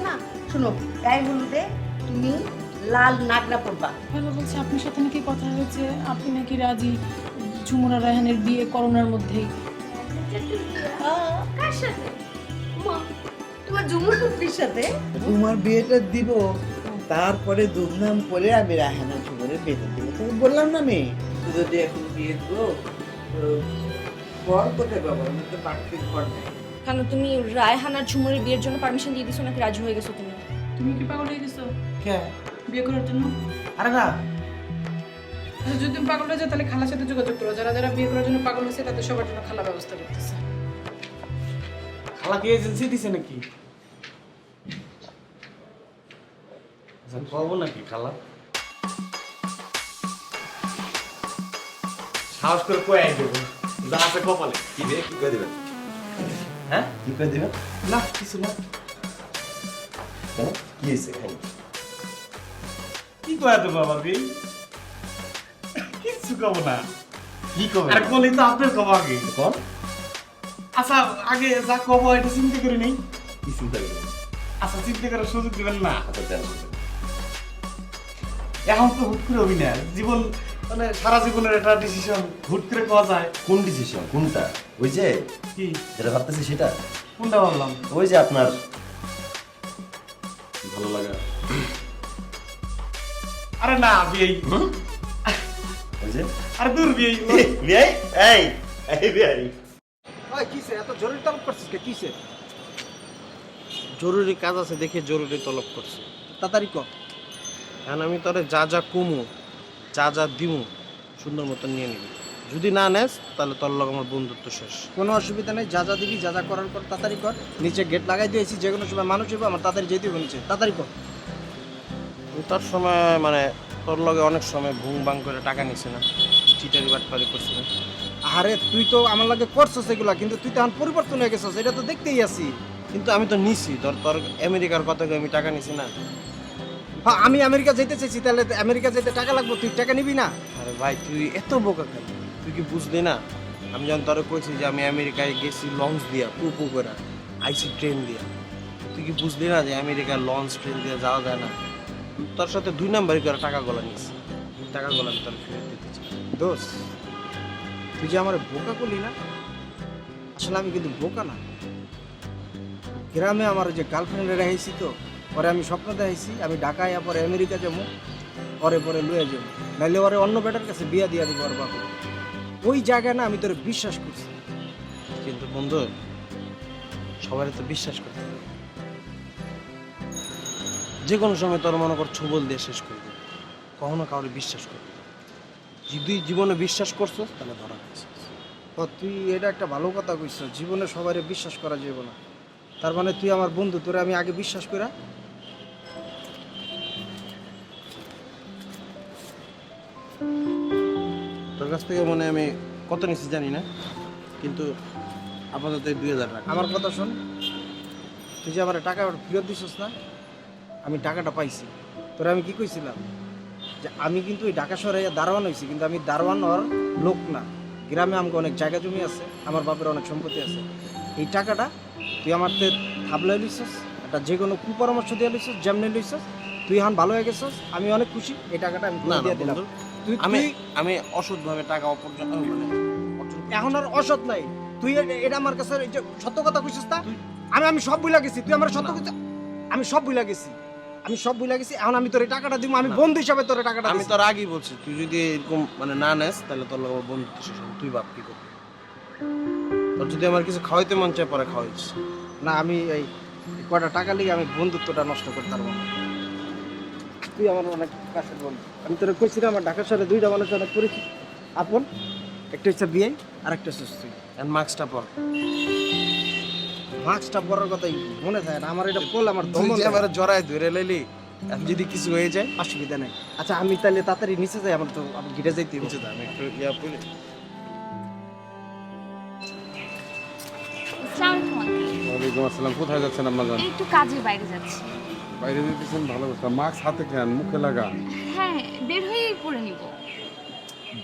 না, শোনো, গায়ে হলুদে তুমি লাল নাগরা পরবা। ভালো বলছে আপনার সাথে নাকি কথা হয়েছে, আপনি নাকি রাজি ঝুমুর আর রায়হানের বিয়ে করোনার মধ্যেই। কার সাথে? মা, তোমার ঝুমুর ফুপির সাথে? তোমার বিয়েটা দিব, তারপরে ধুমধাম করে আমি রায়হানা ঝুমুরের বিয়েটা দিব। তুমি বললাম না আমি তুই যদি এখন বিয়ে দেবো ঘর কোথায় পাবো? আমি তো বাড়তি ঘর নেই। কেন তুমি রায়হানার ঝুমুরের বিয়ের জন্য পারমিশন দিয়ে দিছো নাকি রাজি হয়ে গেছো তুমি? তুমি কি পাগল হয়ে গেছো কে? বিয়ে করার জন্য? আরে না, আচ্ছা, যদি তুমি পাগল হয়ে যাও তাহলে খালার সাথে যোগাযোগ করো। যারা যারা বিয়ে করার জন্য পাগল হয়েছে তাদের সবার জন্য খালা ব্যবস্থা করতেছে। খালা কি এজেন্সি দিছে নাকি? কব নাকি খালা? সাহস করে কয়ে দেবেন যা আছে কপালে। কি রে, কি করে দিবেন? হ্যাঁ কি করে দিবেন? না কিছু না। কেন? কি হয়েছে? কি কয়ে দেবো বাবা বিয়ে? কিচ্ছু কব না। কি করবেন? আর বলি তো আপনার কব আগে। কোন? আচ্ছা আগে যা কব এটা চিন্তা করে নেই। কি চিন্তা করবেন? আচ্ছা চিন্তা করার সুযোগ দিবেন না। আচ্ছা দেন। এখন তো হুট করে অভিনয় জীবন, মানে সারা জীবনের একটা ডিসিশন হুট করে পাওয়া যায়। কোন ডিসিশন? কোনটা? ওই যে কি যেটা ভাবতেছি সেটা? কোনটা ভাবলাম? ওই যে আপনার ভালো লাগা। আরে না বিয়ে, ওই যে আরে দূর বিয়ে। বিয়ে, এই এই বিয়ে। ওই কিসে এত জরুরি তলব করছিস কে? কিসে? জরুরি কাজ আছে দেখে জরুরি তলব করছি। তাড়াতাড়ি কর। এখন আমি তোরে যা যা কমু, যা যা দিমু সুন্দর মতন নিয়ে নিবি। যদি না নেস তাহলে তোর লগ আমার বন্ধুত্ব শেষ। কোনো অসুবিধা নেই, যা যা দিবি, যা যা করার কর, তাড়াতাড়ি কর। নিচে গেট লাগাই দিয়েছি, যে কোনো সময় মানুষ হবে, আমার তাড়াতাড়ি যেতে হবে নিচে। তাড়াতাড়ি কর। তার সময় মানে তোর লগে অনেক সময় ভুং বাং করে টাকা নিছে না, চিটারি বাটপারি করছে না। আরে তুই তো আমার লাগে করছস এগুলা, কিন্তু তুই তো এখন পরিবর্তন হয়ে গেছস, এটা তো দেখতেই আছি। কিন্তু আমি তো নিছি, তোর তোর আমেরিকার কথা আমি টাকা নিছি না। হ্যাঁ, আমি আমেরিকা যেতে চাইছি, তাহলে আমেরিকা যেতে টাকা লাগবে, তুই টাকা নিবি না? আরে ভাই তুই এত বোকা কেন? তুই কি বুঝলি না? আমি যখন তোরে কইছি যে আমি আমেরিকায় গেছি লঞ্চ দিয়া, পু করে আইসি ট্রেন দিয়া, তুই কি বুঝলি না যে আমেরিকার লঞ্চ ট্রেন দিয়ে যাওয়া যায় না? তোর সাথে 2 নাম্বারই করে টাকা গলা নিছি, টাকা গলা আমি তোর ফেরত দিতে চাই। দোষ, তুই যে আমার বোকা করলি না, আসলে আমি কিন্তু বোকা না। গ্রামে আমার যে গার্লফ্রেন্ড রেখেছি, তো পরে আমি স্বপ্ন দেখাইছি আমি ঢাকায় পরে আমেরিকা যাবো, পরে পরে লুয়ে যাবো, নাইলে ওরে অন্য বেটার কাছে বিয়া দিয়া দিব ওর বাবা। ওই জায়গায় না আমি তোর বিশ্বাস করছি, কিন্তু বন্ধু সবাই তো বিশ্বাস করতে হবে। যে কোনো সময় তোর মনে কর ছবল দিয়ে শেষ করে দেবে, কখনো কাউরে বিশ্বাস করবি না। যদি জীবনে বিশ্বাস করছিস তাহলে ধরা খাইছিস। তুই এটা একটা ভালো কথা কইছিস, জীবনে সবাই বিশ্বাস করা যাবে না। তার মানে তুই আমার বন্ধু, তোরে আমি আগে বিশ্বাস করা। তোর কাছ থেকে মানে আমি কত নিচ্ছি জানি না, কিন্তু আপাতত 2000 টাকা। আমার কথা শোন, তুই যে আমার টাকা ফেরত দিছিস না, আমি টাকাটা পাইছি। তোরা আমি কি কইছিলাম যে আমি কিন্তু এই ঢাকা শহরে দারোয়ান হয়েছি, কিন্তু আমি দারোয়ান হওয়ার লোক না। গ্রামে আমাকে অনেক জায়গা জমি আছে, আমার বাপের অনেক সম্পত্তি আছে। এই টাকাটা তুই আমার থাবলাই লইছিস, একটা যে কোনো কুপরামর্শ দিয়ে লইছিস, যেমনি লইছিস, তুই এখন ভালো হয়ে গেছিস, আমি অনেক খুশি। এই টাকাটা আমি দিয়ে দিলাম। আমি অসৎভাবে টাকা অর্জন, এখন আর অসৎ নাই। তুই এটা আমার কাছে সত্য কথা কইছিস না? আমি সব ভুলে গেছি, তুই আমার সত্য কথা, আমি সব ভুলে গেছি, এখন আমি তোর টাকাটা দিব, আমি বন্ধু হিসাবে তোর টাকাটা। আমি তোর আগেই বলছি, তুই যদি এরকম মানে না নেস তাহলে তোর লোক বন্ধুত্ব শেষ হবে। তুই বাপ কি করবি? তোর যদি আমার কিছু খাওয়াইতে মন চায় পরে খাওয়াইস না। আমি এই কয়টা টাকা লিগে আমি বন্ধুত্বটা নষ্ট করতে পারবো না। তুই আমার অনেক কাছের বন্ধু। আমি তোর কইছি না, আমার ঢাকার শহরে 2টা মানুষ অনেক পরিচিত আপন, একটা হচ্ছে বিয়ে আর একটা হচ্ছে তুই। মাস্কটা পর, মাস্কটা পরার কথাই মনে থাকে না আমার। এটা বল আমার আমার জড়ায় ধরে লইলি, যদি কিছু হয়ে যায় অসুবিধা নেই। আচ্ছা আমি তাহলে তাড়াতাড়ি নিচে যাই, আমার তো আমি গিটে যাইতে নিচে যাই। আমি একটু ইয়া বলি। ওয়ালাইকুম আসসালাম। কোথায় যাচ্ছেন আম্মাজান? একটু কাজের বাইরে যাচ্ছি। বাইরে যেতেছেন, ভালো কথা। মাস্ক হাতে কেন, মুখে লাগান। হ্যাঁ, বের হয়েই পরে নিব।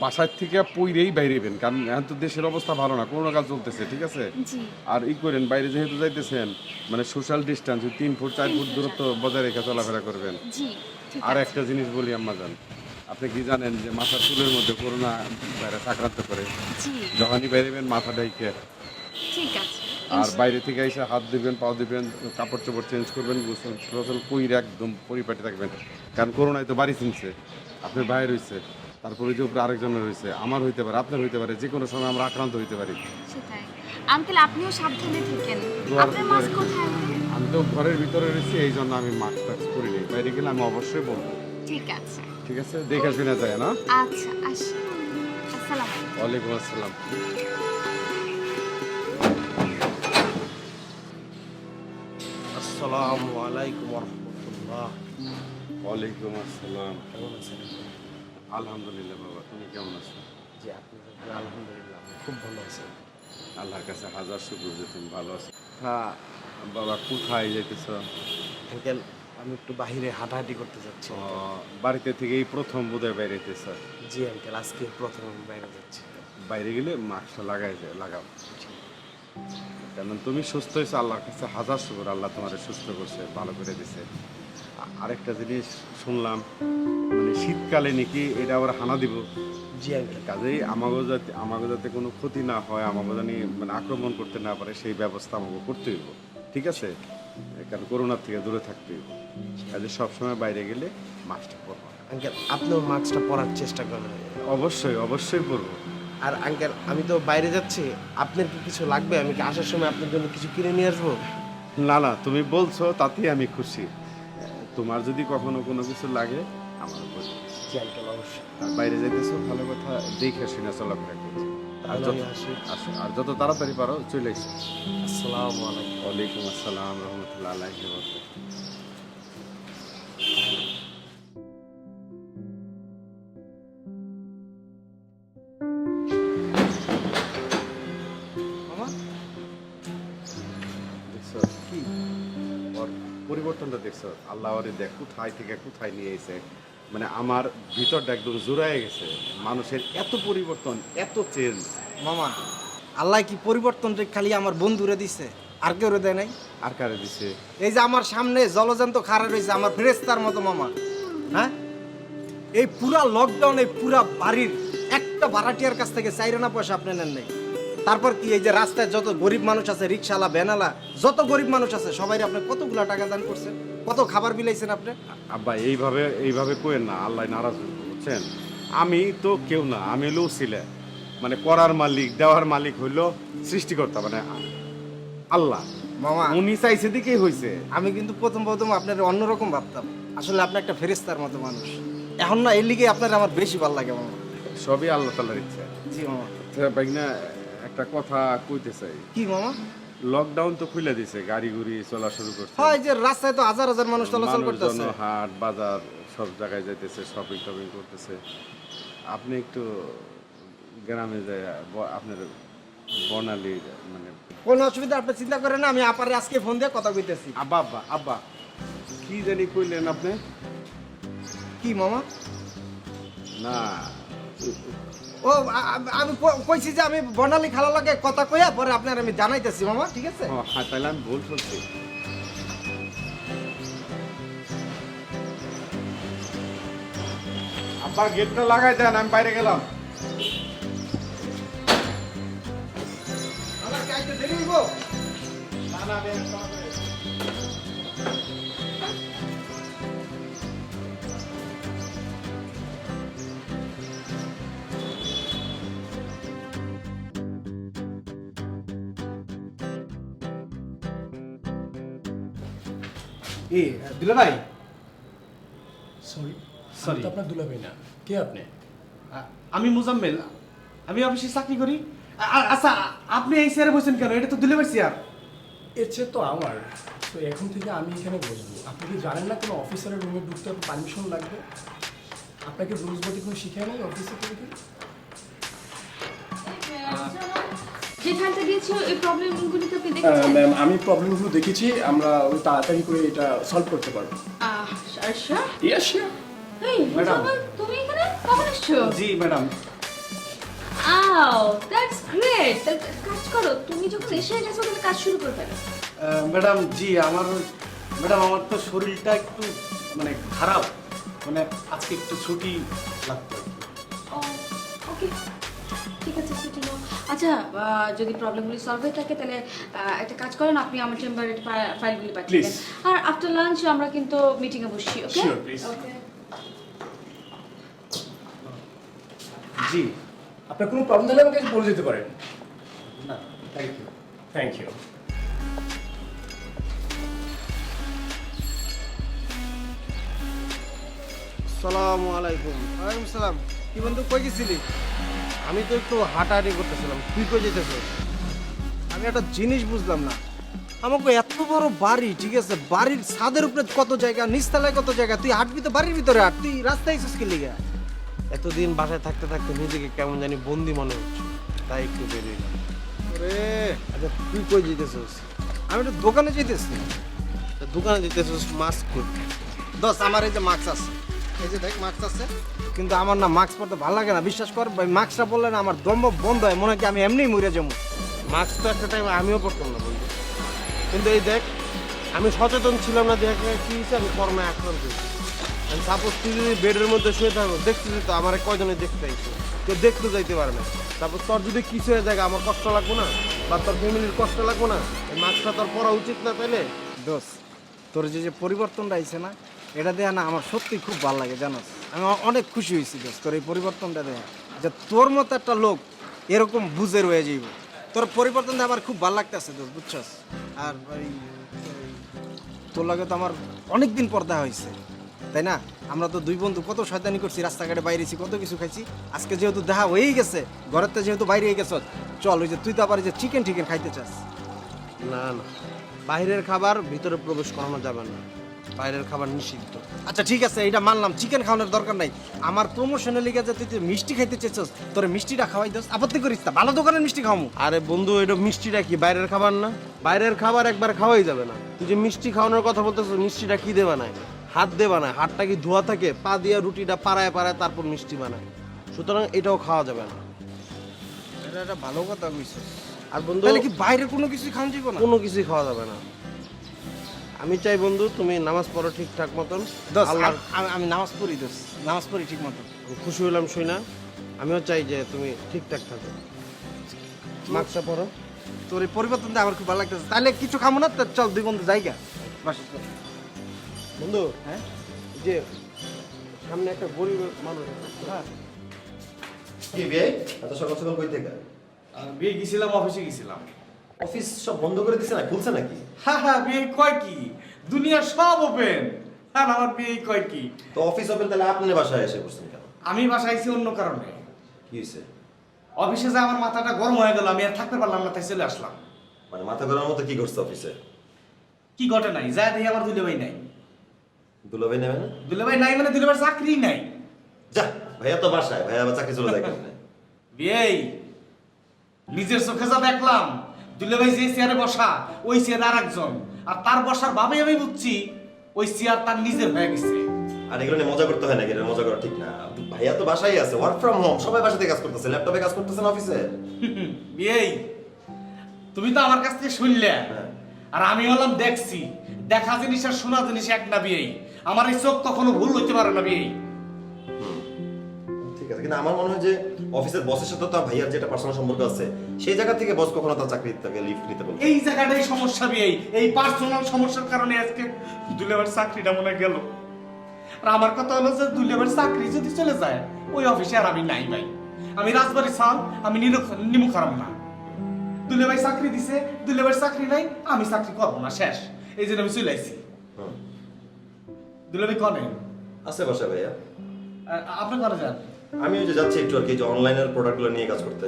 বাসার থেকে পইরেই বাইরেবেন, কারণ এখন তো দেশের অবস্থা ভালো না, করোনা কাল চলতেছে, ঠিক আছে? জি আর করেন, বাইরে যেহেতু যাইতেছেন, মানে সোশ্যাল ডিস্টেন্স 3 ফুট 4 ফুট দূরত্ব বজায় রেখে চলাফেরা করবেন। জি ঠিক আর আছে একটা জিনিস বলি আম্মাজান, আপনি কি জানেন যে মাথার চুলের মধ্যে করোনা ভাইরাস আক্রান্ত করে? জি যখনই বাইরেবেন মাথা ঢাইকে, ঠিক আছে আর বাইরে থেকে এসে হাত দিবেন, পাও দিবেন, কাপড় চোপড় চেঞ্জ করবেন, গোসল টোসল কইরে একদম পরিপাটি থাকবেন, কারণ করোনায় তো বাড়ি চিনছে, আপনার বাইরে হয়েছে, তারপরে যে উপরে আরেকজনের হয়েছে, আমার হইতে পারে, আপনার হইতে পারে, যে কোনো সময় আমরা আক্রান্ত হইতে পারি। সেটাই আঙ্কেল আপনিও সাবধানে থাকেন দোয়ার আপনার মাস্ক কোথায় আমি তো ঘরের ভিতরে রয়েছি, এই জন্য আমি মাস্ক টাস্ক করিনি, বাইরে গেলে আমি অবশ্যই বলবো। ঠিক আছে ঠিক আছে, দেখে শুনে যায় না। আচ্ছা আসি আসসালামু আলাইকুম ওয়ালাইকুম আসসালাম। আসসালামু আলাইকুম রহমতুল্লাহ। ওয়ালাইকুম আসসালাম। আলহামদুলিল্লাহ বাবা, তুমি কেমন আছো? জি আপনি আলহামদুলিল্লাহ খুব ভালো আছেন। আল্লাহর কাছে হাজার শুকর যে তুমি ভালো আছো। হ্যাঁ বাবা, কোথায় যাইতেছ? আঙ্কেল আমি একটু বাইরে হাঁটাহাঁটি করতে যাচ্ছি। বাড়িতে থেকে এই প্রথম বোধহয় বাইরে যেতেছ। জি আঙ্কেল আজকে প্রথম আমি বাইরে যাচ্ছি। বাইরে গেলে মাস্কটা লাগাও, কারণ তুমি সুস্থ হয়েছো, আল্লাহর কাছে হাজার শুকর, আল্লাহ তোমার সুস্থ করছে, ভালো করে দিছে। আরেকটা জিনিস শুনলাম, মানে শীতকালে নাকি এটা আবার হানা দিব। জি আঙ্কেল কাজেই আমাকে যাতে কোনো ক্ষতি না হয়, আমাকে জানি মানে আক্রমণ করতে না পারে, সেই ব্যবস্থা আমাকে করতে হইব, ঠিক আছে? কারণ করোনার থেকে দূরে থাকতে হইব, কাজে সবসময় বাইরে গেলে মাস্কটা পরবো। আঙ্কেল আপনিও মাস্কটা পরার চেষ্টা করবেন। অবশ্যই পরবো। আর আঙ্কেল আমি তো বাইরে যাচ্ছি, আপনার কি কিছু লাগবে? আমি কি আসার সময় আপনার জন্য কিছু কিনে নিয়ে আসবো? না তুমি বলছো তাতেই আমি খুশি। তোমার যদি কখনো কোনো কিছু লাগে আমার বলবে। জি আঙ্কেল অবশ্যই। আর বাইরে যাইতেছো ভালো কথা, দেখে শুনে চলাফেরা করছি। আর তাহলে আমি আসি। আর যত তাড়াতাড়ি পারো চলে এসো। আসসালামু আলাইকুম। ওয়ালাইকুম আসসালাম রহমতুল্লাহ আলাইহি ওয়া বারাকাতুহু। মামা দেখছো কি ওর পরিবর্তনটা দেখছো? আল্লাহ ওরে দেখ কোথায় থেকে কোথায় নিয়ে এসে, মানে আমার ভিতরটা একদম জোড়ায় গেছে। মানুষের এত পরিবর্তন, এত চেঞ্জ। মামা আল্লাহ কি পরিবর্তনটা খালি আমার বন্ধুরে দিছে, আর কেউ দেয় নাই? আর কারে দিছে? এই যে আমার সামনে জলজন্ত খাড়া রয়েছে আমার ফেরেস্তার মতো মামা। হ্যাঁ এই পুরা লকডাউন এই পুরা বাড়ির একটা ভাড়াটিয়ার কাছ থেকে 4 আনা পয়সা আপনি নেন নাই। তারপর কি এই যে রাস্তায় যত গরিব মানুষ আছে, রিক্সাওয়ালা ভ্যানালা যত গরিব মানুষ আছে সবাই আপনি কতগুলা টাকা দান করছেন, কত খাবার বিলাইছেন আপনি? আব্বা এইভাবে কোয়েন না, আল্লাহ নারাজ হইব, বুঝছেন? আমি তো কেউ না, আমি হলো ছিলে, মানে করার মালিক দেওয়ার মালিক হইলো সৃষ্টিকর্তা, মানে আল্লাহ। মামা উনি চাইছে দিকেই হয়েছে। আমি কিন্তু প্রথম আপনার অন্যরকম ভাবতাম, আসলে আপনি একটা ফেরেস্তার মতো মানুষ। এখন না এর লিগে আপনার আমার বেশি ভালো লাগে মামা। সবই আল্লাহ তাআলার ইচ্ছা। জি মামা। ভাই না, একটা কথা কইতে চাই। কি মামা? লকডাউন তো খুলে দিছে, গাড়ি গুড়ি চলা শুরু করছে। হয় যে রাস্তায় তো হাজার হাজার মানুষ চলাচল করতেছে। মানুষজন হাট বাজার সব জায়গায় যাইতেছে, শপিং টপিং করতেছে। আপনি একটু গ্রামে যায় আপনার বর্ণালী, মানে কোনো অসুবিধা আপনি চিন্তা করেন না, আমি আপারে আজকে ফোন দিয়ে কথা কইতেছি। আব্বা কি জানি কইলেন আপনি? কি মামা? না ও আমি কইছি যে আমি বর্ণালী খালা লাগে কথা কইয়া পরে আপনার আমি জানাইতেছি মামা, ঠিক আছে? হ্যাঁ, তাহলে আমি ভুল শুনছি। আব্বা গেটটা লাগাই দেন, আমি বাইরে গেলাম। আমার কাইতে দেরি হইব? না আমি একদম দিলে ভাই সরি তো আপনার দুলাভাই না, কে আপনি? আমি মুজাম্মেল, আমি অফিসে চাকরি করি। আচ্ছা আপনি এই চেয়ারে বসেন কেন? এটা তো দিলে ভাই চেয়ার। এর চেয়ে তো আমার, তো এখন থেকে আমি এখানে বসবো। আপনি কি জানেন না কোনো অফিসারের রুমে ঢুকতে পারমিশন লাগবে? আপনাকে রুলস বডি কোনো শিখায় নাই অফিসে থেকে? যেখানটা দিয়েছি ওই প্রবলেমগুলো তো আপনি দেখেছেন? ম্যাম আমি প্রবলেমগুলো দেখেছি, আমরা ওই তাড়াতাড়ি করে এটা সলভ করতে পারবো। আচ্ছা ইয়েস শিওর। এই ম্যাডাম। তুমি এখানে কখন এসছো? জি ম্যাডাম, আও দ্যাটস গ্রেট। কাজ করো, তুমি যখন এসে গেছো তাহলে কাজ শুরু করে ফেলো। ম্যাডাম জি ম্যাডাম আমার তো শরীরটা একটু মানে খারাপ, মানে আজকে একটু ছুটি লাগতো। ও ওকে, ঠিক আছে ছুটি নাও। আচ্ছা যদি প্রবলেমগুলি সলভ হয়ে থাকে তাহলে একটা কাজ করেন, আপনি আমার চেম্বারে ফাইলগুলি পাঠিয়ে দেন। Please. আর আফটার লাঞ্চ আমরা কিন্তু মিটিংয়ে বসছি, ওকে? Sure, please. ওকে। জি, আপনার কোনো প্রবলেম হলে আমাকে বলে যেতে পারেন। না, থ্যাংক ইউ। আসসালামু আলাইকুম। ওয়ালাইকুম সালাম। কি বন্ধু, কই গেছিলি? আমি তো একটু হাঁটাহাঁটি করতেছিলাম, তুই কই যেতেছিস? আমি একটা জিনিস বুঝলাম না, আমাকে এত বড় বাড়ি, ঠিক আছে, বাড়ির ছাদের উপরে কত জায়গা, নিচতলায় কত জায়গা, তুই হাঁটবি তো বাড়ির ভিতরে হাঁট, তুই রাস্তায় এসেছিস কি লিগা? এতদিন বাসায় থাকতে থাকতে নিজেকে কেমন জানি বন্দি মনে হচ্ছে, তাই একটু বেরিয়ে রে আচ্ছা তুই কই যেতেছিস? আমি একটু দোকানে যেতেছি। তা দোকানে যেতেছিস, মাস্ক কই? দোস্ত, আমার এই যে মাস্ক আছে, এই যে দেখ মাস্ক আছে, কিন্তু আমার না মাস্ক পরতে ভালো লাগে না, বিশ্বাস কর ভাই, মাস্কটা পরলে না আমার দম বন্ধ হয়, মনে হয় কি আমি এমনিই মরে যাবো। মাস্ক তো একটা টাইম আমিও পড়তাম না বন্ধু, কিন্তু এই দেখ আমি সচেতন ছিলাম না, দেখে কি হয়েছে, আমি কর্মে আক্রান্ত হয়েছি। সাপোজ তুই যদি বেডের মধ্যে শুয়ে থাকো, দেখতেছি তো আমার কয়জনে দেখতে আইছে, কেউ দেখতে যাইতে পারে না। তারপর তোর যদি কিছু হয়ে যায় আমার কষ্ট লাগবো না, বা তোর ফ্যামিলির কষ্ট লাগবো না? এই মাস্কটা তোর পরা উচিত না তাইলে? দোস্ত, তোর যে পরিবর্তনটা আইছে না, এটা দেয়া না আমার সত্যি খুব ভালো লাগে, জানোস, আমি অনেক খুশি হয়েছি দোস্ত তোর এই পরিবর্তনটা দেয়া, যে তোর মতো একটা লোক এরকম বুঝে রয়ে যাইব, তোর পরিবর্তনটা আমার খুব ভালো লাগতেছে দোস্ত, বুঝছস? আর তোর লাগে তো আমার অনেক দিন পর দেখা হয়েছে, তাই না? আমরা তো দুই বন্ধু কত শয়তানি করছি, রাস্তাঘাটে বাইরেছি, কত কিছু খাইছি, আজকে যেহেতু দেখা হয়েই গেছে, ঘরের তো যেহেতু বাইরে হয়ে গেছ, চল ওই যে তুই তো আবার যে চিকেন টিকেন খাইতে চাস। না না, বাইরের খাবার ভিতরে প্রবেশ করানো যাবে না, বাইরের খাবার নিষিদ্ধ। আচ্ছা ঠিক আছে, এটা মানলাম, চিকেন খাওয়ানোর দরকার নাই, আমার প্রমোশনের লিগে যে তুই মিষ্টি খাইতে চাইছস, তোর মিষ্টিটা খাওয়াই দোস, আপত্তি করিস না, ভালো দোকানের মিষ্টি খাওয়ামু। আরে বন্ধু, এটা মিষ্টিটা কি বাইরের খাবার না? বাইরের খাবার একবার খাওয়াই যাবে না। তুই যে মিষ্টি খাওয়ানোর কথা বলতেছ, মিষ্টিটা কি দিয়ে বানায়? হাত দিয়ে বানায়। হাতটা কি ধোয়া থাকে? পা দিয়ে রুটিটা পাড়ায় পাড়ায় তারপর মিষ্টি বানায়, সুতরাং এটাও খাওয়া যাবে না। এটা একটা ভালো কথা কইছস। আর বন্ধু, তাহলে কি বাইরে কোনো কিছু খাওয়া যাবে না? কোনো কিছুই খাওয়া যাবে না। আমি চাই বন্ধু তুমি নামাজ পড়ো ঠিকঠাক মতন। দোস, আল্লাহ, আমি নামাজ পড়ি দোস, নামাজ পড়ি ঠিক মতো। আমি খুশি হলাম শুই না, আমিও চাই যে তুমি ঠিকঠাক থাকো। মাস্কটা পরো। তোর এই পরিবর্তনটা আমার খুব ভালো লাগতেছে। তাহলে কিছু খাবো না, তা চল দুই বন্ধু জায়গা বাসা চল। বন্ধু, হ্যাঁ যে সামনে একটা গরিব মানুষ, হ্যাঁ, কি বিয়ে এত সকাল সকাল কই থেকে? বিয়ে গেছিলাম, অফিসে গেছিলাম। অফিস সব বন্ধ করে দিছে না, খুলছে নাকি? হ্যাঁ হ্যাঁ, বিয়ে কয় কি, দুনিয়া সব ওপেন। হ্যাঁ, আমার বিয়ে কয় কি। তো অফিস ওপেন, তাহলে আপনি বাসায় এসে বসছেন কেন? আমি বাসায় আইছি অন্য কারণে। কি হয়েছে? অফিসে যা আমার মাথাটা গরম হয়ে গেল, আমি আর থাকতে পারলাম না, তাই চলে আসলাম। মানে মাথা গরমের মতো কি করছে অফিসে? কি ঘটে নাই, যা দেখি আমার দুলেভাই নাই। দুলাভাই নেবে না? দুলেভাই নাই মানে দুলেভাইয়ের চাকরি নাই। যা, ভাইয়া তো বাসায়, ভাইয়া আবার চাকরি চলে যায় কেমনে? বিয়ে নিজের চোখে যা দেখলাম, দুলেভাই যে চেয়ারে বসা, ওই চেয়ারে আর একজন, আর তার বসার ভাবে আমি বুঝছি ওই চেয়ার তার নিজের হয়ে গেছে। আর এগুলো নিয়ে মজা করতে হয় নাকি? এটা মজা করা ঠিক না। ভাইয়া তো বাসায় আছে, ওয়ার্ক ফ্রম হোম, সবাই বাসাতে কাজ করতেছে, ল্যাপটপে কাজ করতেছে না অফিসে। বিয়ে তুমি তো আমার কাছ থেকে শুনলে, হ্যাঁ। আর আমি হলাম দেখছি। দেখা জিনিস আর শোনা জিনিস এক না বিয়ে। আমার এই চোখ কখনো ভুল হইতে পারে না বিয়ে। ঠিক আছে, কিন্তু আমার মনে হয় যে অফিসের বসের সাথে তো ভাইয়ার যেটা পার্সোনাল সম্পর্ক আছে, সেই জায়গা থেকে বস কখনো তার চাকরি থেকে লিফট নিতে বলবে? এই জায়গাটাই সমস্যা বিয়ে। এই পার্সোনাল সমস্যার কারণে আজকে দুলেবার চাকরিটা মনে গেল। আর আমার কথা হলো যে দুলেবার চাকরি যদি চলে যায়, ওই অফিসে আর আমি নাই ভাই। আমি রাজবাড়ি সাল, আমি নিমু খারাপ না। দুলেভাই চাকরি দিছে, দুলেভাই চাকরি নাই, আমি চাকরি করবো না, শেষ। এই জন্য আমি চলে আইছি। দুলেভাই কনে আছে বাসায় ভাইয়া। আপনি করে যান? আমি ওই যে যাচ্ছি একটু আর কি, যে অনলাইনের প্রোডাক্টগুলো নিয়ে কাজ করতে।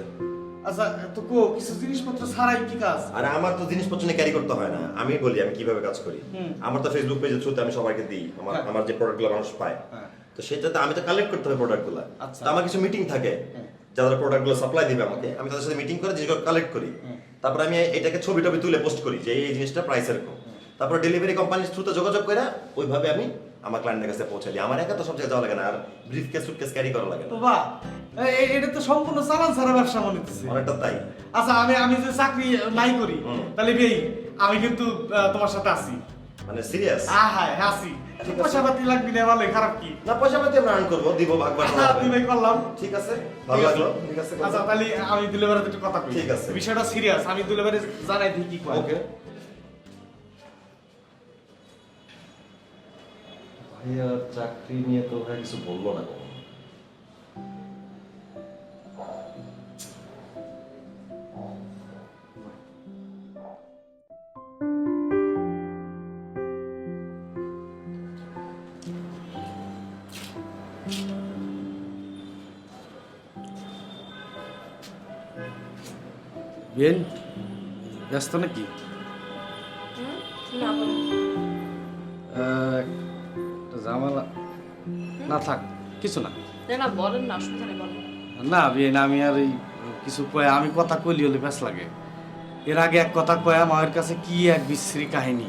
আচ্ছা, তো কিছু জিনিসপত্র ছাড়াই কি কাজ? আর আমার তো জিনিসপত্র নিয়ে ক্যারি করতে হয় না, আমি বলি আমি কিভাবে কাজ করি। আমার তো ফেসবুক পেজের থ্রুতে আমি সবাইকে দিই আমার যে প্রোডাক্টগুলো মানুষ পায়, তো সেটাতে আমি তো কালেক্ট করতে হবে প্রোডাক্টগুলো। আচ্ছা। তো আমার কিছু মিটিং থাকে, যারা প্রোডাক্টগুলো সাপ্লাই দিবে আমাকে, আমি তাদের সাথে মিটিং করে জিনিসগুলো কালেক্ট করি। তারপর আমি এটাকে ছবি টবি তুলে পোস্ট করি যে এই জিনিসটা প্রাইস এরকম। তারপর ডেলিভারি কোম্পানির থ্রুতে যোগাযোগ করে ওইভাবে আমি আমার ক্লায়েন্টের কাছে পৌঁছে দিই। আমার একা তো সব জায়গায় যাওয়া লাগে না, আর ব্রিফকেস সুটকেস ক্যারি করা লাগে না। বাবা এটা তো সম্পূর্ণ চালান ছাড়া ব্যবসা মনে হচ্ছে। অনেকটা তাই। আচ্ছা আমি যে চাকরি নাই করি তাহলে ভাই আমি কিন্তু তোমার সাথে আছি। মানে সিরিয়াস? হ্যাঁ আছি। পয়সা পাতি লাগবে না, ভালো, খারাপ কি? না, পয়সা পাতি আমরা আর্ন করবো, দিব, ভাগ বাটোয়ারা হবে। তুমি করলাম, ঠিক আছে, ভালো লাগলো। ঠিক আছে, আচ্ছা তাহলে আমি দুলাভাইয়ের একটু কথা কই। ঠিক আছে। বিষয়টা সিরিয়াস, আমি দুলাভাইয়ের জানাই দিই কি কয়। ওকে। ভাইয়া চাকরি নিয়ে তো ভাই কিছু বললো না কখনো। বেন ব্যস্ত নাকি? না বলো। ঝামেলা না, থাক, কিছু না। না বলেন না, অসুবিধা নেই, বলেন। না বেন, আমি আর এই কিছু কয়, আমি কথা কইলি হলে ব্যাস লাগে। এর আগে এক কথা কয় আমার কাছে কি এক বিশ্রী কাহিনী।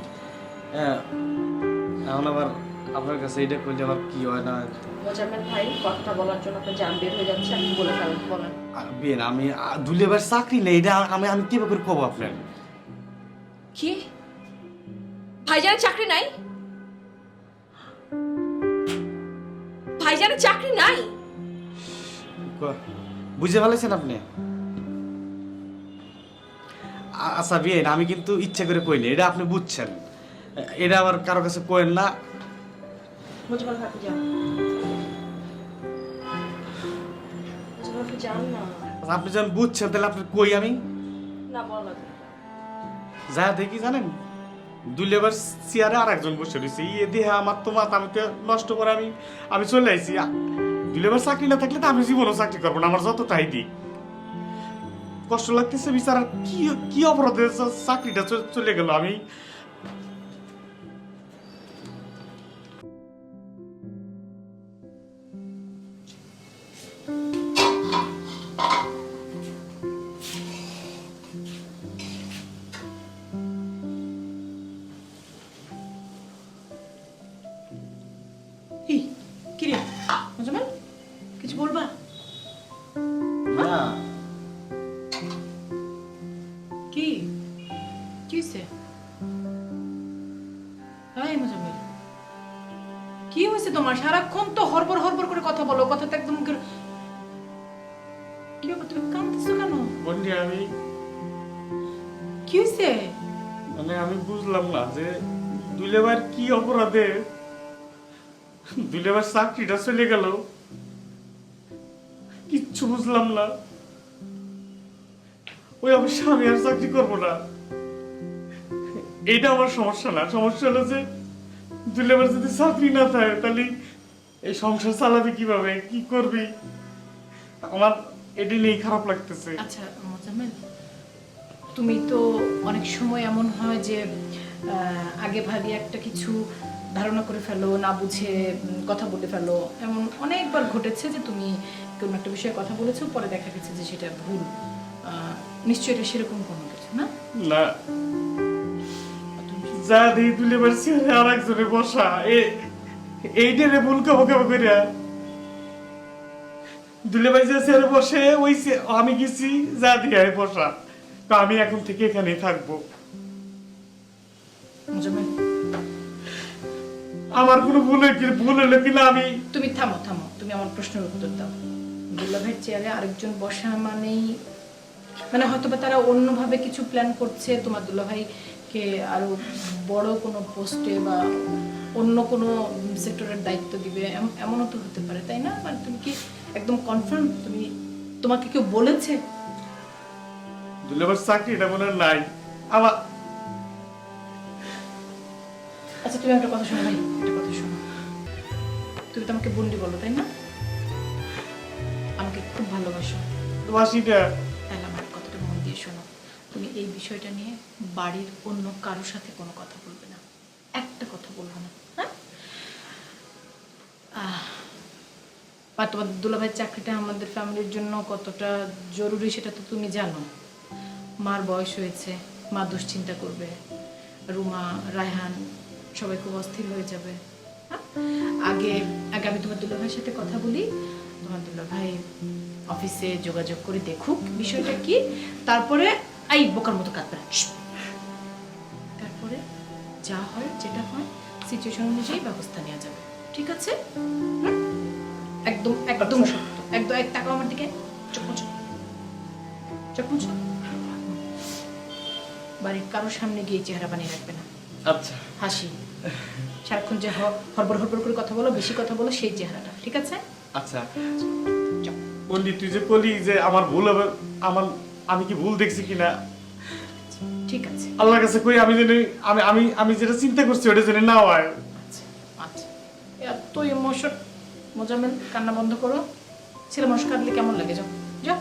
হ্যাঁ, এখন আবার আপনার কাছে এটা কইলে আবার কি হয় না। মোজাম্মেল ভাই, কথাটা বলার জন্য আপনার জান বের হয়ে যাচ্ছে, আপনি বলে ফেলেন, বলেন। বেন, আমি দুলেবার চাকরি নেই, এটা আমি কিভাবে করে কব আপনার? কি ভাইজানের চাকরি নাই? ভাইজানের চাকরি নাই? বুঝে ফেলেছেন আপনি? আচ্ছা বিয়ে, আমি কিন্তু ইচ্ছে করে কইনি, এটা আপনি বুঝছেন, এটা আবার কারো কাছে কইেন না। মোজাম্মেল ভাই যান, মোজাম্মেল ভাই যান না। আপনি যখন বুঝছেন তাহলে আপনি কই আমি না বলা লাগবে। যা দেখি জানেন, দুলেবার চেয়ারে আর একজন বসে রয়েছে, ইয়ে দেহে আমার তো মাথা আমি নষ্ট করে আমি চলে আইছি। দুলেবার চাকরি না থাকলে তো আমি জীবনও চাকরি করবো না, আমার যতটাই দিক কষ্ট লাগতেছে। বিচার কি অপরাধে চাকরিটা চলে গেল। আমি কি রে মোজাম্মেল, কিছু বলবা? না, কি হয়েছে? মোজাম্মেল, কি হয়েছে তোমার? সারাক্ষণ তো হরবর করে কথা বলো, কথা তো একদম কি ব্যাপার, তুমি কাঁদতেছো কেন? বন্ধু, আমি কি হয়েছে? মানে আমি বুঝলাম না যে দুলেবার কি অপরাধে দুলেবার চাকরিটা চলে গেল, কিচ্ছু বুঝলাম না। ওই অবশ্য আমি আর চাকরি করবো না, এইটা আমার সমস্যা না। সমস্যা হলো যে দুলেবার যদি চাকরি না থাকে তাহলে এই সংসার চালাবি কিভাবে, কি করবি? আমার এটি নিয়ে খারাপ লাগতেছে। আচ্ছা মোজাম্মেল, তুমি তো অনেক সময় এমন হয় যে আগে ভাগে একটা কিছু ধারণা করে ফেলো, না বুঝে কথা বলে ফেলো। এমন অনেকবার ঘটেছে যে তুমি কোনো একটা বিষয়ে কথা বলেছো, পরে দেখা গেছে যে সেটা ভুল। নিশ্চয়ই এটা সেরকম কোনো কিছু না? না, যা দিই দুলেবার চেয়ারে আর একজনে বসা, এইটারে ভুল কাবো করিয়া দুলেবার যে চেয়ারে বসে ওই আমি গেছি যা দিয়ে বসা, তো আমি এখন থেকে এখানেই থাকবো। মোজাম্মেল, আমার কোনো ভুল হলো কিনা আমি। তুমি থামো, তুমি আমার প্রশ্নের উত্তর দাও। দুলাভাইয়ের চেয়ারে আরেকজন বসা মানে হয়তো বা তারা অন্যভাবে কিছু প্ল্যান করছে, তোমার দুলাভাইকে আরো বড় কোনো পোস্টে বা অন্য কোনো সেক্টরের দায়িত্ব দিবে, এমনও তো হতে পারে, তাই না? মানে তুমি কি একদম কনফার্ম? তোমাকে কেউ বলেছে? দুলেবার চাকরিটা মনে নাই আমার। আচ্ছা তুমি একটা কথা শোনো ভাই, একটা কথা শোনো। তুমি তো আমাকে বন্ডি বলো, তাই না? আমাকে খুব ভালোবাসো। বাসিটা তাহলে আমার কথাটা মন দিয়ে শোনো। তুমি এই বিষয়টা নিয়ে বাড়ির অন্য কারোর সাথে কোনো কথা বলবে না, একটা কথা বলবে না, হ্যাঁ? আর তোমার দুলাভাইয়ের চাকরিটা আমাদের ফ্যামিলির জন্য কতটা জরুরি সেটা তো তুমি জানো। মার বয়স হয়েছে, মা দুশ্চিন্তা করবে, রুমা, রায়হান সবাই খুব অস্থির হয়ে যাবে। হ্যাঁ, আগে আগে আমি তোমার দুলাভাইয়ের সাথে কথা বলি, তোমার দুলাভাই অফিসে যোগাযোগ করে দেখুক বিষয়টা কি, তারপরে এই বোকার মতো কাঁদবে। তারপরে যা হয় যেটা হয় সিচুয়েশন অনুযায়ী ব্যবস্থা নেওয়া যাবে, ঠিক আছে? একদম একদম সত্য, একদম এক টাকা আমার দিকে চোখ মুছো, চোখ মুছো। বাড়ির কারোর সামনে গিয়ে চেহারা বানিয়ে রাখবে না। আচ্ছা হাসি, সারাক্ষণ যে হড়বড় হড়বড় করে কথা বলো, বেশি কথা বলো, সেই চেহারাটা, ঠিক আছে? আচ্ছা যাও। বলি তুই যে বলি যে আমার ভুল হবে, আমি কি ভুল দেখছি কিনা ঠিক আছে, আল্লাহর কাছে কই, আমি জানি আমি যেটা চিন্তা করছি ওটা জানি না হয়। আচ্ছা আচ্ছা, এত ইমোশন। মোজামেল, কান্না বন্ধ করো। ছেলে মানুষ কাঁদলে কেমন লাগে? যাও যাও।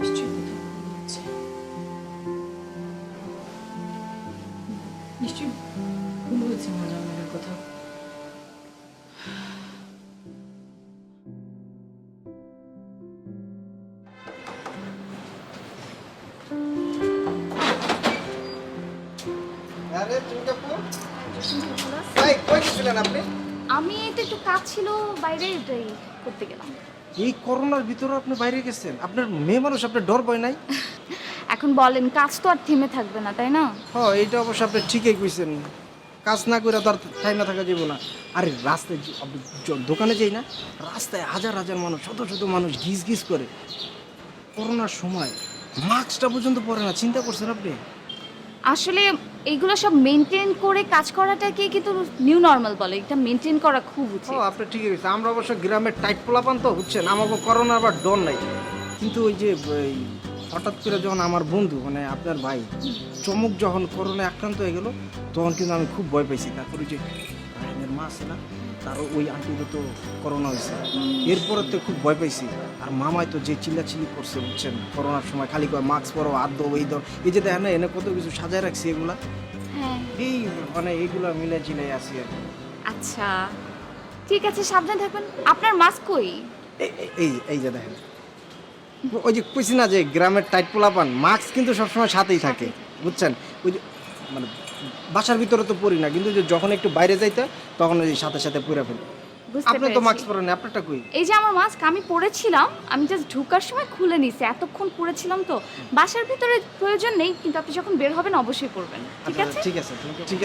নিশ্চয়ই কোথাও ভুল হচ্ছে। নিশ্চয়ই ভুল হয়েছে মোজামেলের কোথাও। আরে চুমকাপু, ভাই কই গেছিলেন আপনি? আমি তো একটু কাজ ছিল বাইরে, এটাই করতে গেলাম। এই করোনার ভিতরে আপনি বাইরে গেছেন? আপনার মেয়ে মানুষ, আপনার ডর ভয় নাই? এখন বলেন, কাজ তো আর থেমে থাকবে না, তাই না? হ্যাঁ, এইটা অবশ্য আপনি ঠিকই কইছেন। কাজ না করে তো আর টাইমে থাকা যাবে না। আরে রাস্তায় আপনি দোকানে যাই না, রাস্তায় হাজার হাজার মানুষ, শত শত মানুষ গিজ গিজ করে। করোনার সময় মাস্কটা পর্যন্ত পরে না, চিন্তা করছেন আপনি? আসলে এইগুলো সব মেনটেন করে কাজ করাটাকে কিন্তু নিউ নর্মাল বলে। এটা মেনটেন করা খুব উচিত। ও, আপনি ঠিকই কইছেন। আমরা অবশ্য গ্রামের টাইট পোলাপান তো, বুঝছেন, আমাকে করোনা আবার ডর নাই। কিন্তু ওই যে হঠাৎ করে যখন আমার বন্ধু, মানে আপনার ভাই চমক যখন করোনায় আক্রান্ত হয়ে গেল, তখন কিন্তু আমি খুব ভয় পাইছি। তারপরে যে রায়নের মা আছে না, তারও ওই আন্টিরও তো করোনা হয়েছে। এরপরে তো খুব ভয় পাইছি। আর মামায় তো যে চিল্লাচিল্লি করছে, বুঝছেন, করোনার সময় খালি করে মাস্ক পরো, হাত দো, এই দো, এই যে দেখেন না, এনে কত কিছু সাজায় রাখছি এগুলা। হ্যাঁ, এই মানে এইগুলা মিলে চিলাই আসি আর কি। আচ্ছা ঠিক আছে, সাবধান থাকবেন। আপনার মাস্ক কই? এই যে দেখেন, ওই যে কইছি না যে গ্রামের টাইট পোলাপান, মাস্ক কিন্তু সবসময় সাথেই থাকে, বুঝছেন। ওই যে মানে বাসার ভিতরে তো পরি না, কিন্তু যে যখন একটু বাইরে যাইতে তখন ওই সাথে সাথে পরে ফেলি। বুঝতে আপনি তো পেরেছি। মাস্ক পরেন না, আপনারটা কই? এই যে আমার মাস্ক আমি পরেছিলাম, আমি জাস্ট ঢোকার সময় খুলে নিছি, এতক্ষণ পরেছিলাম তো। বাসার ভিতরে প্রয়োজন নেই, কিন্তু আপনি যখন বের হবেন অবশ্যই পরবেন, ঠিক আচ্ছা, আছে? ঠিক আছে,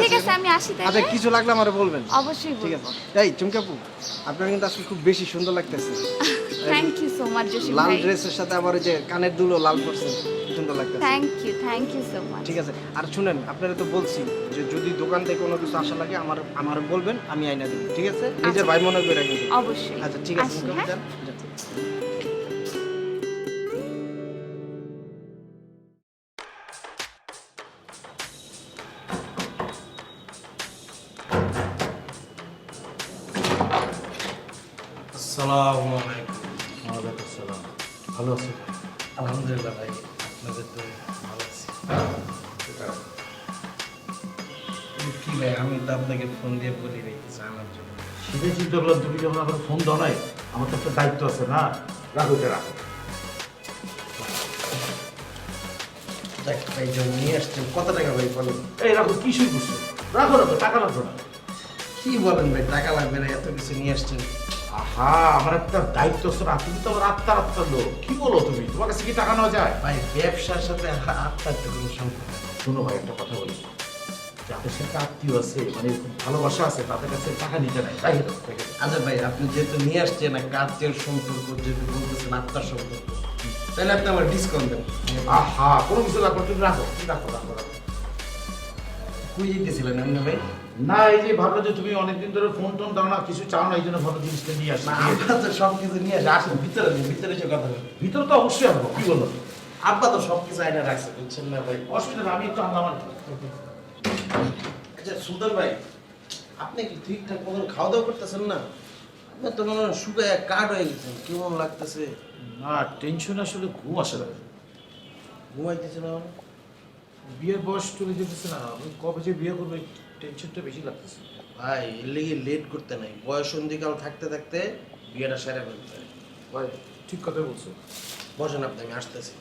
ঠিক আছে, আমি আসি তাহলে। আচ্ছা, কিছু লাগলে আমারে বলবেন। অবশ্যই ঠিক বলবো। আছে। এই চুমকাপু, আপনার কিন্তু আজকে খুব বেশি সুন্দর লাগতেছে। Thank you so much Jasim Lal ভাই। ড্রেসের সাথে আবার ওই যে কানের দুলও লাল করছেন, সুন্দর লাগতেছে। Thank you so much. ঠিক আছে। আর শুনেন, আপনারা তো বলছি যে যদি দোকান থেকে কোনো কিছু আসা লাগে আমার বলবেন, আমি আইনা দেবো, ঠিক আছে? নিজের ভাই মনে করে রাখবেন। অবশ্যই। আচ্ছা, ঠিক আছে। আসি, হ্যাঁ? যান, যান। আসসালামু আলাইকুম। ওয়ালাইকুম আসসালাম। ভালো আছো? আলহামদুলিল্লাহ ভাই, আপনাদের তো ভালো আছি। কি ভাই, আমি তো আপনাকে ফোন দিয়ে বলি ভাই কিছু আমার জন্য। সেটাই চিন্তা করলাম, তুমি যখন আমার ফোন দাও নাই, আমার তো একটা দায়িত্ব আছে না। রাখো এটা, রাখো। দেখ ভাই, যখন নিয়ে আসছেন কত টাকা ভাই বলেন? এই রাখো, কি শুরু করছো? রাখো, রাখো, টাকা রাখো না। কি বলেন ভাই, টাকা লাগবে না, এত কিছু নিয়ে আসছেন। আহা, আমার একটা দায়িত্ব আছে না। তুমি তো আমার আত্মার লোক। কি বলো তুমি? তোমার কাছে কি টাকা নেওয়া যায়? ভাই, ব্যবসার সাথে আত্মার তো কোনো সম্পর্ক নেই। শোনো ভাই, একটা কথা বলি, যাদের সাথে আত্মীয় আছে, মানে খুব ভালোবাসা আছে, তাদের কাছে টাকা নিতে নাই। তাই তো, আচ্ছা ভাই, আপনি যেহেতু নিয়ে আসছেন একটা আত্মীয় সম্পর্ক, যেহেতু বলতেছেন আত্মার সম্পর্ক, তাহলে আপনি আমার ডিসকাউন্ট দেন। আহা, কোনো কিছু লাগবে, তুমি রাখো, তুমি রাখো, রাখো, রাখো। কই যেতেছিলেন এমনি ভাই? না, এই যে ভাবলো যে তুমি অনেকদিন ধরে ফোন টোন দাও না, কিছু চাও না, এই জন্য ভালো জিনিসটা নিয়ে আসি। না, আমরা তো সব কিছু নিয়ে আসি। আসুন ভিতরে নিন, ভিতরে এসে কথা বলি। ভিতরে তো অবশ্যই আসবো, কি বলো? আব্বা তো সব কিছু আইনা রাখছে, বুঝছেন না ভাই? অসুবিধা নেই, আমি একটু আনলাম আর কি। আচ্ছা সুন্দর ভাই, আপনি কি ঠিকঠাক মতন খাওয়া দাওয়া করতেছেন না? আপনার তো মনে হয় শুকায় কাঠ হয়ে গেছেন, কেমন লাগতেছে? না, টেনশন আসলে ঘুম আসে না। ঘুমাইতেছে না? বিয়ের বয়স চলে যেতেছে না, আমি কবে যে বিয়ে করবো টেনশনটা বেশি লাগতেছে। ভাই এর লেগে লেট করতে নাই, বয়স সন্ধিকাল থাকতে থাকতে বিয়েটা সেরে ফেলতে হয়। ভাই ঠিক কথা বলছো। বসেন আপনি, আমি আসতেছি।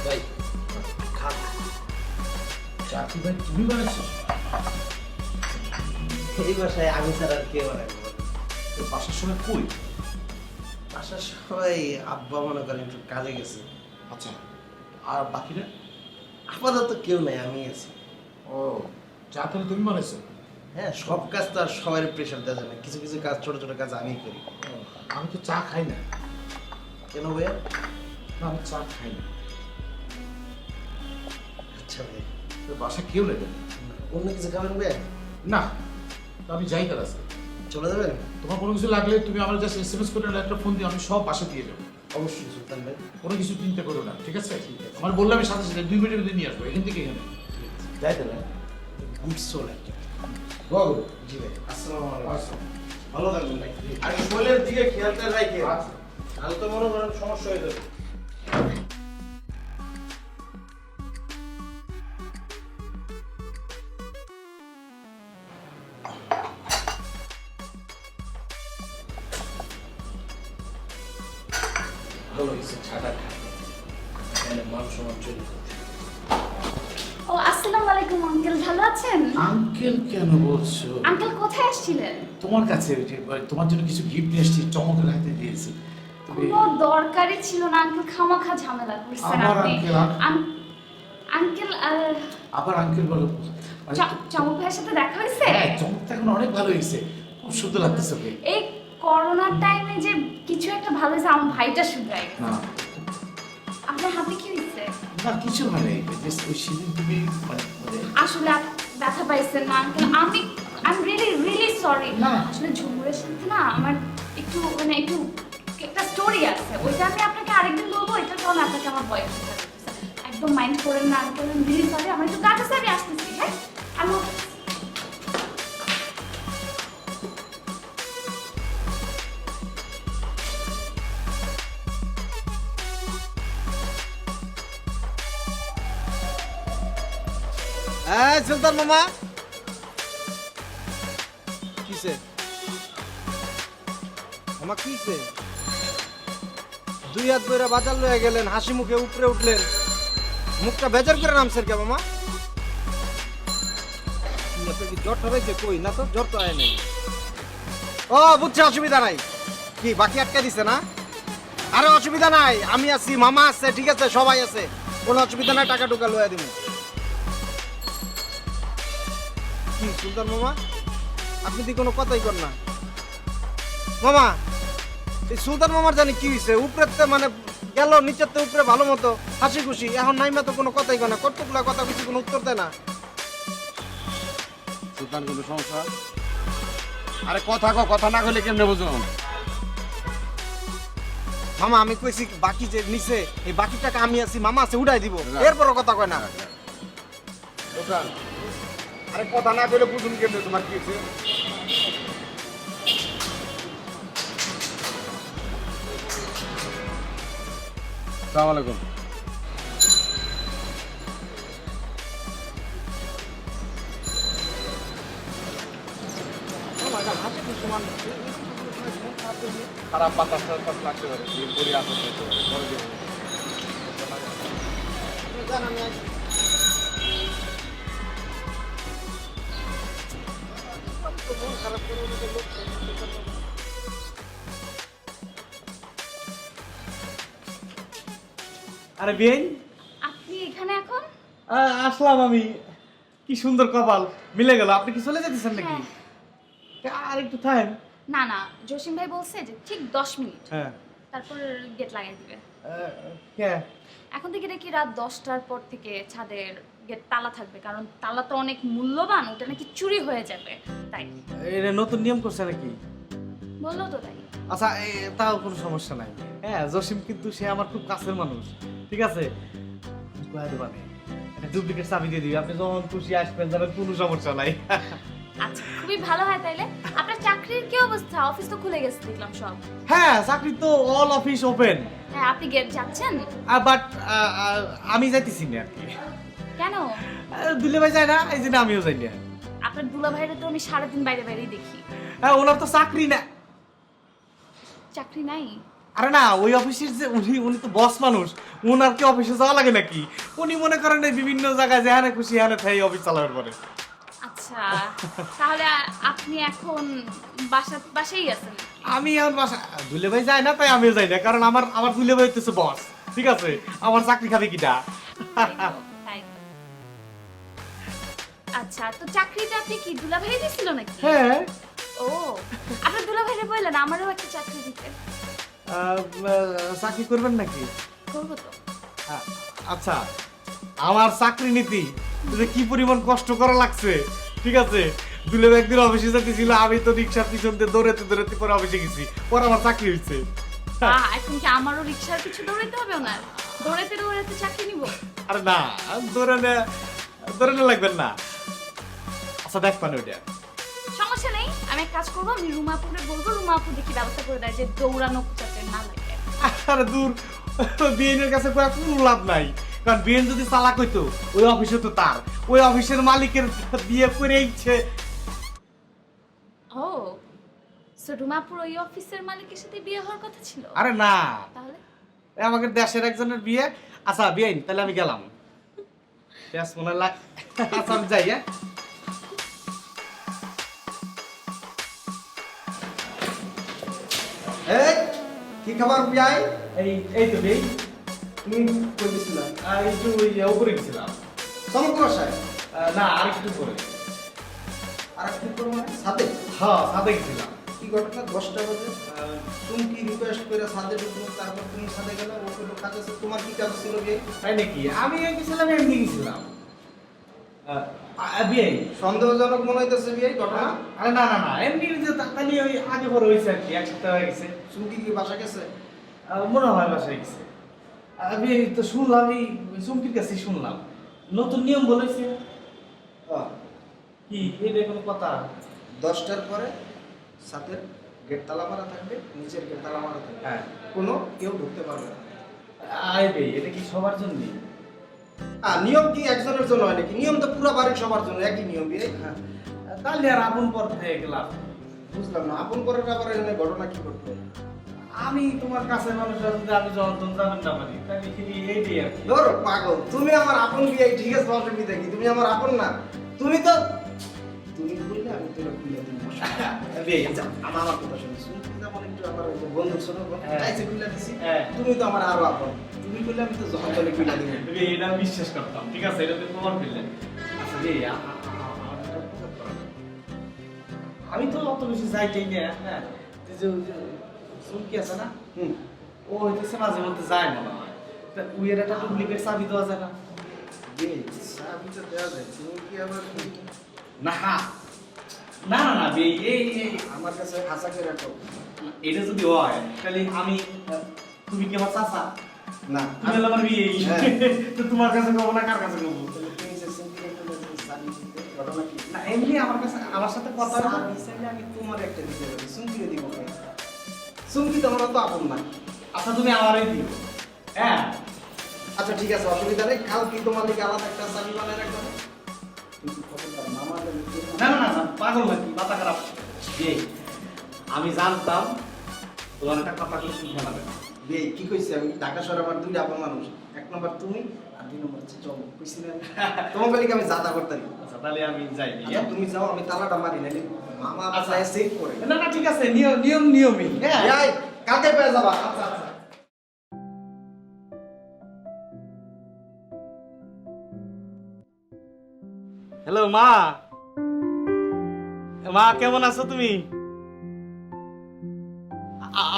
ভাই খান। চা কি ভাই তুমি বানাচ্ছো? এই বাসায় আমি ছাড়া আর কেউ রাখবো? তো বাসার সময় কই? বাসার সবাই আব্বা মনে করেন একটু কাজে গেছে। আচ্ছা, আর বাকিরা? আপাতত কেউ নাই, আমি আছি। ও, চা তাহলে তুমি বানাইছো? হ্যাঁ, সব কাজ তো আর সবাই প্রেশার দেওয়া যায় না, কিছু কিছু কাজ, ছোট ছোট কাজ আমি করি। আমি তো চা খাই না। কেন ভাইয়া? না, আমি চা খাই না। আচ্ছা ভাই, তো বাসা কেউ নেবেন? অন্য কিছু খাবেন ভাইয়া? না, তো আমি যাই তার আছে। চলে যাবেন? তোমার কোনো কিছু লাগলে তুমি আমার জাস্ট SMS করে একটা ফোন দিয়ে আমি সব বাসা দিয়ে দেবো। অবশ্যই সুলতান ভাই। কোনো কিছু চিন্তা করো না, ঠিক আছে? আমার বললে আমি সাথে সাথে 2 মিনিটের মধ্যে নিয়ে আসবো এখান থেকে এখানে। যাই তাহলে। গুড সোল একটা। বল। জি ভাই, আসসালামু আলাইকুম। ভালো থাকবেন ভাই। আর শরীরের দিকে খেয়ালটা রাখেন। তাহলে তো মনে করেন সমস্যা হয়ে যাবে। ভালো হয়েছে ছাটা খাই, তাহলে মান সমান চলে যাবে। ও আসসালামু আলাইকুম আঙ্কেল, ভালো আছেন? আঙ্কেল কেন বলছো? আঙ্কেল কোথায় আসছিলেন? তোমার কাছে ওই যে তোমার জন্য কিছু গিফট নিয়ে এসেছি, চমকের হাতে দিয়েছি। তুমি কোনো দরকারই ছিল না আঙ্কেল, খামাখা ঝামেলা করছেন আবার আপনি। আঙ্কেল আঙ্কেল আবার আঙ্কেল বলো। মানে চমক ভাইয়ের সাথে দেখা হয়েছে? হ্যাঁ, চমকটা এখন অনেক ভালো হয়েছে, খুব সুন্দর লাগতেছে ওকে। এই করোনার টাইমে যে কিছু একটা ভালো হয়েছে, আমার ভাইটা শুধরাই গেছে। না আপনার হাতে কি হয়েছে? না, কিছু হয় নাই, জাস্ট ওই সেদিন তুমি মানে আসলে ব্যথা পাইছেন না আঙ্কেল, আমি রিয়েলি সরি। না। আসলে ঝুমুরের সাথে না আমার একটু মানে একটু একটা স্টোরি আছে, ওইটা আমি আপনাকে আরেকদিন বলবো। এটার কারণে আপনাকে আমার ভয় করতে একদম মাইন্ড করেন না আঙ্কেল, রিয়েলি সরি। আমার একটু কাজ আছে, আমি আসতেছি। হ্যাঁ, আমি এই সুলতান মামা, কিসে মামা, কিসে? 2 হাত ধরে বাজার লয়ে গেলেন, হাসি মুখে উপরে উঠলেন, মুখটা বেজার করে নামছেন কে মামা? আপনার কি জ্বর ঠরাইছে? কই না তো, জ্বর তো আয় নাই। ও বুঝছি, অসুবিধা নাই। কি বাকি আটকে দিছে না? আরে অসুবিধা নাই, আমি আছি, মামা আছে, ঠিক আছে, সবাই আছে, কোনো অসুবিধা নাই, টাকা টুকা লয়ে দিব। কি সুলতান মামা, আপনি তো কোনো কথাই কর না মামা। এই সুলতান মামার জানি কি হয়েছে, উপরেতে মানে গেল, নিচের তো উপরে ভালো মতো হাসি খুশি, এখন নাইমা তো কোনো কথাই কয় না, কতগুলা কথা কিছু কোনো উত্তর দেয় না। সুলতান কোনো সমস্যা? আরে কথা না কইলে কেমনে বুঝো? মামা আমি কইছি বাকি যে নিচে, এই বাকি টাকা আমি আছি, মামা আছে, উঠাই দিব, এরপরও কথা কয় না। সুলতান, আরে কথা না কইলে বুঝুন কেমনে তোমার কি হয়েছে? আসসালামু আলাইকুম। খারাপ বাতাস টাতাস লাগতে পারে, পরি আসতে পারে, পরে দিন। আরে বিয়ে আপনি এখানে এখন? আসলাম আমি। কি সুন্দর কপাল মিলে গেল। আপনি কি চলে যেতেছেন নাকি? আর একটু থাকেন। না না, জসিম ভাই বলছে যে ঠিক 10 মিনিট, হ্যাঁ। তারপর গেট লাগাই দিবে। কে? এখন থেকে নাকি রাত 10টার পর থেকে ছাদের গেট তালা থাকবে, কারণ তালা তো অনেক মূল্যবান, ওটা নাকি চুরি হয়ে যাবে, তাই এটা নতুন নিয়ম করছে নাকি? বললো তো তাই। আচ্ছা তাও কোনো সমস্যা নাই। হ্যাঁ, জসিম কিন্তু সে আমার খুব কাছের মানুষ, ঠিক আছে? ডুপ্লিকেট চাবি দিয়ে দিবি, আপনি যখন খুশি আসবেন যাবেন, কোনো সমস্যা নাই। আচ্ছা, খুবই ভালো হয় তাইলে। আপনার চাকরির কি অবস্থা? অফিস তো খুলে গেছে দেখলাম সব। হ্যাঁ, চাকরি তো অল অফিস ওপেন, হ্যাঁ, আপনি গেট যাচ্ছেন? বাট আমি যাইতেছি না আর কি। কেন? দুলে ভাই যায় না, এই জন্য আমিও যাই না। আপনার দুলা ভাইরা তো আমি সারাদিন বাইরে বাইরেই দেখি। হ্যাঁ, ওনার তো চাকরি না। চাকরি নাই? আরে না, ওই অফিসের যে উনি তো বস মানুষ, ওনার কি অফিসে যাওয়া লাগে নাকি? উনি মনে করেন এই বিভিন্ন জায়গায় যেখানে খুশি সেখানে থাই অফিস চালানোর পরে। আচ্ছা, তাহলে আপনি এখন বাসায় আছেন? আমি এখন বাসা, দুলে ভাই যায় না তাই আমিও যাই না, কারণ আমার দুলে ভাই হচ্ছে বস, ঠিক আছে? আমার চাকরি খাবে কিটা? তাই তো। আচ্ছা, তো চাকরিটা আপনি কি দুলা ভাই দিছিল নাকি? হ্যাঁ। ও, আপনার দুলা ভাইরে বললেন আমারও একটা চাকরি দিতে। চাকরি করবেন নাকি? করবো তো। আচ্ছা, আমার চাকরি নীতি যে কি পরিমাণ কষ্ট করা লাগছে, ঠিক আছে? দুলে ভাই একদিন অফিসে যেতেছিল, আমি তো রিক্সার পিছন দিয়ে দৌড়াতে দৌড়াতে পরে অফিসে গেছি, পরে আমার চাকরি হয়েছে। এখন কি আমারও রিক্সার পিছু দৌড়াইতে হবে ওনার? দৌড়াইতে দৌড়াইতে চাকরি নিব? আরে না, দৌড়ানো লাগবেন না। আচ্ছা, দেখ পানি ওটা। সমস্যা নেই, আমি এক কাজ করবো, আমি রুমাপুরে বলবো, রুমাপু দেখি ব্যবস্থা করে দেয় যে দৌড়ানো যাতে না লাগে। আরে দূর, বিএনের কাছে কোনো লাভ নাই, কারণ বিএন যদি চালাক হইতো ওই অফিসে তো তার, ওই অফিসের মালিকের বিয়ে করে ইচ্ছে। ও, সো রুমাপুর ওই অফিসের মালিকের সাথে বিয়ে হওয়ার কথা ছিল? আরে না, তাহলে আমাদের দেশের একজনের বিয়ে। আচ্ছা বিআইন, তাহলে আমি গেলাম। মনে লাগ, আচ্ছা আমি যাই। এই কি খাবার বিয়াই? এই তো বিআই, তুমি কই গেছিলা? একটু ওই উপরে গেছিলাম। সমগ্র সাহেব? না, আরেকটু পরে। আর কি করবো মানে সাথে? হ্যাঁ, সাথে গেছিলাম। কি ঘটনা? 10টা বাজে তুমি কি রিকোয়েস্ট করে সাথে ঢুকলো, তারপর তুমি সাথে গেলে, ও কোনো কাজ আছে? তোমার কি কাজ ছিল বিয়ে? তাই নাকি? আমি গেছিলাম, এমনি গেছিলাম। বিআই সন্দেহজনক মনে হইতেছে বিয়ে ঘটনা। আরে না না না, এমনি যে তাহলে ওই আগে পরে হয়েছে আর কি, এক সপ্তাহ হয়ে গেছে। চুমকি কি বাসা গেছে? মনে হয় বাসায় গেছে। আমি তো শুনলাম, এই চুমকির কাছে শুনলাম নতুন নিয়ম বলেছে। কি এটা কোনো কথা? 10টার পরে সাথের গেট তালা মারা থাকবে, নিচের গেট তালা মারা থাকবে। হ্যাঁ, কোনো কেউ ঢুকতে পারবে না। আইবে, এটা কি সবার জন্য? নিয়ম কি একজনের জন্য হয় নাকি? নিয়ম তো পুরো বাড়ির সবার জন্য একই নিয়ম বিয়ে। তাহলে আর আপন পর হয়ে গেলাম। বুঝলাম না, আপন করার আবার এখানে ঘটনা কি ঘটলো? আমি তোমার কাছে মানুষ যদি আমি যন্ত্রণ যাবেন না পারি, তাহলে কি এইটাই আর কি। ধরো পাগল, তুমি আমার আপন বিয়ে, ঠিক আছে? অসুবিধা কি? তুমি আমার আপন না? তুমি তো তুমি বললে আমি তোরা খুলে দিই। আমার কথা শুনি, শুনতে যেমন একটু আমার বন্ধু শোনো চাইছে খুলে দিছি, তুমি তো আমার আরো আপন। তুমি বললে আমি তো যখন তলে খুলে দিব। এটা বিশ্বাস করতাম, ঠিক আছে? এটা তুমি প্রমাণ পেলে। আচ্ছা আমি তো অত বেশি যাইতেই না। হ্যাঁ, চুমকি আছে না, ও হইতেছে মাঝে মধ্যে যায় মনে হয়। উইয়ের একটা ডুপ্লিকেট চাবি দেওয়া যায় না? চাবি তো দেওয়া যায়, তুমি কি আবার? না না না না, এই আমার কাছে আশা করে রাখো। এটা যদি হয় তাহলে তুমি কি আমার চাচা? না, তুমি হলো আমার বিয়ে। তো তোমার কাছে কব না, কার কাছে কব? তুমি যে চুমকি চাবি দিতে ঘটনা কি? না, এমনি আমার কাছে, আমার সাথে কথা আমি তোমার একটা দিতে পারি, চুমকিকে দিব। চুমকি তোমার তো আপন না। আচ্ছা, তুমি আমারই দিও। হ্যাঁ, আচ্ছা ঠিক আছে, অসুবিধা নেই। কাল কি তোমার দিকে আলাদা একটা চাবি বানায় রাখবে? না না না, পাগল নাকি? মাথা খারাপ? আমি জানতাম তোমার একটা কথা কি শুনতে হবে না। বিয়ে কি কইছি আমি? ঢাকা শহরে আমার দুইটা আপন মানুষ, 1 নম্বর তুমি আর 2 নম্বর হচ্ছে চলো। কইছি না তোমার বলি আমি যাতা করতাম। আচ্ছা, তাহলে আমি যাই। আচ্ছা তুমি যাও, আমি তালাটা মারি নাকি মামা আসায় সেভ করে। না না, ঠিক আছে, নিয়মই। হ্যাঁ, কালকে পেয়ে যাবা। আচ্ছা আচ্ছা। মা, মা কেমন আছো তুমি?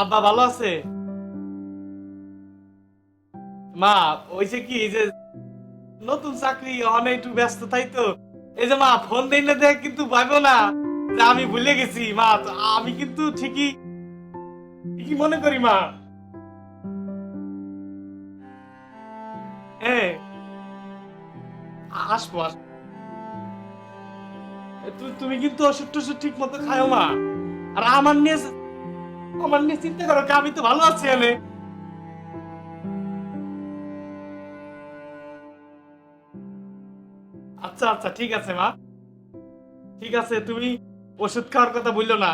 আব্বা ভালো আছে? মা ওইছে কি যে নতুন চাকরি অনেক একটু ব্যস্ত তাই তো, এই যে মা ফোন দিই না দেখ কিন্তু ভাবো না যে আমি ভুলে গেছি মা, আমি কিন্তু ঠিকই কি মনে করি মা। হ্যাঁ আসবো আসবো। তুমি কিন্তু ওষুধ টষুধ ঠিক মতো খাও মা, আর আমার নিয়ে চিন্তা করো, আমি তো ভালো আছি এনে। আচ্ছা আচ্ছা ঠিক আছে মা, ঠিক আছে, তুমি ওষুধ খাওয়ার কথা বললো না।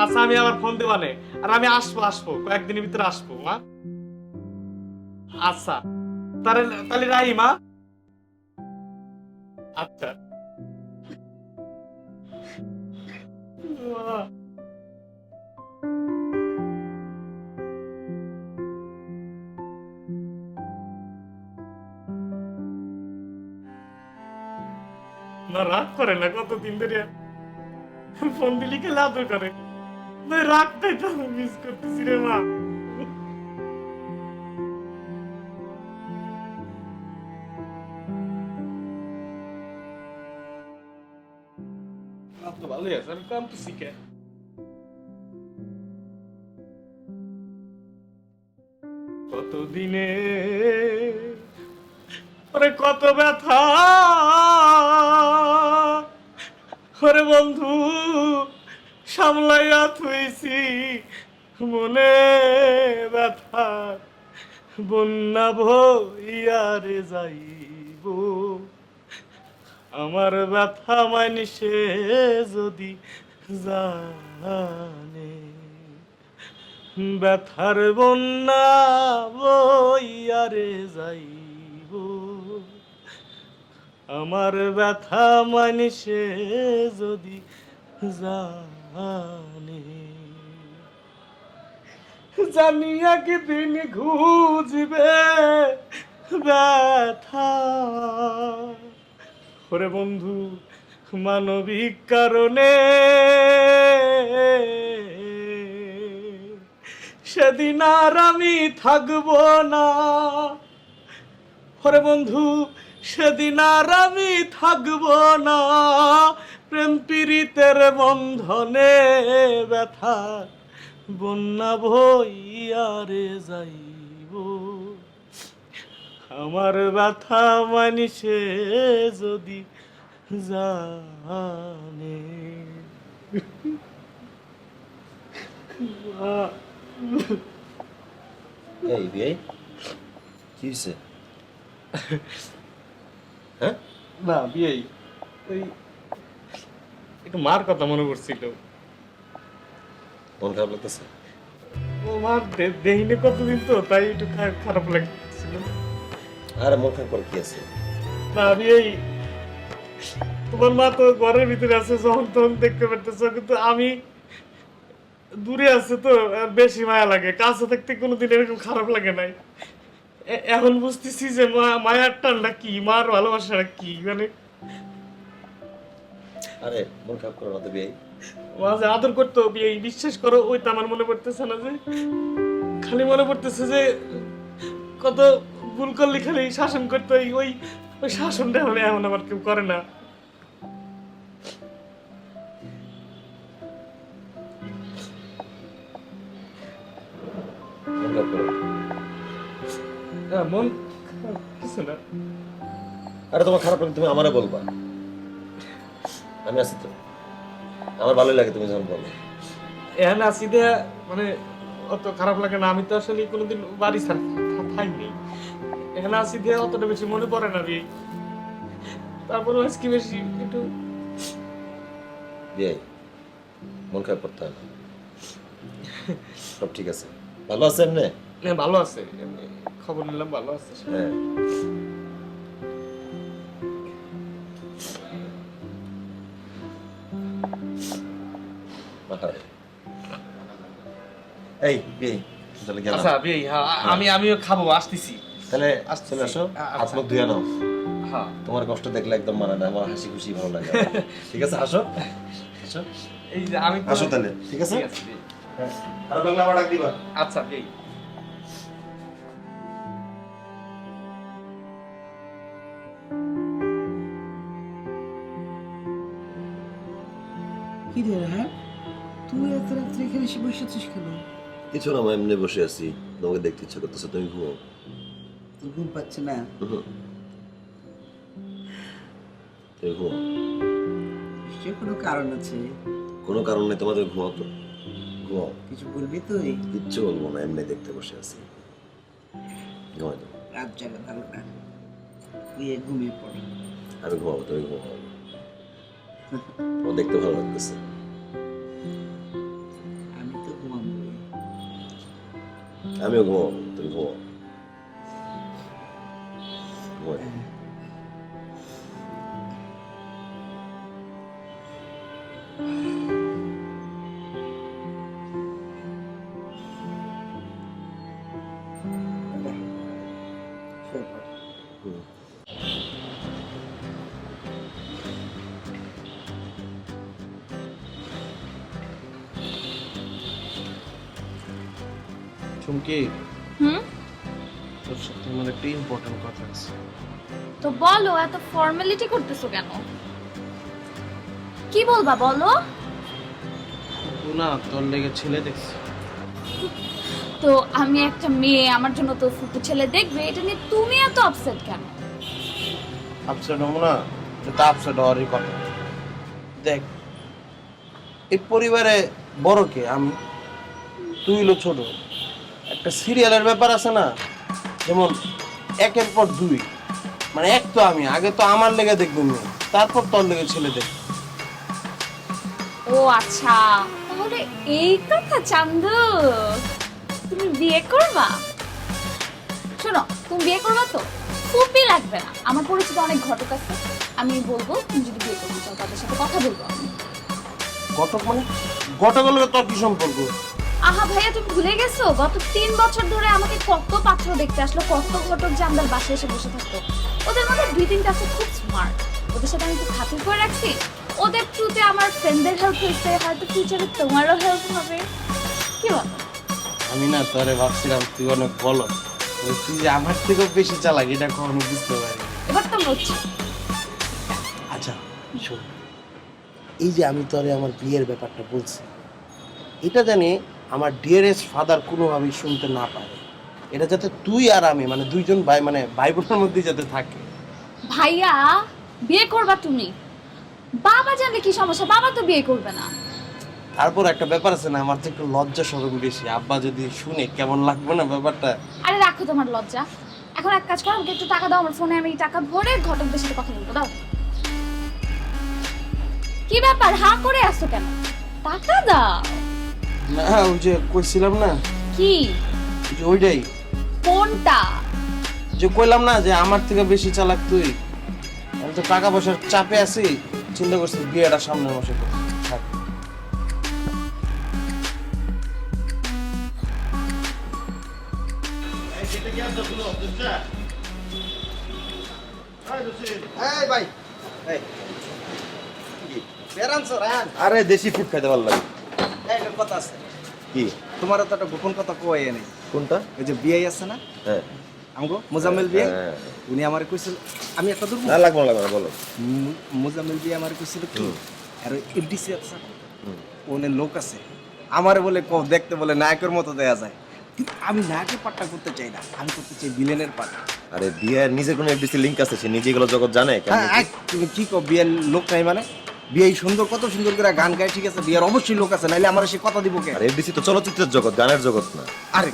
আচ্ছা আমি আবার ফোন দেবানে, আর আমি আসবো কয়েকদিনের ভিতরে আসবো মা। আচ্ছা তাহলে রাই মা। আচ্ছা না রাগ করে না, কতদিন ধরে ফোন দিলি খেলে আদর করে, রাগটাই তো আমি মিস করতেছি রে মা। ভালোই আছে, আমি কাঁদতেছি কেন? কতদিনে ওরে কত ব্যথা, ওরে বন্ধু সামলাইয়া থুইছি মনে ব্যথা, বন্যা ভইয়ারে যাইব আমার ব্যথা মানিসে যদি জানে, ব্যথার বন্যা বইয়ারে যাইব আমার ব্যথা মানিসে যদি জানে, জানিয়া কি দিন ঘুজবে ব্যথা, ওরে বন্ধু মানবিক কারণে সেদিন আর আমি থাকবো না, ওরে বন্ধু সেদিন আর আমি থাকবো না, প্রেম পীড়িতের বন্ধনে ব্যথা বন্যা ভইয়ারে যাইব আমার ব্যথা মানিসে যদি জানে। এই বিয়ে কি হয়েছে? হ্যাঁ না বিয়ে ওই একটু মার কথা মনে পড়ছিল। মন খারাপ লাগতেছে? ও মার দেহিনে কতদিন তো, তাই একটু খারাপ লাগছিল। আরে মন খারাপ করে কি আছে? না বিয়ে তোমার মা তো ঘরের ভিতরে আছে, যখন তখন দেখতে পারতেছ, কিন্তু আমি দূরে আছে তো বেশি মায়া লাগে, কাছে থাকতে কোনোদিন এরকম খারাপ লাগে নাই। এখন বুঝতেছি যে মায়ার টানটা কি, মার ভালোবাসাটা কি, মানে আরে মন খারাপ করো না তো বিয়ে, মাঝে আদর করতো বিয়ে, বিশ্বাস করো ওই তো আমার মনে পড়তেছে না, যে খালি মনে পড়তেছে যে কত ভুল করলে খালি শাসন করতো, ওই ওই শাসনটা হলে এখন আবার কেউ করে না। মন কিছু না। আরে তোমার খারাপ লাগলে তুমি আমারে বলবা, আমি আছি তো, আমার ভালোই লাগে তুমি যখন বলো। এখানে আসি দে মানে অত খারাপ লাগে না, আমি তো আসলে কোনোদিন বাড়ি থাইনি, এখানে আসি দিয়ে অতটা বেশি মনে পড়ে না বিয়ে, তারপরে আজকে বেশি একটু বিয়ে মন খারাপ করতে হয় না, সব ঠিক আছে। ভালো আছে এমনি? ভালো আছে, খবর নিলাম ভালো আছে। হ্যাঁ এই বিয়ে তাহলে গেলাম। আচ্ছা বিয়ে, আমিও খাবো, আসতেছি। তাহলে চলে আসো, হাত মুখ ধুয়ে নাও। হ্যাঁ তোমার কষ্ট দেখলে একদম মানে না, আমার হাসি খুশি ভালো লাগে। ঠিক আছে, আসো আসো এই যে আমি আসো তাহলে, ঠিক আছে? বিয়ে। হ্যাঁ, আর বাংলা আবার ডাক দিবা। আচ্ছা বিয়ে। কি রে হ্যাঁ, তুই এত রাত্রে এখানে এসে বসেছিস কেন? কিছু না, আমি এমনি বসে আছি, তোমাকে দেখতে ইচ্ছা করতেছে, তুমি ঘুমাও। তোর ঘুম পাচ্ছে না? তুমি ঘুমাও। নিশ্চয়ই কোনো কারণ আছে। কোনো কারণ নেই, তোমাদের ঘুমাও তো, ঘুমাও। কিছু বলবি তুই? কিচ্ছু বলবো না, এমনি দেখতে বসে আছি, ঘুমাই দাও। রাত জাগা ভালো না, তুই ঘুমিয়ে পড়। আমি ঘুমাবো, তুমি ঘুমাও। ও দেখতে ভালো লাগতেছে। আমি তো ঘুমাবো। আমিও ঘুমাবো, তুমি ঘুমাও। ঘুমাই। শুয়ে পড়। হুম। চুমকি, হুম তোর সাথে আমার একটা ইম্পর্টেন্ট কথা আছে। তো বলো, এত ফর্মালিটি করতেছো কেন? কি বলবা বলো? তুই না তোর লেগে ছেলে দেখছি। তো আমি একটা মেয়ে, আমার জন্য তো ফুপু ছেলে দেখবে, এটা নিয়ে তুমি এত আপসেট কেন? আপসেট হবো না, এটা আপসেট হওয়ারই কথা। দেখ, এই পরিবারে বড় কে? আমি, তুই হলো ছোট। একটা সিরিয়ালের ব্যাপার আছে না, যেমন একের পর দুই, মানে এক তো আমি আগে তো আমার লেগে দেখবো মেয়ে, তারপর তোর লেগে ছেলে দেখ। ও আচ্ছা, তাহলে এই কথা চান্দু, তুমি বিয়ে করবা? শোনো, তুমি বিয়ে করবা তো ফুপি লাগবে না, আমার পরিচিত অনেক ঘটক আছে, আমি বলবো তুমি যদি বিয়ে করতে চাও তাদের সাথে কথা বলবো আমি। ঘটক মানে? ঘটকের লগে তোর কি সম্পর্ক? আহা ভাইয়া, তুমি ভুলে গেছো গত 3 বছর ধরে আমাকে কত পাত্র দেখতে আসলো, কত ঘটক যে আমাদের বাসায় এসে বসে থাকতো। ওদের মধ্যে 2-3টা আছে খুব স্মার্ট, ওদের সাথে আমি একটু খাতির করে রাখছি। ওদের থ্রুতে আমার ফ্রেন্ডদের হেল্প হয়েছে, হয়তো ফিউচারে তোমারও হেল্প হবে। কি বলো? আমি না তোরে ভাবছিলাম তুই অনেক বলো, তুই যে আমার থেকেও বেশি চালাক এটা কখনো বুঝতে পারি। এবার তো হচ্ছে। আচ্ছা শোন, এই যে আমি তোরে আমার বিয়ের ব্যাপারটা বলছি, এটা জানি আমার ডিয়ারেস্ট ফাদার কোনোভাবেই শুনতে না পারে। এটা যাতে তুই আর আমি মানে দুইজন ভাই, মানে ভাই বোনের মধ্যে যাতে থাকে। ভাইয়া, বিয়ে করবা তুমি? বাবা জানলে কি সমস্যা? বাবা তো বিয়ে করবে না। তারপর একটা ব্যাপার আছে না, আমার তো একটু লজ্জা শরম বেশি, আব্বা যদি শুনে কেমন লাগবে না ব্যাপারটা। আরে রাখো তোমার লজ্জা, এখন এক কাজ করো, আমাকে একটু টাকা দাও, আমার ফোনে আমি টাকা ভরে ঘটকদের সাথে কথা বলবো। দাও। কি ব্যাপার, হা করে আসছো কেন? টাকা দাও। না ওই যে কইছিলাম না, কি? ওই যে ওইটাই, কোনটা? যে কইলাম না যে আমার থেকে বেশি চালাক তুই। আমি তো টাকা পয়সার চাপে আছি, চিন্তা করছি বিয়েটা সামনের মাসে করব। থাক। এই ভাই, এই বের আনছো রায়ান? আরে দেশি ফুড খাইতে ভালো লাগে। এই একটা কথা আছে, কি? তোমার তো একটা গোপন কথা কই নেই। কোনটা? ওই যে বিয়ে আছে না হ্যাঁ, আমগো মুজাম্মেল বিয়ে, হ্যাঁ। উনি আমারে কইছিল, আমি একটা দূর না লাগবে না, লাগবে না, বলো। মুজাম্মেল বিয়ে আমারে কইছিল কি, আর এফডিসি আছে ওনে লোক আছে, আমারে বলে দেখতে বলে নায়কের মতো দেয়া যায়, কিন্তু আমি নায়কের পাটটা করতে চাই না, আমি করতে চাই ভিলেনের পাট। আরে বিয়ের নিজের কোনো এফডিসি লিংক আছে, সে নিজে এগুলো জগৎ জানে কেমন? হ্যাঁ, তুমি কি কো বিয়ের লোক নাই মানে? বিয়ে সুন্দর, কত সুন্দর করে গান গায়, ঠিক আছে, বিয়ের অবশ্যই লোক আছে, নাইলে আমার সে কথা দিব কে? আর এফডিসি তো চলচ্চিত্রের জগৎ, গানের জগৎ না। আরে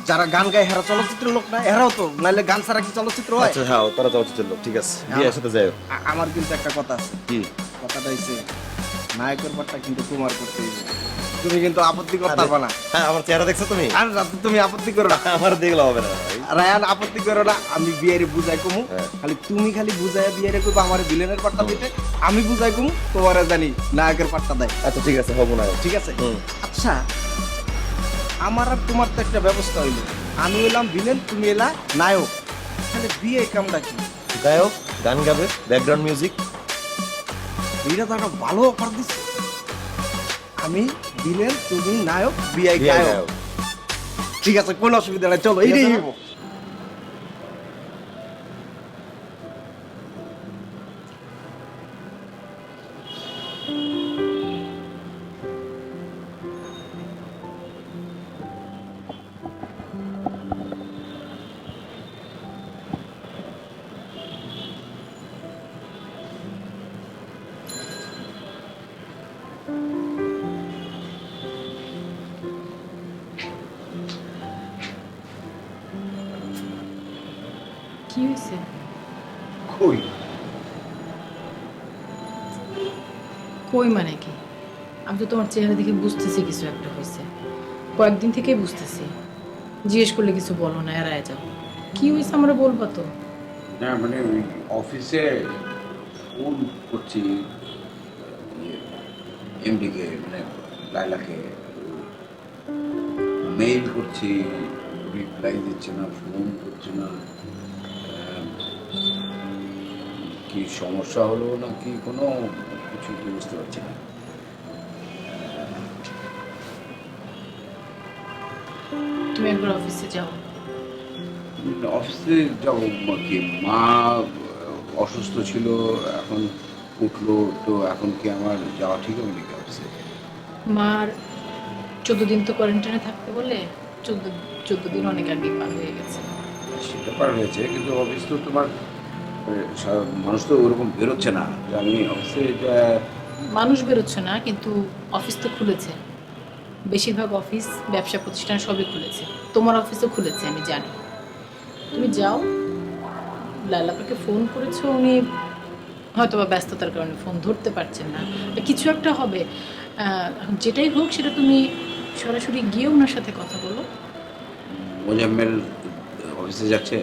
যারা গান গায় হেরা চলচ্চিত্রের লোক না, এরাও তো, নাইলে গান ছাড়া কি চলচ্চিত্র হয়? আচ্ছা হ্যাঁ, তারা চলচ্চিত্রের লোক, ঠিক আছে, বিয়ের সাথে যাই। আমার কিন্তু একটা কথা আছে, কি কথাটা হইছে নায়কের পাটটা কিন্তু তোমার করতে হবে, তুমি কিন্তু আপত্তি করতে পারবে না। হ্যাঁ, আমার চেহারা দেখছো তুমি? আর রাতে তুমি আপত্তি করো না, আমার দেখলে হবে না ভাই। রায়ান আপত্তি করো না, আমি বিয়েরে বুঝাই কমু, হ্যাঁ। খালি তুমি খালি বুঝাই বিয়েরে কইবা আমার ভিলেনের পাটটা দিতে, আমি বুঝাই কমু তোমারে জানি নায়কের পাটটা দেয়। আচ্ছা ঠিক আছে, হবো না। ঠিক আছে? হুম। আচ্ছা, আমার আর তোমার তো একটা ব্যবস্থা হইলো, আমি এলাম ভিলেন, তুমি এলা নায়ক, তাহলে বিয়ে কামটা কি? গায়ক গান গাবে, ব্যাকগ্রাউন্ড মিউজিক। এইটা তো একটা ভালো অফার দিচ্ছে। আমি ভিলেন, তুমি নায়ক, বিআই বিআই গায়ক। গায়ক। ঠিক আছে, কোনো অসুবিধা নাই, চলো এইটাই নিব। কি হয়েছে? কই কই মানে কি? আমি তো তোমার চেহারা দেখে বুঝতেছি কিছু একটা হয়েছে। কয়েকদিন থেকেই বুঝতেছি। জিজ্ঞেস করলে কিছু বলো না, এড়ায় যাও। কি হয়েছে আমরা বলবো তো? না মানে ওই অফিসে ফোন করছি এমডিকে, মানে লাইলাকে, মেইল করছি, রিপ্লাই দিচ্ছে না, ফোন করছে না। কি সমস্যা হলো না কি কোনো কিছু তো বুঝতে পারছি না। তুমি একবার অফিসে যাও। অফিসে যাবো কি, মা অসুস্থ ছিল, এখন উঠলো, তো এখন কি আমার যাওয়া ঠিক হবে নাকি অফিসে? মার 14 দিন তো কোয়ারেন্টাইনে থাকতে বলে, 14 দিন অনেক আগে পার হয়ে গেছে। সেটা পার হয়েছে, কিন্তু অফিস তো তোমার মানুষ তো ওরকম বেরোচ্ছে না। আমি অফিসে মানুষ বেরোচ্ছে না, কিন্তু অফিস তো খুলেছে। বেশিরভাগ অফিস, ব্যবসা প্রতিষ্ঠান সবই খুলেছে। তোমার অফিসও খুলেছে, আমি জানি। তুমি যাও। লালাপাকে ফোন করেছো, উনি হয়তো বা ব্যস্ততার কারণে ফোন ধরতে পারছেন না, কিছু একটা হবে। যেটাই হোক সেটা তুমি সরাসরি গিয়ে ওনার সাথে কথা বলো। মোজাম্মেল অফিসে যাচ্ছে?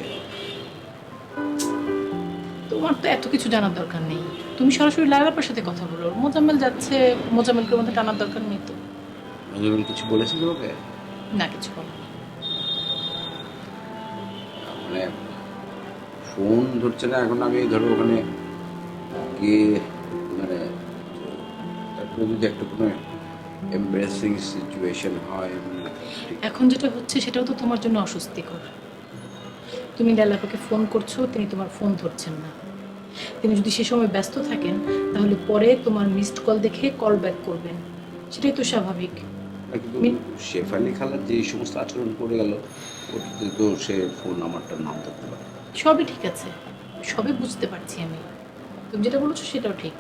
তোমার তো এত কিছু জানার দরকার নেই। তুমি সরাসরি লালাপার সাথে কথা বলো। মোজাম্মেল যাচ্ছে, মোজাম্মেলকে মধ্যে টানার দরকার নেই তো। মোজাম্মেল কিছু বলেছে তোমাকে? না, কিছু বলো। মানে ফোন ধরছে না এখন। আমি ধরো ওখানে গিয়ে মানে তারপরে যদি একটা কোনো এমব্রেসিং সিচুয়েশন হয়, এখন যেটা হচ্ছে সেটাও তো তোমার জন্য অস্বস্তিকর। তুমি লালাপাকে ফোন করছো, তিনি তোমার ফোন ধরছেন না। তিনি যদি সে সময় ব্যস্ত থাকেন, তাহলে পরে তোমার মিসড কল দেখে কল ব্যাক করবেন, সেটাই তো স্বাভাবিক। কিন্তু শেফালি খালার যে সমস্ত আচরণ করে গেল, ওটাতে তো সে ফোন আমারটার নাম ধরতে পারে। সবই ঠিক আছে, সবই বুঝতে পারছি আমি। তুমি যেটা বলেছো সেটাও ঠিক,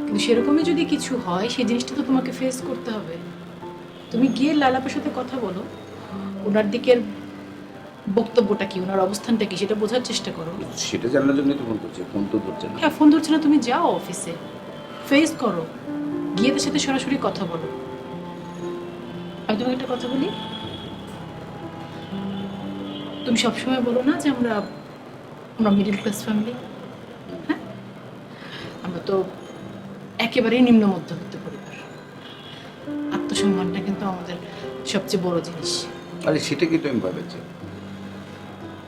কিন্তু সেরকমই যদি কিছু হয়, সেই জিনিসটা তো তোমাকে ফেস করতে হবে। তুমি গিয়ে লালাপের সাথে কথা বলো, ওনার দিকের বক্তব্যটা কি, ওনার অবস্থানটা কি, সেটা বোঝার চেষ্টা করো। সেটা জানার জন্যই তো ফোন করছে, ফোন তো ধরছে না। হ্যাঁ, ফোন ধরছে না, তুমি যাও অফিসে, ফেস করো, গিয়ে তার সাথে সরাসরি কথা বলো। আমি তোমাকে একটা কথা বলি, তুমি সবসময় বলো না যে আমরা মিডল ক্লাস ফ্যামিলি। হ্যাঁ, আমরা তো একেবারেই নিম্ন মধ্যবিত্ত পরিবার। আত্মসম্মানটা কিন্তু আমাদের সবচেয়ে বড় জিনিস। আরে সেটা কি তুমি ভাবেছো?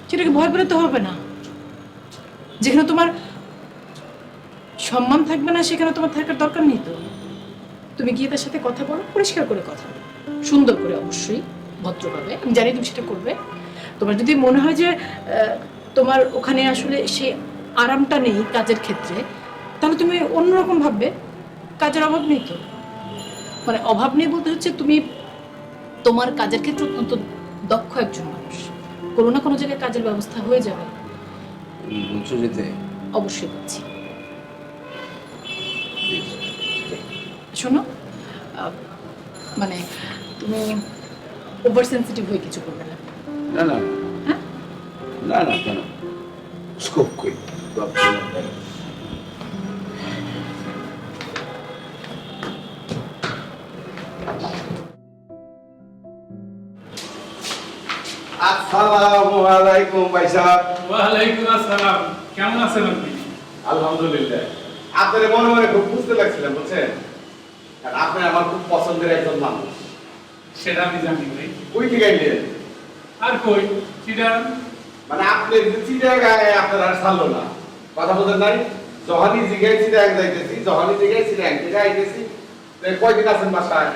সেটাকে ভয় পেতে হবে না। যেখানে তোমার সম্মান থাকবে না, সেখানে তোমার থাকার দরকার নেই তো। তুমি গিয়ে তার সাথে কথা বলো, পরিষ্কার করে কথা বলো, সুন্দর করে, অবশ্যই ভদ্রভাবে। আমি জানি তুমি সেটা করবে। তোমার যদি মনে হয় যে তোমার ওখানে আসলে সে আরামটা নেই কাজের ক্ষেত্রে, তাহলে তুমি অন্যরকম ভাববে। কাজের অভাব নেই তো, মানে অভাব নেই বলতে হচ্ছে তুমি তোমার কাজের ক্ষেত্রে অত্যন্ত দক্ষ একজন মানুষ, কোনো না কোনো জায়গায় কাজের ব্যবস্থা হয়ে যাবে। বলছো যেতে? অবশ্যই বলছি। শোনো, মানে তুমি ওভার সেন্সিটিভ হয়ে কিছু করবে না। না না হ্যাঁ, না না, কেন স্কোপ কই? আসসালামু আলাইকুম ভাই সাহেব। ওয়ালাইকুম আসসালাম। কেমন আছেন আপনি? আলহামদুলিল্লাহ। আপনার মনে মনে খুব বুঝতে লাগছিলাম, বুঝছেন? আর আপনি আমার খুব পছন্দের একজন মানুষ। সেটা আমি জানি ভাই। কই থেকে আইলেন? আর কই চিটাং। মানে আপনি চিটাগাঁয়ে আপনার আর ছাড়লো না, কথা বলতে নাই যখনই জিজ্ঞাসি এক যাইতেছি যখনই জিজ্ঞাসি এক জায়গায় আইতেছি কয়দিন আছেন বাসায়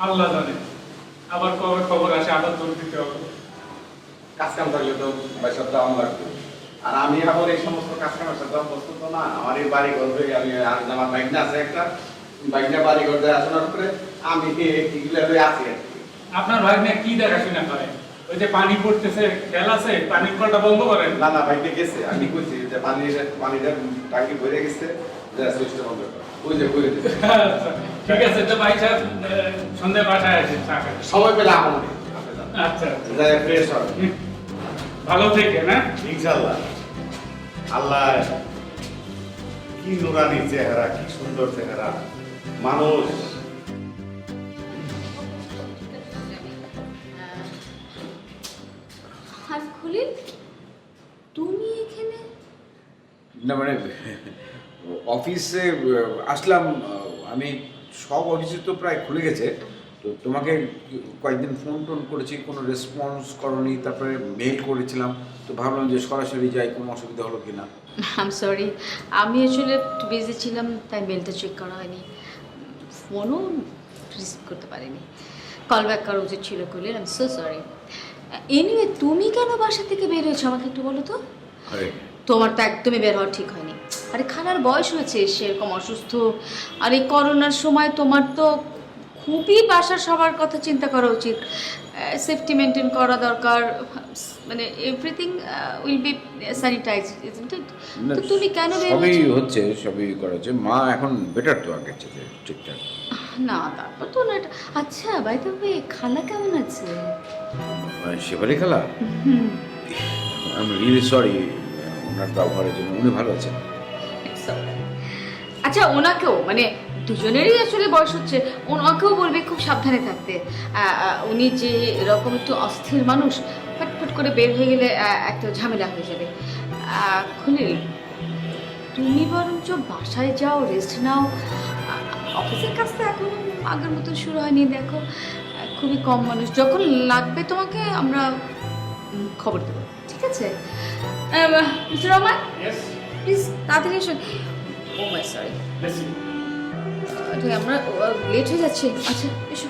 আল্লাহ জানে আবার কবে খবর আসে আবার তোর দিতে হবে কাজ কাম থাকলে তো পয়সা দাম লাগবে আর আমি এখন এই সমস্ত কাজ কামের সাথে প্রস্তুত না আমার এই বাড়ি ঘর হয়ে আমি আর আমার বাইক না আছে একটা বাইকটা বাড়ি ঘর যায় আসানোর পরে আমি এগুলো লয়ে আছি আর কি। আপনার ভাই না কি দেখাশোনা করে ওই যে পানি পড়তেছে খেল আছে পানির কলটা বন্ধ করেন না না বাইকে গেছে আমি কইছি যে পানিটা টাঙ্কি ভরে গেছে যে সুইচটা বন্ধ কর ওই যে করে দিছে আচ্ছা, ঠিক আছে তো ভাই সাহেব সন্ধ্যা বাসায় আসেন চা খাবেন। সময় পেলে আমার আচ্ছা যাই ফ্রেশ হবে ভালো থেকে না ইনশাআল্লাহ আল্লাহ কি নুরানি চেহারা কি সুন্দর চেহারা মানুষ আর খলিল তুমি এখানে না মানে অফিসে আসলাম আমি সব অফিসে তো প্রায় খুলে গেছে তো তোমাকে কয়েকদিন ফোন টোন করেছি কোনো রেসপন্স করনি তারপরে মেল করেছিলাম তো ভাবলাম যে সরাসরি যাই কোনো অসুবিধা হলো কি না আই এম সরি আমি আসলে একটু বিজি ছিলাম তাই মেলটা চেক করা হয়নি ফোনও রিসিভ করতে পারিনি কল ব্যাক করা উচিত ছিল করলে I am so sorry anyway তুমি কেন বাসা থেকে বের হয়েছো আমাকে একটু বলো তো আরে তোমার তো একদমই বের হওয়া ঠিক হয়নি আরে খালার বয়স হয়েছে সেরকম অসুস্থ আর এই করোনার সময় তোমার তো খুবই বাসার সবার কথা চিন্তা করা উচিত সেফটি মেনটেন করা দরকার মানে everything will be sanitize isn't it তো তুমি কেন বের সবই হয়েছো হচ্ছে সবই করা হচ্ছে মা এখন বেটার তো আগের থেকে ঠিকঠাক না তারপর তো না এটা আচ্ছা বাই দ্য ওয়ে খালা কেমন আছে শেফালি খালা আমি রিয়েলি সরি ওনার ব্যবহারের জন্য উনি ভালো আছেন আচ্ছা ওনাকেও মানে দুজনেরই আসলে বয়স হচ্ছে ওনাকেও বলবে খুব সাবধানে থাকতে উনি যে এরকম একটু অস্থির মানুষ ফটফট করে বের হয়ে গেলে একটা ঝামেলা হয়ে যাবে খুলি তুমি বরঞ্চ বাসায় যাও রেস্ট নাও অফিসের কাজ তো এখন আগের মতো শুরু হয়নি দেখো খুবই কম মানুষ যখন লাগবে তোমাকে আমরা খবর দেবো ঠিক আছে মিস্টার রহমান প্লিজ তাড়াতাড়ি এসো ও মাই সরি ঠিক আমরা লেট হয়ে যাচ্ছি আচ্ছা এসো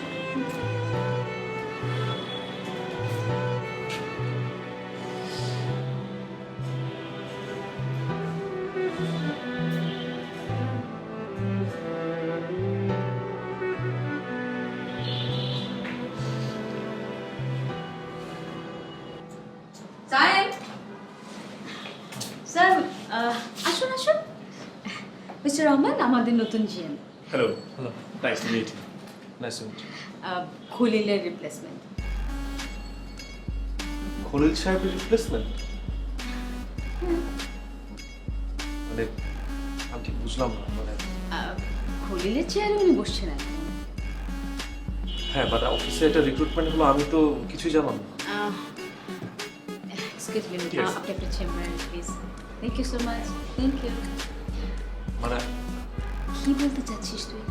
স্যার আসুন আসুন মিস্টার রহমান আমাদের নতুন GM hello hello nice to meet you nice to meet খলিলের রিপ্লেসমেন্ট খলিল সাহেবের রিপ্লেসমেন্ট মানে আমি ঠিক বুঝলাম না মানে খলিলের চেয়ারে উনি বসছেন এখন হ্যাঁ বাট অফিসে একটা রিক্রুটমেন্ট হলো আমি তো কিছুই জানলাম না এক্সকিউজ মি Yes. আপনি আপনার চেম্বারে please thank you so much thank you মানে কি বলতে চাচ্ছিস তুই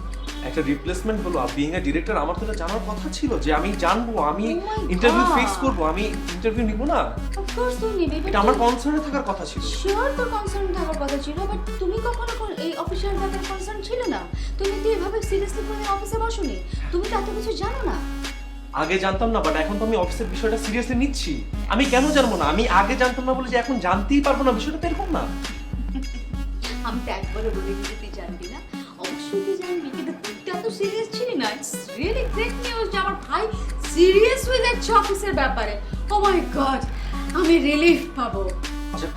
একটা রিপ্লেসমেন্ট হলো বিইং এ ডিরেক্টর আমার তো এটা জানার কথা ছিল যে আমি জানবো আমি Oh my interview God. Face করব আমি ইন্টারভিউ নিব না অফ কোর্স তুই নিবি এটা আমার কনসার্নে থাকার কথা ছিল শিওর তোর কনসার্ন থাকার কথা ছিল বাট তুমি কখনো এই অফিসিয়াল ব্যাপারে কনসার্ন ছিল না তুমি তো এভাবে সিরিয়াসলি করে অফিসে বসোনি তুমি তো এত কিছু জানো না আগে জানতাম না বাট এখন তো আমি অফিসের বিষয়টা সিরিয়াসলি নিচ্ছি আমি কেন জানবো না আমি আগে জানতাম না বলে যে এখন জানতেই পারবো না বিষয়টা তো এরকম না আমি তো একবারও বলে দিতে তুই জানবি না অবশ্যই তুই জানবি কিন্তু তুই তো সিরিয়াস ছিলি না ইটস রিয়েলি গ্রেট নিউজ যে আমার ভাই সিরিয়াস হয়ে যাচ্ছে অফিসের ব্যাপারে ও মাই গড আমি রিলিফ পাবো আচ্ছা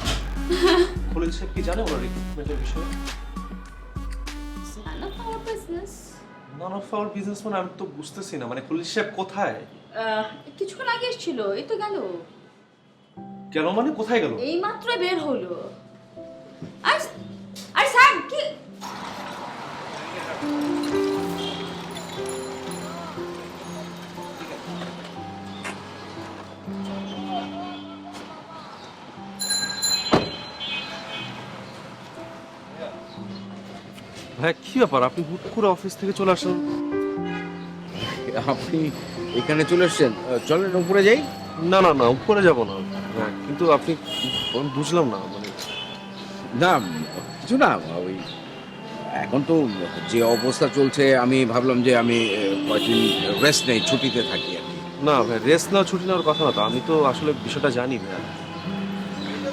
খলিল সাহেব কি জানে ওনার রিক্রুটমেন্টের বিষয়ে none of our business none of our business মানে আমি তো বুঝতেছি না মানে খলিল সাহেব কোথায় কিছুক্ষণ আগে এসেছিল এই তো গেল গেল মানে কোথায় গেল এই মাত্র বের হলো আর আর স্যার কি ভাই কি ব্যাপার আপনি হুট করে অফিস থেকে চলে আসেন আপনি এখানে চলে এসছেন চলেন উপরে যাই না না না উপরে যাব না হ্যাঁ কিন্তু আপনি আমি বুঝলাম না মানে না কিছু না, ওই এখন তো যে অবস্থা চলছে আমি ভাবলাম যে আমি কয়েকদিন রেস্ট নেই, ছুটিতে থাকি আর কি। না ভাই, রেস্ট নেওয়া ছুটি নেওয়ার কথা না তো। আমি তো আসলে বিষয়টা জানি ভাই,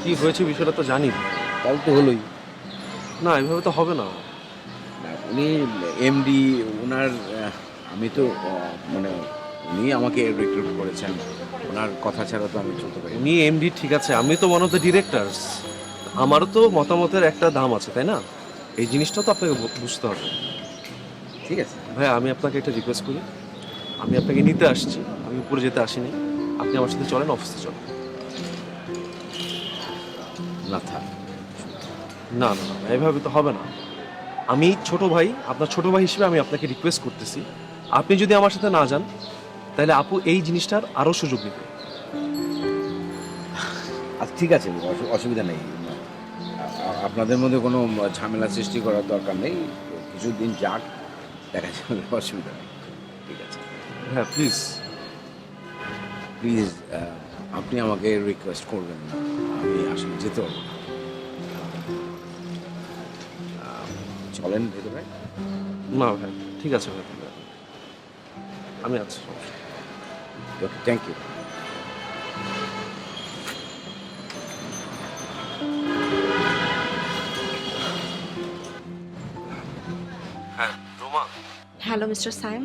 কি হয়েছে বিষয়টা তো জানি। তাহলে তো হলোই না, এভাবে তো হবে না। উনি এমডি, ওনার আমি তো মানে উনি আমাকে রিক্রুট করেছেন, ওনার কথা ছাড়া তো আমি চলতে পারি। উনি এমডি ঠিক আছে, আমি তো ওয়ান অফ দ্য ডিরেক্টরস। আমারও তো মতামতের একটা দাম আছে, তাই না? এই জিনিসটা তো আপনাকে বুঝতে হবে। ঠিক আছে ভাই, আমি আপনাকে একটা রিকোয়েস্ট করি, আমি আপনাকে নিতে আসছি, আমি উপরে যেতে আসিনি। আপনি আমার সাথে চলেন, অফিসে চলেন। না থাক, না না না, এভাবে তো হবে না। আমি ছোট ভাই, আপনার ছোট ভাই হিসেবে আমি আপনাকে রিকোয়েস্ট করতেছি, আপনি যদি আমার সাথে না যান তাহলে আপু এই জিনিসটার আরও সুযোগ নেবে। আচ্ছা ঠিক আছে, অসুবিধা নেই। আপনাদের মধ্যে কোনো ঝামেলা সৃষ্টি করার দরকার নেই, কিছুদিন যাক, দেখা যাবে, অসুবিধা নেই। ঠিক আছে হ্যাঁ প্লিজ। প্লিজ আপনি আমাকে রিকোয়েস্ট করবেন না, আমি আসলে যেতে পারবো না। চলেন ভেতরে। না ভাই, ঠিক আছে ভাই, আমি আছি। ওকে, থ্যাংক ইউ। হ্যাঁ রোমা। হ্যালো মিস্টার সাইম,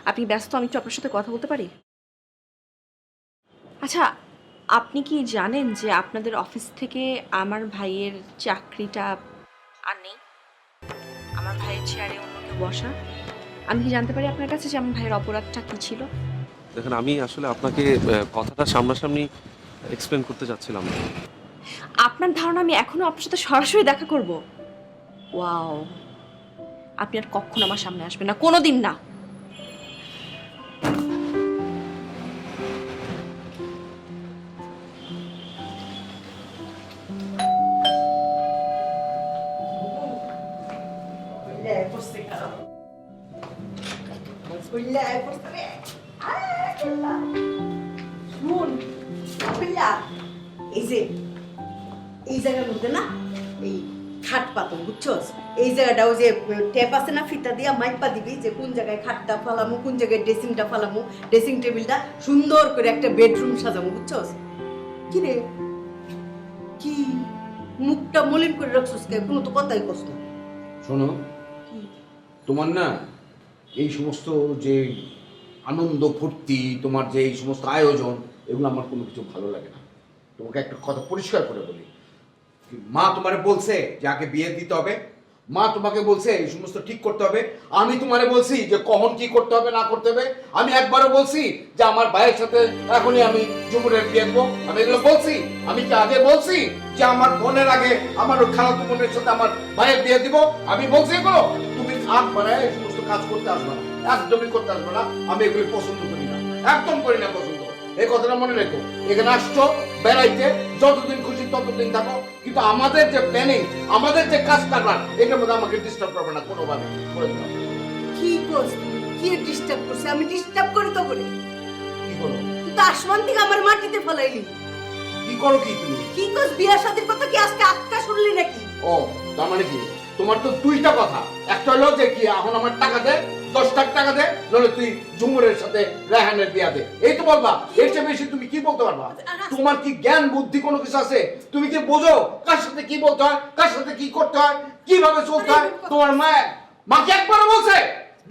আপনি ব্যস্ত? আমি একটু আপনার সাথে কথা বলতে পারি? আচ্ছা, আপনি কি জানেন যে আপনাদের অফিস থেকে আমার ভাইয়ের চাকরিটা আর নেই? আমার ভাইয়ের চেয়ারে অন্য কেউ বসা। আমি কি জানতে পারি আপনার কাছে যে আমার ভাইয়ের অপরাধটা কী ছিল? দেখেন, আমি আসলে আপনাকে কথাটা সামনাসামনি এক্সপ্লেন করতে চাচ্ছিলাম। আপনার ধারণা আমি এখনো আপনার সাথে সরাসরি দেখা করব? ওয়াও, আপনি আর কখনো আমার সামনে আসবেন না, কোনো দিন না। এই জায়গার মধ্যে না এই খাট পাতন, বুঝছস? এই জায়গাটাও যে ট্যাপ আছে না, ফিতা দিয়া মাইপা দিবি যে কোন জায়গায় খাটটা ফালামু, কোন জায়গায় ড্রেসিংটা ফালামু, ড্রেসিং টেবিলটা সুন্দর করে একটা বেডরুম সাজামু, বুঝছস? কি রে, কি মুখটা মলিন করে রাখছস? কোনো তো কথাই কস না। শোনো, তোমার না এই সমস্ত যে আনন্দ ফুর্তি, তোমার যে এই সমস্ত আয়োজন, এগুলো আমার কোনো কিছু ভালো লাগে না। তোমাকে একটা কথা পরিষ্কার করে বলি, মা তোমারে বলছে যে আগে বিয়ে দিতে হবে, মা তোমাকে বলছে এই সমস্ত ঠিক করতে হবে। আমি তোমারে বলছি যে কখন কি করতে হবে না করতে হবে। আমি একবারও বলছি যে আমার ভাইয়ের সাথে এখনই আমি ঝুমুরের বিয়ে দেবো? আমি এগুলো বলছি? আমি কি আগে বলছি যে আমার বোনের আগে আমার খালাতো বোনের সাথে আমার ভাইয়ের বিয়ে দিব? আমি বলছি এগুলো? তুমি আগ বাড়ায় এই সমস্ত কাজ করতে আসবে না, একদমই করতে আসবে না। আমি এগুলো পছন্দ করি না, একদম করি না পছন্দ। এই কথাটা মনে রেখো। এখানে আসছো বেড়াইতে, যতদিন খুশি ততদিন থাকো, কিন্তু আমাদের যে প্ল্যানিং, আমাদের যে কাজ কারবার, এটার মধ্যে আমাকে ডিস্টার্ব করবে না কোনোভাবে। করে দাও। কি করছ? কি ডিস্টার্ব করছে? আমি ডিস্টার্ব করি তো বলি? কি করো? তুই তো আসমান থেকে আমার মাটিতে ফেলাইলি। কি করো কি তুমি? কি করছ? বিয়া শাদীর কথা কি আজকে আটকা শুনলি নাকি? ও, তার মানে কি? তোমার তো দুইটা কথা। একটা হলো যে কি এখন আমার টাকা দে, 10 লাখ টাকা দে, নলে তুই ঝুমুরের সাথে রেহানের বিয়া দে, এই তো বলবা। এর চেয়ে বেশি তুমি কি বলতে পারবা? তোমার কি জ্ঞান বুদ্ধি কোনো কিছু আছে? তুমি কি বোঝো কার সাথে কি বলতে হয়, কার সাথে কি করতে হয়, কিভাবে চলতে হয়? তোমার মাকে একবার বলছে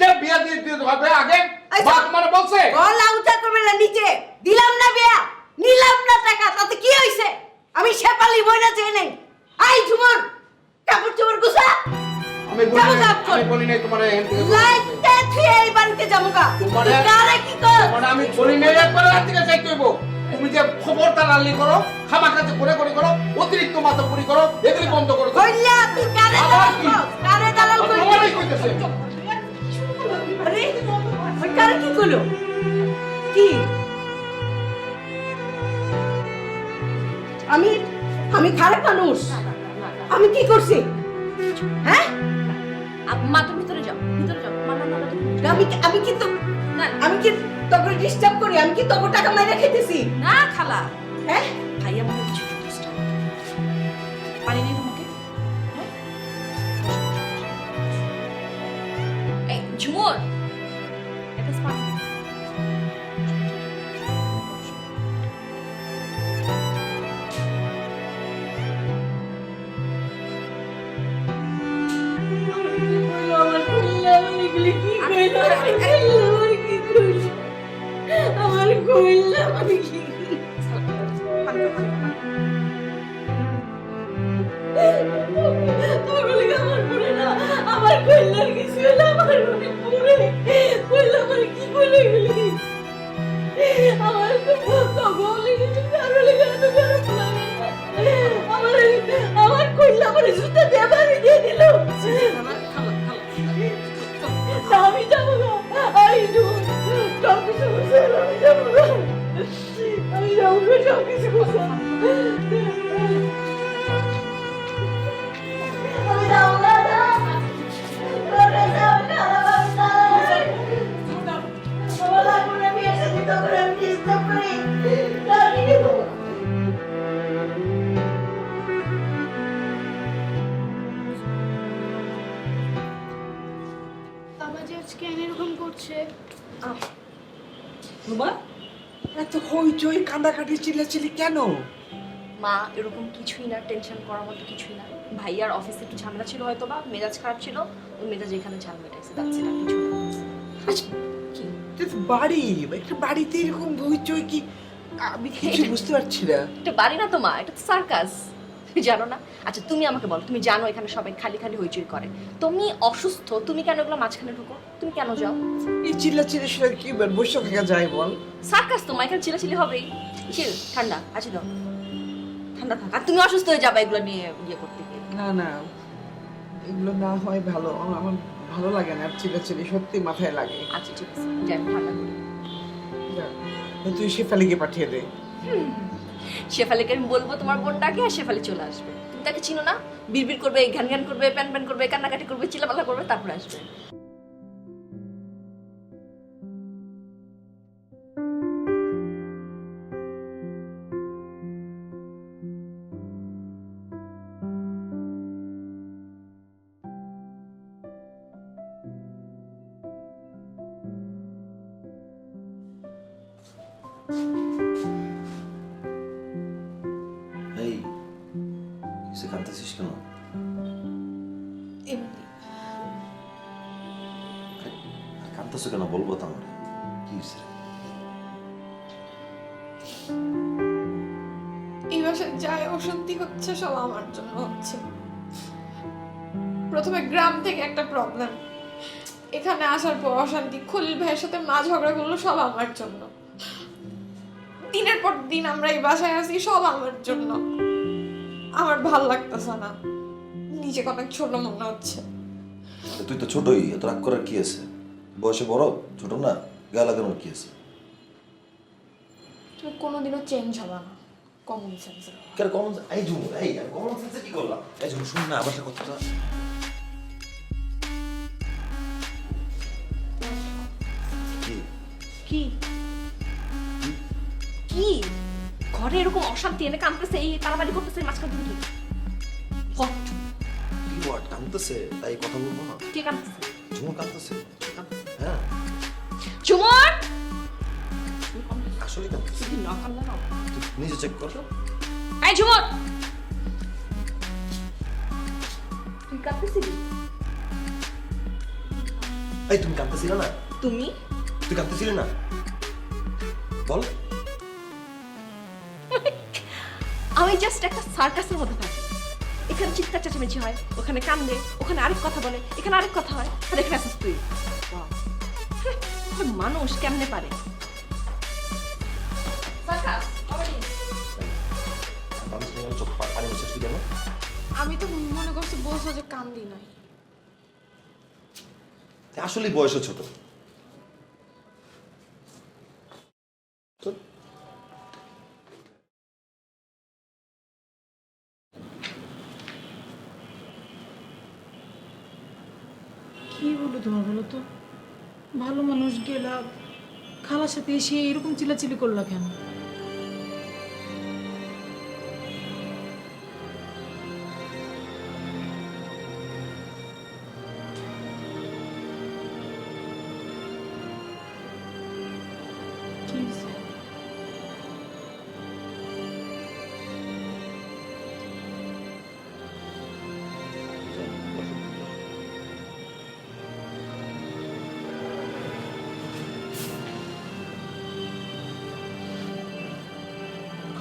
যে বিয়া দিয়ে দিতে হবে আগে? মা তোমার বলছে? গলা উঁচা করবে না নিচে। দিলাম না বিয়া, নিলাম না টাকা, তাতে কি হইছে? আমি শেফালি বইনা চাই নাই। আই ঝুমুর, কাপড় চোপড় গুছা। আমি বলি নাই তোমার লাইটে থুয়ে এই বাড়িতে যামুগা। তোমার কারে কি কর? আমি বলি নাই একবার থেকে যাইতে হইব। তুমি যে খবর তালালি করো, খামাখাতে করে করো, অতিরিক্ত মাতাপুরি করো, এগুলি বন্ধ করো। কইলা তুই কারে দালাল করছ? কারে দালাল করছ? তোমারই কইতেছে। আরে ওই কারে কি কইলো? কি? আমি খারাপ মানুষ? আমি কি করছি? হ্যাঁ? মা, তুমি ভিতরে যাও, ভিতরে যাও। মা, না না না, তুমি আমি কি তো না, আমি কি তোকে ডিস্টার্ব করি? আমি কি তোকে টাকা মাইরা খাইতেছি? না খালা। হ্যাঁ? ভাইয়া মনে কিছু পানি নিয়ে ঝুমুর একটা স্পার্ক আমার কইলা আমি কি আমার পড়ে না আমার কইলার কিছু হলো আমার মনে পড়ে কইলা আমার কি বলে গেলি আমার তো বলে গেলি কারণে কেন খারাপ লাগে আমার আমার কইলা আমার জুতা দিয়ে বাড়ি দিয়ে দিল আমি যাবো না আমি যাবো সব কিছু বুঝে আমি যাবো না আমি যাবো না সব কিছু বুঝে আমি যাবো না আমার আগুনে বিয়ে সাথে তখন আমি ডিস্টার্ব করি তাহলে দেবো বাবা যে আজকে এরকম করছে রুমা এত হইচই কান্দাকাটি চিল্লাচিল্লি কেন? মা এরকম কিছুই না, টেনশন করার মতো কিছুই না। ভাইয়ার অফিসে একটু ঝামেলা ছিল হয়তো বা মেজাজ খারাপ ছিল, ওই মেজাজ এখানে ঝাল মেটাইছে, যাচ্ছে না কিছু না। এটা তো বাড়ি, একটা বাড়িতে এরকম হইচই কি? আমি কিছু বুঝতে পারছি না। এটা বাড়ি না তো মা, এটা তো সার্কাস, তুমি জানো না? আচ্ছা তুমি আমাকে বলো, তুমি জানো এখানে সবাই খালি খালি হইচই করে, তুমি অসুস্থ, তুমি কেন এগুলো মাঝখানে ঢুকো? তুমি কেন যাও? এই চিল্লাচিল্লি শুনে কি বসে থাকা যায় বল? সার্কাস তো মা, এখানে চিল্লাচিল্লি হবেই। চিল, ঠান্ডা আছে দাও, ঠান্ডা থাক। আর তুমি অসুস্থ হয়ে যাবে এগুলো নিয়ে ইয়ে করতে গিয়ে। না না, এগুলো না হয় ভালো, আমার ভালো লাগে না চিল্লাচিল্লি, সত্যি মাথায় লাগে। আচ্ছা ঠিক আছে, যাই ঠান্ডা করি। তুই শেফালিকে পাঠিয়ে দে। শেফালিকে আমি বলবো তোমার বোনটাকে, আর শেফালি চলে আসবে। তুমি তাকে চিনো না, বিড়বিড় করবে, ঘ্যান ঘ্যান করবে, প্যান প্যান করবে, কান্নাকাটি করবে, চিল্লাপাল্লা করবে, তারপরে আসবে। এই কিসে কাঁদতেছিস কেন? কাঁদতেছো কেন বলবো তো আমার কি হয়েছে? এই বাসায় যাই অশান্তি হচ্ছে সব আমার জন্য হচ্ছে। প্রথমে গ্রাম থেকে একটা প্রবলেম, এখানে আসার পর অশান্তি, খলিল ভাইয়ের সাথে মা ঝগড়া করলো, সব আমার জন্য। দিনের পর দিন আমরা এই বাসায় আছি, সব আমার জন্য। আমার ভাল লাগতেছে না, নিজেকে অনেক ছোট মনে হচ্ছে। তুই তো ছোটই, এত রাগ করার কি আছে? বয়সে বড়, ছোট না, গায়ে লাগানোর কি আছে? তুমি কোনোদিনও চেঞ্জ হবে না, কমন সেন্স। কেন কমন? এই ঝুমুর, এই কমন সেন্সে কি করলাম? এই ঝুমুর শুন না আমার সাথে কথাটা। কি কি ঘরে এরকম অশান্তি এনে কাঁদতেছে, এই তাড়াতাড়ি করতেছে, মাঝখান থেকে কি কি ওয়ার্ড কাঁদতেছে তাই কথা বলবো না? কে কাঁদতেছে? ঝুমুর কাঁদতেছে। হ্যাঁ চুমর আসলে কাঁদতেছে। তুই না কাঁদলে না, তুই নিজে চেক কর। এই চুমর তুই কাঁদতেছিলি? এই তুমি কাঁদতেছিলে না? তুমি তুই কাঁদতেছিলে না বল। আমি জাস্ট একটা সার্কাসের মধ্যে থাকি, এখানে চিৎকার চেঁচামেচি হয়, ওখানে কান্দে, ওখানে আরেক কথা বলে, এখানে আরেক কথা হয়, আর এখানে আসিস তুই। মানুষ কেমনে পারে? আমি তো মনে করছি বলছো যে কান্দি নাই। আসলে বয়সে ছোট। কি বলো তোমার, বলো তো? ভালো মানুষ গেলা, খালার সাথে এসে এরকম চিল্লাচিল্লি করলা কেন?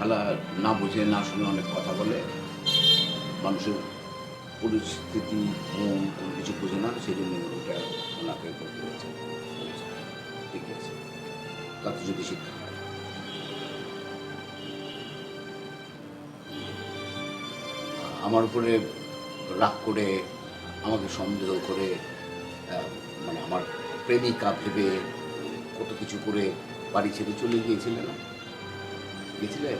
খালা না বুঝে না শুনে অনেক কথা বলে, মানুষের পরিস্থিতি মন কোনো কিছু বুঝে না, সেই জন্য ওটা ওনাকে করতে হয়েছে। ঠিক আছে, তাতে যদি শিক্ষা হয়। আমার উপরে রাগ করে, আমাকে সন্দেহ করে, মানে আমার প্রেমিকা ভেবে কত কিছু করে বাড়ি ছেড়ে চলে গিয়েছিলে না? গিয়েছিলে?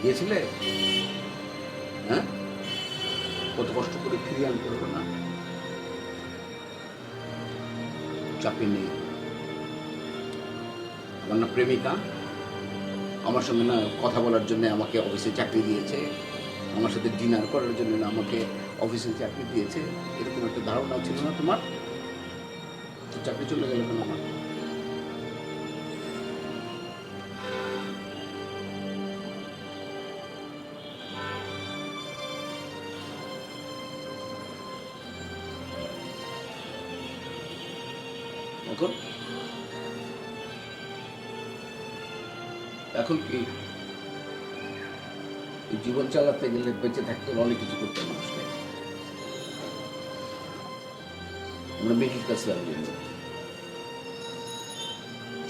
গিয়েছিলে? হ্যাঁ, কত কষ্ট করে ফিরিয়ে আনতে হবে না? চাপে নেই। আমার না প্রেমিকা, আমার সঙ্গে না কথা বলার জন্য আমাকে অফিসে চাকরি দিয়েছে, আমার সাথে ডিনার করার জন্য না আমাকে অফিসে চাকরি দিয়েছে, এরকম একটা ধারণা ছিল না তোমার? তো চাকরি চলে গেল কেন আমার? এখন এখন কি এই জীবন চালাতে গেলে, বেঁচে থাকতে হলে অনেক কিছু করতে হয় মানুষকে। আমরা মিডিল ক্লাস ফ্যামিলির লোক,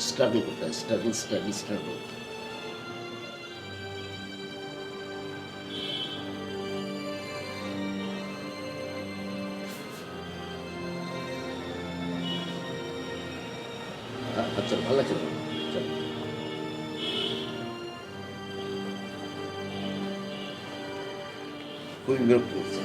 স্ট্রাগল করতে হয়, স্ট্রাগল। আচ্ছা, ভালো লাগছে না? চলো। খুবই বিরক্ত করছে।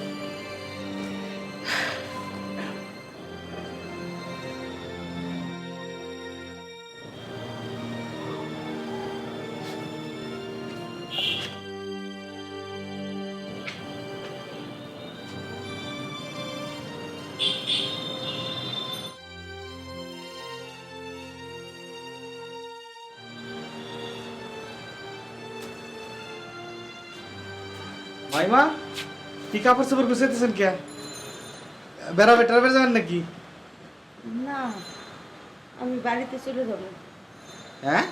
মাইমা, কি কাপড় চাপড় গুছাইতেছেন কে? বেড়াবে টেরাবে যাবেন নাকি? না, আমি বাড়িতে চলে যাব। হ্যাঁ,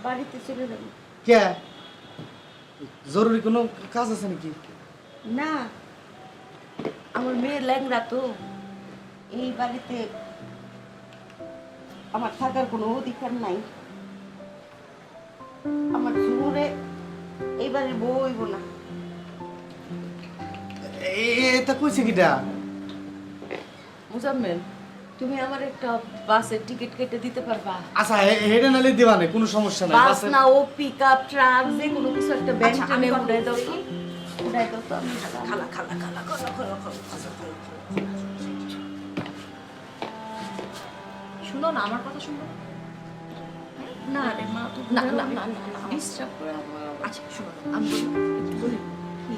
বাড়িতে চলে যাব। কে? জরুরি কোনো কাজ আছে নাকি? না, আমার মেয়ের ল্যাংড়া তো, এই বাড়িতে আমার থাকার কোনো অধিকার নাই। আমার জীবনে এই বাড়ির বউ হইব না। এটা কইছে কিটা? মুজাম্মেল, তুমি আমার একটা বাসের টিকিট কেটে দিতে পারবা? আচ্ছা, হেডে নালে দিবা না, কোনো সমস্যা নাই। বাস না, ও পিকআপ, ট্রাক, যে কোনো কিছু একটা ব্যাংক ট্রেনে উঠাই দাও তো। উঠাই দাও তো, আমি খালা খালা খালা খালা খালা খালা। শুনো না, আমার কথা শুনো। না রে মা, না না না না না, ডিস্টার্ব করে আমার। আচ্ছা শুনো না, আমি বলি কি,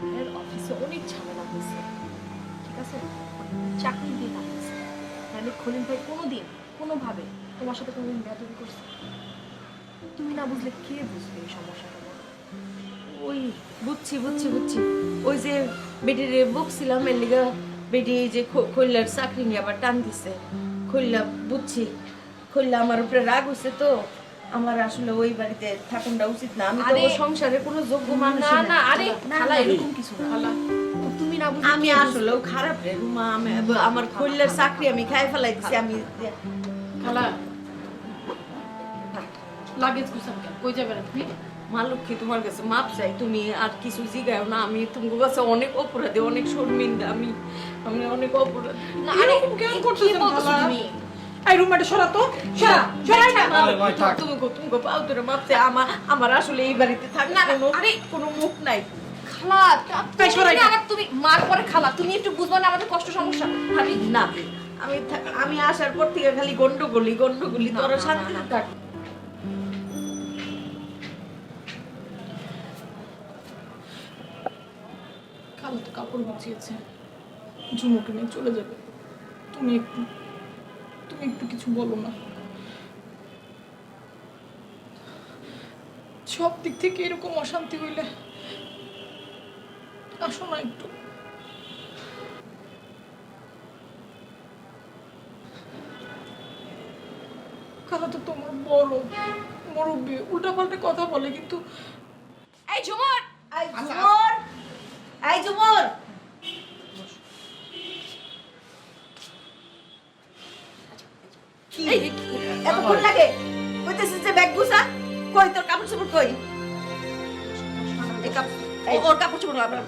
খলিলের অফিসে অনেক ঝামেলা হয়েছে, ঠিক আছে? চাকরি দিয়ে পাঠিয়েছে, তাহলে খলিল ভাই কোনোদিন কোনোভাবে তোমার সাথে কোনোদিন বেয়াদবি করছে? তুমি না বুঝলে কে বুঝবে এই সমস্যাটা? ওই বুঝছি বুঝছি বুঝছি, ওই যে বেটির বকছিলাম এর লিগা, বেটি যে খৈলার চাকরি নিয়ে আবার টান দিছে। খৈলা বুঝছি, খৈলা আমার উপরে রাগ হচ্ছে তো, আমার আসলে ওই বাড়িতে থাকুনটা উচিত না। আমি তো সংসারে কোনো যোগ্য মানুষ না না, আরে খালা এরকম কিছু না, খালা তুমি না বুঝলে আমি আসলেও খারাপ রে রুমা, আমার খৈলার চাকরি আমি খাই ফেলাই দিছি। আমি খালা, লাগেজ গুছান কেন? কই যাবেন আপনি? মা লক্ষ্মী, তোমার কাছে মাপ চাই, তুমি আর কিছু জিগাও না। আমি তোমার কাছে অনেক অপরাধী, অনেক শর্মিন্দা, আমি আমি অনেক অপরাধী। না আরে কেন করতেছেন খালা? এই রুমটা সরা তো, সরা সরাই না। তুমি গো পাও তোরে মাপ চাই। আমার আসলে এই বাড়িতে থাক না, আরে কোনো মুখ নাই। খালা তুমি মার পরে খালা, তুমি একটু বুঝবা না আমাদের কষ্ট সমস্যা? আমি না, আমি আসার পর থেকে খালি গন্ডগোলি তোর শান্তি থাক। খালা তো কাপড় গুছিয়েছে, ঝুমুকে নিয়ে চলে যাবে। তুমি একটু কিছু বলো না। সব দিক থেকে এরকম অশান্তি হইলে আসো না একটু। খালা তো তোমার বড়, মুরব্বী উল্টাপাল্টা কথা বলে কিন্তু এই ঝুমুর এই ঝুমুর এই ঝুমুর কি এতক্ষণ লাগে কইতেছিস যে ব্যাগ গুছা কই তোর কাপড় চোপড় কই ওর কাপড় চোপড় খালা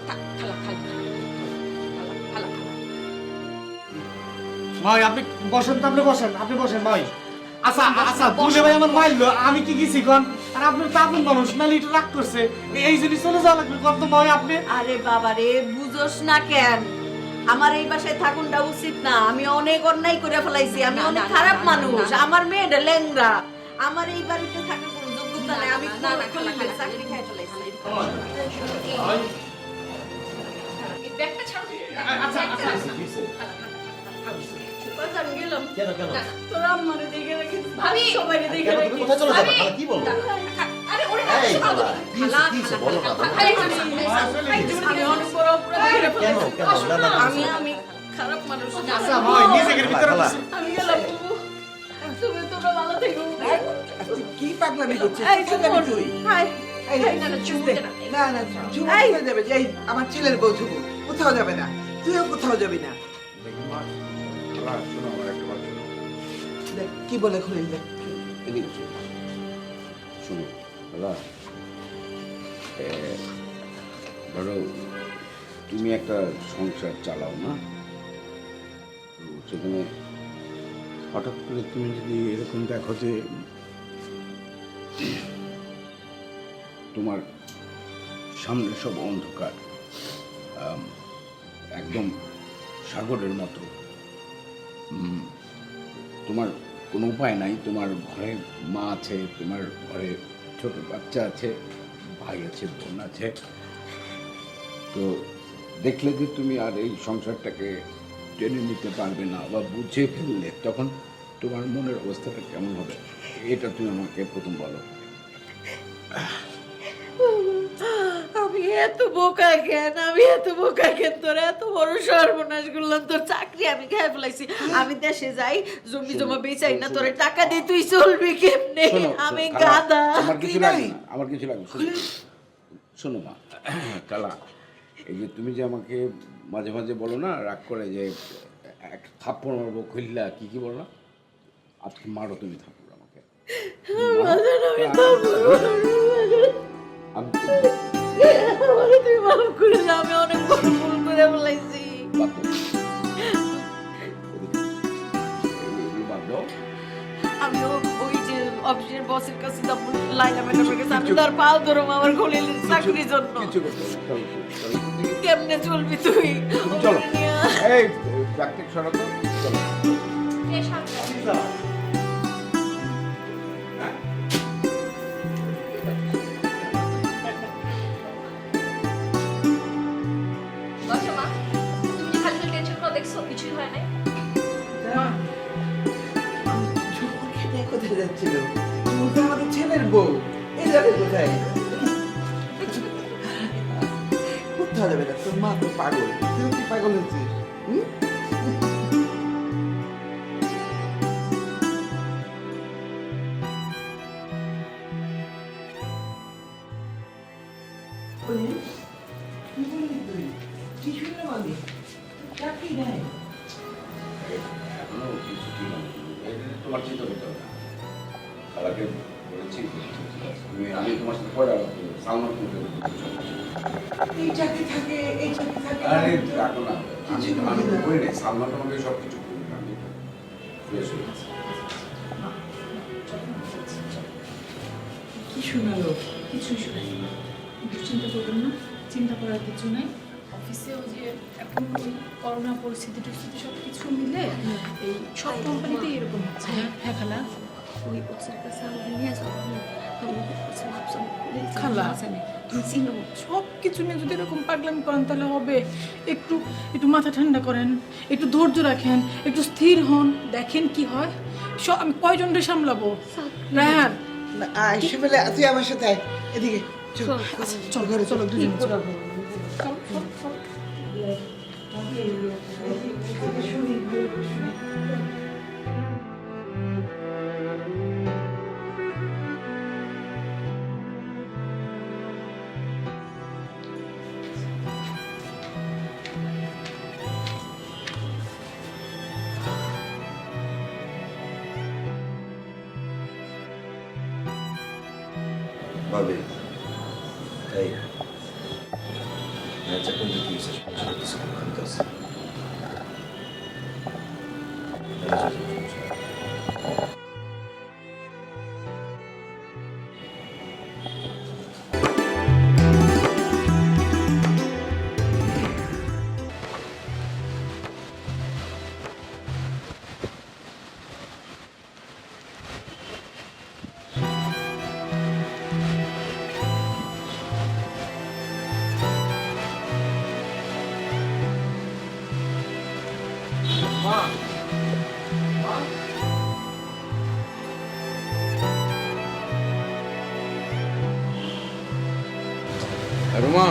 ভাই আপনি বসেন তো, আপনি বসেন ভাই। আচ্ছা আচ্ছা দুলে ভাই আমার মাইলো, আমি কি গেছি কোন? আর আপনার তো আপন মানুষ, নাহলে একটু রাগ করছে, এই জিনিস চলে যাওয়া লাগবে কোন তো ভাই আপনি। আরে বাবা রে, বুঝোস না কেন? আমার এই বাসায় থাকুনটা উচিত না। আমি অনেক অন্যায় করে ফেলাইছি, আমি অনেক খারাপ মানুষ। আমার মেয়েটা ল্যাংড়া, আমার এই বাড়িতে থাকার কোনো যোগ্যতা নাই। আমি চাকরি খাই ফেলাইছি। এই ব্যাগটা ছাড়ো। আচ্ছা আচ্ছা আমি গেলাম। কেন তোরা আমারে দেখে রাখিস, ভাবি সবাইরে দেখে তুমি রাখিস। কোথায় চলে যাবে? খালা কি বলবো? আরে ওরে এই খালা, কি হইছে? বলো না, বলো। আমি অনেক বড় অপরাধ করে ফেলেছি। না, আমি খারাপ মানুষ। আচ্ছা ভাই নিজের ভিতরে খালা, আমি গেলাম। তুমি তোমরা ভালো থেকো। কি পাগলামি করছিস? এই ঝুমুর, হাই এই, না, না, ঝুমুর দে। না। না না ঝুমুর কোথায় যাবে? এই আমার ছেলের বউ ঝুমুর কোথাও যাবে না, তুইও কোথাও যাবি না। দেখি মা, খালা, শোনো আমার একটা কথা শোনো। দেখ কি বলে খলিল, দেখ এদিকে শোনো। শোনো দাদা, ধরো তুমি একটা সংসার চালাও না, তো সেখানে হঠাৎ করে তুমি যদি এরকম দেখো যে তোমার সামনে সব অন্ধকার, একদম সাগরের মতো, তোমার কোনো উপায় নাই, তোমার ঘরে মা আছে, তোমার ঘরে ছোট বাচ্চা আছে, ভাই আছে, বোন আছে, তো দেখলে যে তুমি আর এই সংসারটাকে টেনে নিতে পারবে না বা বুঝে ফেললে, তখন তোমার মনের অবস্থাটা কেমন হবে, এটা তুমি আমাকে প্রথম বলো। আমি এত বোকা কেন? তোর এত বড় সর্বনাশ করলাম, তোর চাকরি আমি খেয়ে ফেলাইছি। আমি দেশে যাই, জমি জমা বেচাই না, তোরে টাকা দিয়ে তুই চলবি কেমনে? শোনো, আমি খালা, গাধা। আমার কিছু লাগবে না, আমার কিছু লাগবে, শোনো মা, কালা, এই যে তুমি যে আমাকে মাঝে মাঝে বলো না রাগ করে যে এক থাপ্পড় মারবো, খুললা কি বলো না, আজকে মারো তুমি থাপ্পড় আমাকে। আমি তুই মাফ করে দে, আমি অনেক বড় ভুল করে ফেলাইছি। আমি ওই যে অফিসের বসের কাছে যাবো, লাইলা ম্যাডামের কাছে, আমি তার পাও ধরবো আমার খলিলের চাকরির জন্য। কিছু করতে হবে না, চলো। কেমনে চলবি তুই? চলো, এই প্র্যাকটিস সরাতো, চলো। বসো মা, তুমি যে খালি টেনশন করে দেখছো, কিছুই হয় নাই। ঝুমুরকে নিয়ে কোথায় যাচ্ছিল? ঝুমুর তো আমাদের ছেলের বউ, এই যাবে কোথায়? কোথাও যাবে না, তোর মা তো পাগল, তুই কি পাগল হয়েছিস? কি বললি তুই? কি শুনলাম আমি? চাকরি নেয়। এখনো কিছু ঠিক হয়নি, এটা তোমার চিন্তা করতে হবে না। খালাকে বলেছি, আমি তোমার সাথে পরে আলাপ করবো, সালমান করতে এই চাকরি থাকে, এই চাকরি থাকে। আরে রাখো না, আমি তো করি নাই, সালমান আমাকে সব কিছু করি না, আমি ফ্রেশ হয়ে গেছি। কি শোনালো? কিছুই শোনাই না। চিন্তা করবেন না, চিন্তা করার কিছু নাই। অফিসেও যে এখন ওই করোনা পরিস্থিতি সব কিছু মিলে এই সব কোম্পানিতেই এরকম হচ্ছে। হ্যাঁ খালা, ওই ওর কাছে আমাকে নিয়ে যাও, খালা সব কিছু নিয়ে যদি এরকম পাগলামি করেন তাহলে হবে? একটু একটু মাথা ঠান্ডা করেন, একটু ধৈর্য রাখেন, একটু স্থির হন, দেখেন কি হয়। সব আমি কয়জনকে সামলাবো? রায়হান, আইসে বলে তুই আমার সাথে আয়, এদিকে চল। আচ্ছা চল ঘরে চলো, দুজন চলো। ভাবি তাই আচ্ছা কিন্তু কি বিশেষ খান্ত আছে রুমা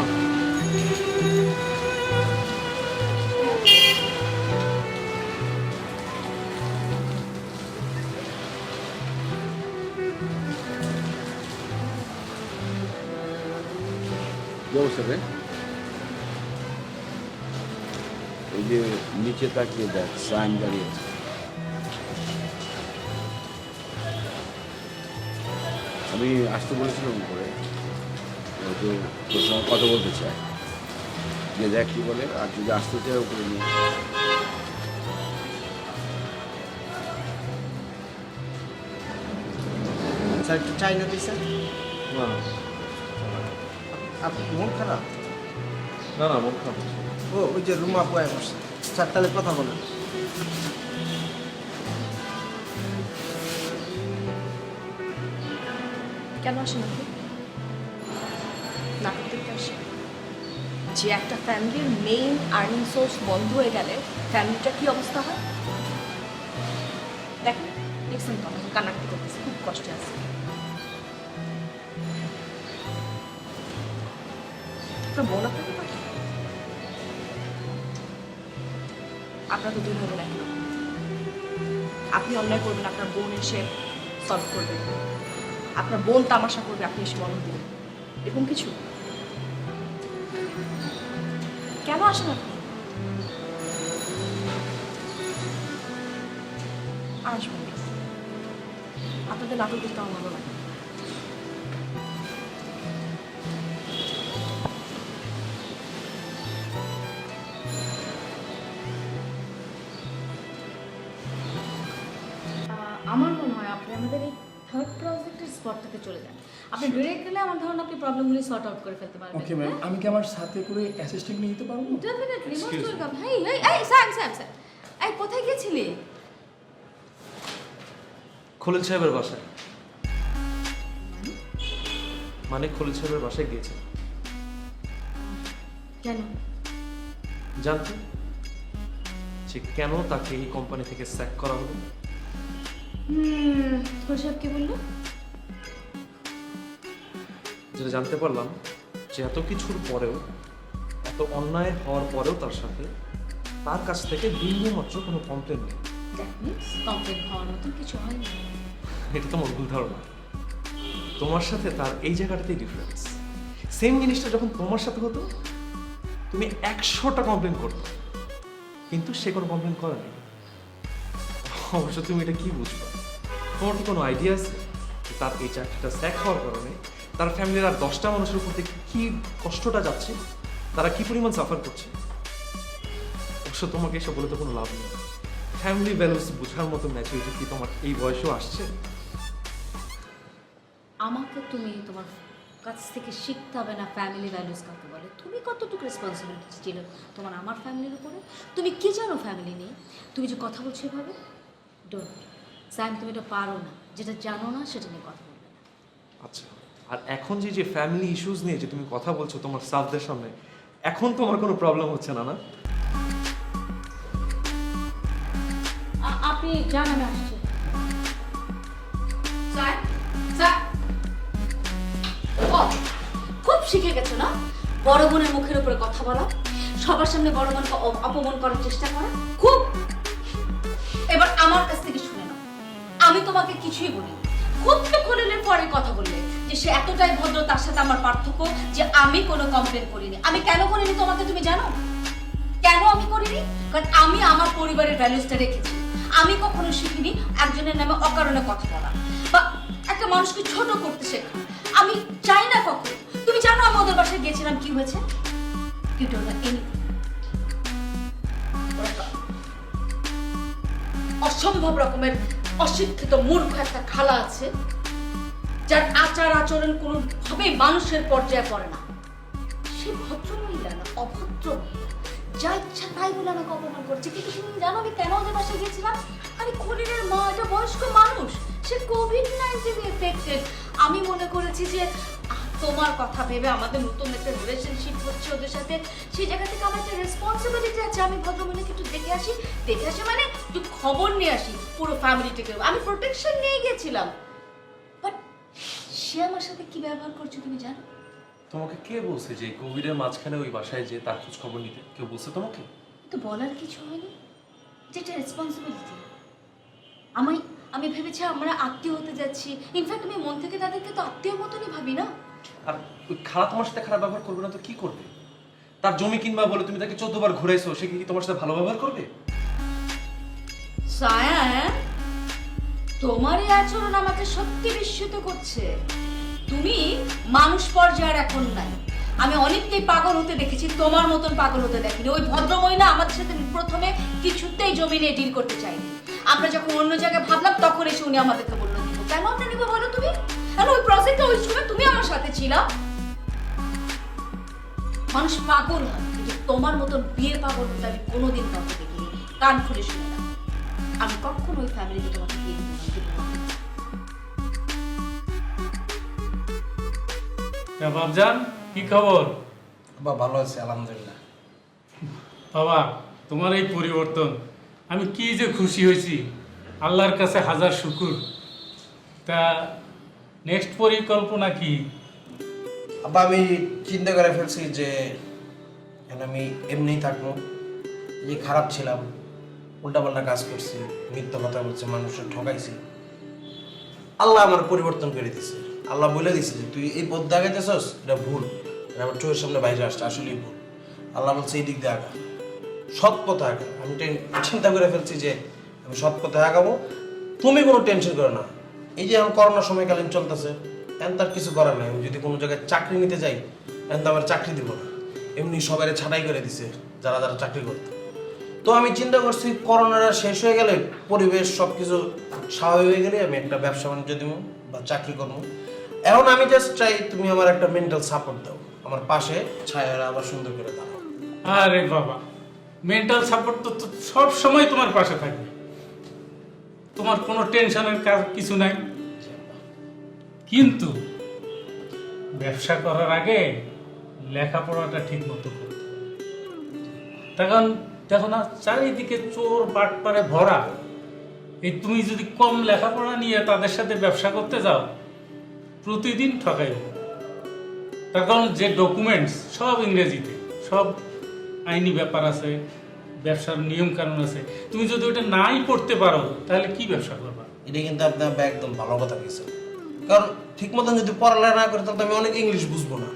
কি অবস্থা রে? ওই যে নিচে তাকিয়ে দেখ সাইন দাঁড়িয়ে আছে। আমি আসতে বলেছিলাম করে ও তো তোর সঙ্গে কথা বলতে চায়, যে দেখ কি বলে, আর যদি আসতে চায় ওপরে নিয়ে স্যার একটু চাই না তুই স্যার? আপনি মন খারাপ? না না মন খারাপ। ও ওই যে রুমা বয়ে বসে, স্যার তাহলে কথা বলেন। কেন আসেন আপনি? নাটক দেখতে আসেন? যে একটা ফ্যামিলির মেইন আর্নিং সোর্স বন্ধ হয়ে গেলে ফ্যামিলিটার কি অবস্থা হয় দেখেন। দেখছেন তো আমাকে কান্নাকাটি করতেছে, খুব কষ্টে আছে। আপনার বোন আপনাকে পাঠায়? আপনার তো দুই ভাবেন একরকম। আপনি অন্যায় করবেন, আপনার বোন এসে সলভ করবে। আপনার বোন তামাশা করবে, আপনি এসে মদত দিবেন, এরকম কিছু? কেন আসেন আপনি? আসবেন না। আপনাদের নাটক দেখতে আমার ভালো লাগে। আমার মনে হয় আপনি আমাদের এই থার্ড প্রজেক্টের স্পট থেকে চলে যান। আপনি ডিরেক্ট গেলে আমার ধারণা আপনি প্রবলেমগুলি সর্ট আউট করে ফেলতে পারবেন। ওকে ম্যাম, আমি কি আমার সাথে করে অ্যাসিস্ট্যান্ট নিয়ে যেতে পারবো? Definitely, most welcome. Hey hey এই স্যাম স্যাম স্যাম, এই কোথায় গেছিলি? খলিল সাহেবের বাসায়। মানে খলিল সাহেবের বাসায় গিয়েছে। কেন? জানতে যে কেন তাকে এই কোম্পানি থেকে স্যাক করা হলো। খলিল সাহেব কি বললো? যেটা জানতে পারলাম যে এত কিছুর পরেও, এত অন্যায় হওয়ার পরেও তার কাছ থেকে বিন্দু মাত্র কোনো কমপ্লেন নেই। দ্যাট মিন্স কমপ্লেন হওয়ার মতন কিছু হয়নি। এটা তোমার ভুল ধারণা। তোমার সাথে তার এই জায়গাটাতেই ডিফারেন্স। সেম জিনিসটা যখন তোমার সাথে হতো তুমি 100টা কমপ্লেন করতো, কিন্তু সে কোনো কমপ্লেন করেনি। অবশ্য তুমি এটা কি বুঝবা? তোমার কি কোনো আইডিয়া আছে তার এই চাকরিটা স্যাক হওয়ার কারণে তার ফ্যামিলির আর 10টা মানুষের উপর থেকে কি কষ্টটা যাচ্ছে, তারা কি পরিমাণ সাফার করছে? অবশ্য তোমাকে এসব বলে তো কোনো লাভ নেই। ফ্যামিলি ভ্যালুস বোঝার মতো ম্যাচুরিটি কি তোমার এই বয়সেও আসছে? আমাকে তুমি তোমার কাছ থেকে শিখতে হবে না ফ্যামিলি ভ্যালুস কাকে বলে। তুমি কতটুকু রেসপন্সিবিলিটি ছিল তোমার আমার ফ্যামিলির উপরে? তুমি কি জানো ফ্যামিলি নিয়ে? তুমি যে কথা বলছো এভাবে, ডোন্ট স্যাম, তুমি এটা পারো না। যেটা জানো না সেটা নিয়ে কথা বলবে না। আচ্ছা, আর এখন যে ফ্যামিলি ইস্যুস নিয়ে যে তুমি কথা বলছো তোমার স্টাফদের সামনে, এখন তোমার কোনো প্রবলেম হচ্ছে না? না আপনি জান, আমি আসছি। স্যার স্যার, ও খুব শিখে গেছো না বড় বোনের মুখের উপরে কথা বলা, সবার সামনে বড় বোনকে অপমান করার চেষ্টা করা। খুব, এবার আমার কাছ থেকে শুনে নাও, আমি তোমাকে কিছুই বলি। খুব তো খলিলের পরে কথা বললে যে সে এতটাই ভদ্র, তার সাথে আমার পার্থক্য যে আমি কোনো কমপ্লেন করিনি। আমি কেন করিনি তোমাকে তুমি জানো? কেন আমি করিনি? কারণ আমি আমার পরিবারের ভ্যালুসটা রেখেছি। আমি কখনো শিখিনি একজনের নামে অকারণে কথা বলা বা একটা মানুষকে ছোট করতে শেখা। আমি চাই না কখন। তুমি জানো আমি ওদের বাসায় গিয়েছিলাম, কি হয়েছে? You don't know anything. অসম্ভব রকমের অশিক্ষিত মূর্খ একটা খালা আছে, যার আচার আচরণ কোনোভাবেই মানুষের পর্যায়ে পড়ে না। সে ভদ্র মহিলা না, অভদ্র মহিলা, যা ইচ্ছা তাই বলে আমাকে অপমান করছে। কিন্তু তুমি জানো আমি কেন ওদের বাসায় গেছিলাম? আমি খলিলের মা, একটা বয়স্ক মানুষ, সে কোভিড-19 এফেক্টেড। আমি মনে করেছি যে তোমার কথা ভেবে আমাদের নতুন একটা রিলেশনশিপ হচ্ছে ওদের সাথে, সেই জায়গা থেকে আমার একটা রেসপন্সিবিলিটি আছে। আমি ভদ্রমহিলাকে একটু দেখে আসি মানে একটু খবর নিয়ে আসি পুরো ফ্যামিলিটাকে। আমি প্রোটেকশন নিয়ে গেছিলাম, বাট সে আমার সাথে কি ব্যবহার করছে তুমি জানো? তোমাকে কে বলছে যে কোভিডের মাঝখানে ওই বাসায় যে তার খোঁজ খবর নিতে? কেউ বলছে তোমাকে? তো বলার কিছু হয়নি, যেটা রেসপন্সিবিলিটি। আমি ভেবেছি আমরা আত্মীয় হতে যাচ্ছি। ইনফ্যাক্ট আমি মন থেকে তাদেরকে তো আত্মীয় মতনই ভাবি না। আর ওই খারাপ তোমার সাথে খারাপ ব্যবহার করবে না তো কি করবে? তার জমি কিনবা বলে তুমি তাকে 14 বার ঘুরাইছো, সে কি তোমার সাথে ভালো ব্যবহার করবে? সায়ান, তোমার এই আচরণ আমাকে সত্যি বিস্মিত করছে। তুমি মানুষ পর্যায়ের এখন নাই। আমি অনেককেই পাগল হতে দেখেছি, তোমার মতন পাগল হতে দেখিনি। ওই ভদ্রমহিলা আমাদের সাথে প্রথমে কিছুতেই জমি নিয়ে ডিল করতে চাইনি। আমরা যখন অন্য জায়গায় ভাবলাম তখন এসে উনি আমাদেরকে বললো নিব। কেন আমরা নিব বলো তুমি? কারণ ওই প্রজেক্টটা ওই সময় তুমি আমার সাথে ছিলা। মানুষ পাগল হয়, কিন্তু তোমার মতন বিয়ে পাগল হতে আমি কোনোদিন কাউকে দেখিনি। কান খুলে শুনে না, আমি কখনো ওই ফ্যামিলিকে তোমাকে বিয়ে দিব না। বাবজান, কি খবর? বাবা ভালো আছে আলহামদুলিল্লাহ। বাবা, তোমার এই পরিবর্তন আমি কি যে খুশি হয়েছি, আল্লাহর কাছে হাজার শুকুর। তা নেক্সট পরিকল্পনা কি? আব্বা আমি চিন্তা করে ফেলছি যে এখন আমি এমনিই থাকবো। যে খারাপ ছিলাম, উল্টাপাল্টা কাজ করছি, মিথ্যা কথা বলছি, মানুষের ঠকাইছি, আল্লাহ আমার পরিবর্তন করে দিছে। আল্লাহ বলে দিছে যে তুই এই পথ দেখাইতেছস, এটা ভুল, এটা আমার চোখের সামনে বাইরে আসছে, আসলেই ভুল। আল্লাহ বলছে এই দিক দিয়ে আগা, সৎ পথে আগা। আমি চিন্তা করে ফেলছি যে আমি সৎ পথে আগাবো, তুমি কোনো টেনশন করো না। এই যে এখন করোনার সময়কালীন চলতেছে, এখন তার কিছু করার নাই। আমি যদি কোনো জায়গায় চাকরি নিতে যাই, এখন তো আমার চাকরি দিব না, এমনি সবাই ছাঁটাই করে দিছে যারা যারা চাকরি করতো। তো আমি চিন্তা করছি করোনাটা শেষ হয়ে গেলে, পরিবেশ সব কিছু স্বাভাবিক হয়ে গেলে আমি একটা ব্যবসা বাণিজ্য দিব বা চাকরি করবো। এখন আমি জাস্ট চাই তুমি আমার একটা মেন্টাল সাপোর্ট দাও, আমার পাশে ছায়ারা আবার সুন্দর করে দাও। আরে বাবা, মেন্টাল সাপোর্ট তো সব সময় তোমার পাশে থাকবে, তোমার কোনো টেনশনের কিছু নাই। কিন্তু ব্যবসা করার আগে লেখাপড়াটা ঠিক মতো করতে হবে। তখন দেখো না চারিদিকে চোর বাটপারে ভরা, এই তুমি যদি কম লেখাপড়া নিয়ে তাদের সাথে ব্যবসা করতে যাও, প্রতিদিন ঠকাইব। তখন যে ডকুমেন্টস সব ইংরেজিতে, সব আইনি ব্যাপার আছে, ব্যবসার নিয়ম কানুন আছে, তুমি যদি ওটা নাই পড়তে পারো তাহলে কি ব্যবসা করবা? এটা কিন্তু আপনার একদম ভালো কথা বলছেন, কারণ ঠিক মতন যদি পড়ালেখা না করে তাহলে আমি অনেক ইংলিশ বুঝবো না,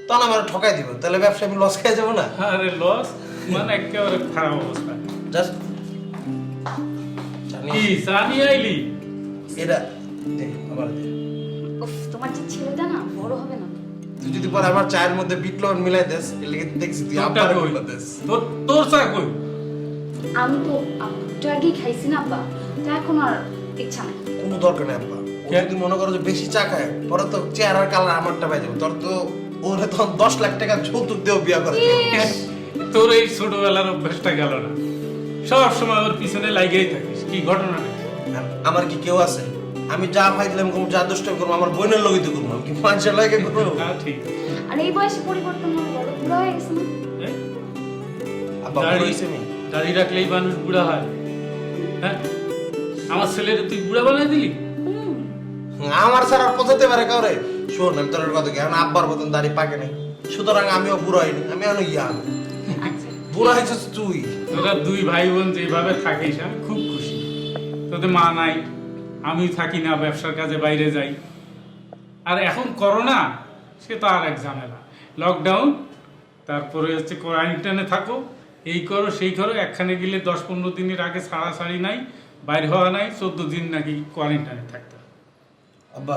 তখন আমার ঠকাই দিব, তাহলে ব্যবসা আমি লস খেয়ে যাবো না। আরে লস মানে একেবারে খারাপ অবস্থা। জাস্ট কি জানি আইলি এটা দে আমার দে। উফ, তোমার যে ছেলেটা না বড় হবে না। তুই যদি পরে আমার চায়ের মধ্যে বিট লবণ মিলাই দেস, এর লাগি দেখছি তুই আবার কইলা দেস। তোর চা কই? আমি তো একটু আগেই খাইছি না আব্বা, তা এখন আর ইচ্ছা নাই। কোনো দরকার নেই আব্বা, ও যদি মনে করো যে বেশি চা খায় পরে তো চেহারার কালার আমারটা পাই যাবে, তোর তো ওরে তখন 10 লাখ টাকা যৌতুক দেও বিয়া করে। তোর এই ছোটবেলার অভ্যাসটা গেল না, সব সময় ওর পিছনে লাগেই থাকিস। কি ঘটনা? আমার কি কেউ আছে? আমি যা পাইলাম করবো, যা দুষ্ট করবো, আমার বোনের লগই তো করবো, কি মানুষের লাগে করবো? ঠিক। আর এই বয়সে পরিবর্তন হলো, বড় বুড়া হয়ে গেছে না? আব্বা বলেছে নি দাড়ি রাখলেই মানুষ বুড়া হয়? হ্যাঁ, আমার ছেলের তুই বুড়া বানিয়ে দিলি। আমার স্যার আর পচাতে পারে কাউরে? শোন আমি তোর কথা কি, এখন আব্বার মতন দাড়ি পাকে নাই, সুতরাং আমিও বুড়া হইনি, আমি এখন ইয়াং। বুড়া হয়েছিস তুই। তোরা দুই ভাই বোন যেভাবে থাকিস আমি খুব খুশি। তোদের মা নাই, আমি থাকি না, ব্যবসার কাজে বাইরে যাই। আর এখন করোনা, সে তো আর এক ঝামেলা, লকডাউন, তারপরে হচ্ছে কোয়ারেন্টাইনে থাকো, এই করো সেই করো। একখানে গেলে 10-15 দিনের আগে ছাড়াছাড়ি নাই, বাইর হওয়া নাই, 14 দিন নাকি কোয়ারেন্টাইনে থাকতে। আব্বা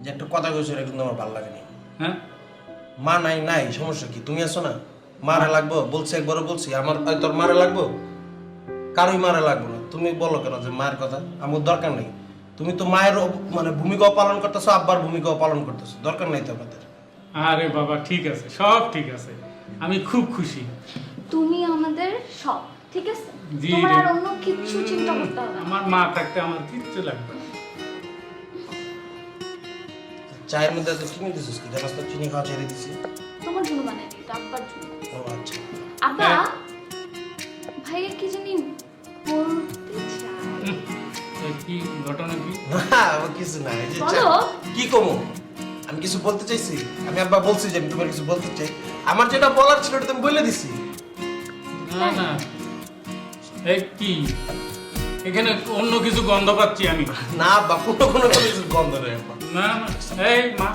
যে একটা কথা কইছো এটা কিন্তু আমার ভালো লাগেনি। হ্যাঁ মা নাই নাই সমস্যা কি, তুমি আছো না, মারা লাগবো বলছি, একবারও বলছি আমার তোর মারা লাগবো, কারোই মারা লাগবো না। তুমি বলো কেন যে মায়ের কথা, আমার দরকার নেই। তুমি তো মায়ের মানে ভূমিকাও পালন করতেছো, আব্বার ভূমিকাও পালন করতেছো, দরকার নেই তো আমাদের। আরে বাবা ঠিক আছে, সব ঠিক আছে, আমি খুব খুশি। তুমি আমাদের সব, ঠিক আছে? জি তোমার রে। আর অন্য কিছু চিন্তা করতে হবে না। আমার মা থাকতে আমার কিচ্ছু লাগবে না। চায়ের মধ্যে তো চিনি দিছিস কি, জানাস তো চিনি খাওয়া ছেড়ে দিছি। তোমার জন্য বানাই দিই, আব্বার জন্য। ও আচ্ছা। আব্বা, ভাইয়া কি জানি বলতে চায়। কি ঘটনা কি? না ও কিছু না, এই যে বলো। কি কমো, আমি কিছু বলতে চাইছি, আমি আব্বা বলছি যে আমি তোমার কিছু বলতে চাই, আমার যেটা বলার ছিল ওটা তুমি বলে দিছি। না না, এই কি এখানে অন্য কিছু গন্ধ পাচ্ছি আমি। না আব্বা, কোনো কিছু গন্ধ নেই আব্বা। না না, এই মা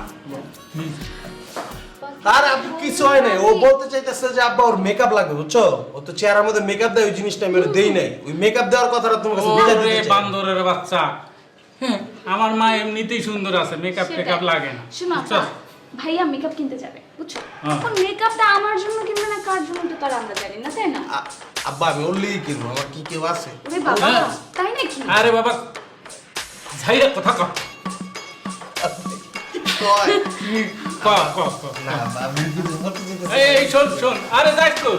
আর আপু কিছু হয় নাই, ও বলতে চাইতেছে যে আব্বা ওর মেকআপ লাগবে, বুঝছো? ও তো চেহারার মধ্যে মেকআপ দেয়, ওই জিনিসটা আমি ওর দেই নাই। ওই মেকআপ দেওয়ার কথাটা তোমার কাছে বুঝাই দিতে চাই। বান্দরের বাচ্চা, হ্যাঁ, আমার মা এমনিতেই সুন্দর আছে, মেকআপ টেকআপ লাগে না। শোনো বুঝছো? আপা, ভাইয়া মেকআপ কিনতে যাবে, বুঝছো? হ্যাঁ। এখন মেকআপটা আমার জন্য কিনবে না কার জন্য তো তার আমরা জানি না, তাই না? আব্বা আমি ওর লিগে কিনবো, আমার কি কেউ আছে? ওরে বাবা, হ্যাঁ। তাই নাকি? আরে বাবা ঝাইরা কথা কর। ক ক ক। না আব্বা আমি কিছু বলতে চাইতেছি। এই শোন শোন, আরে যাস তো,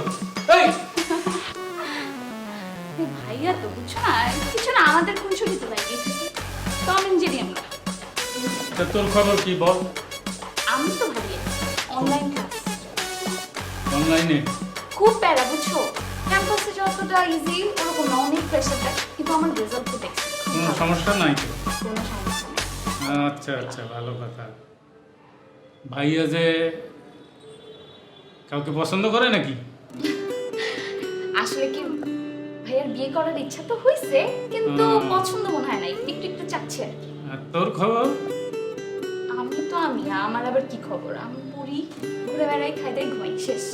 এই এই ভাইয়া তো বুঝছো না, কিছু না, আমাদের কোন ছবি তো লাগে টম এন্ড জেরি আমরা। তা তোর খবর কি বল? আমি তো ভাইয়া অনলাইন ক্লাস, অনলাইনে খুব প্যারা, বুঝছো? ক্যাম্পাসে যতটা ইজি ওরকম না, অনেক প্রেশার দেয়, কিন্তু আমার রেজাল্ট তো দেখছি কোনো সমস্যা নাই তো? কোনো সমস্যা নেই। আচ্ছা আচ্ছা, ভালো কথা। ভাইয়া যে কাউকে পছন্দ করে নাকি? আসলে কি ভাইয়ার বিয়ে করার ইচ্ছা তো হয়েছে, কিন্তু হুম। পছন্দ মনে হয় নাই, একটু একটু চাচ্ছে আর কি। আর তোর খবর? আমি তো আমি, আমার আবার কি খবর? আমি পড়ি, ঘুরে বেড়াই, খাই দাই, ঘুমাই, শেষ।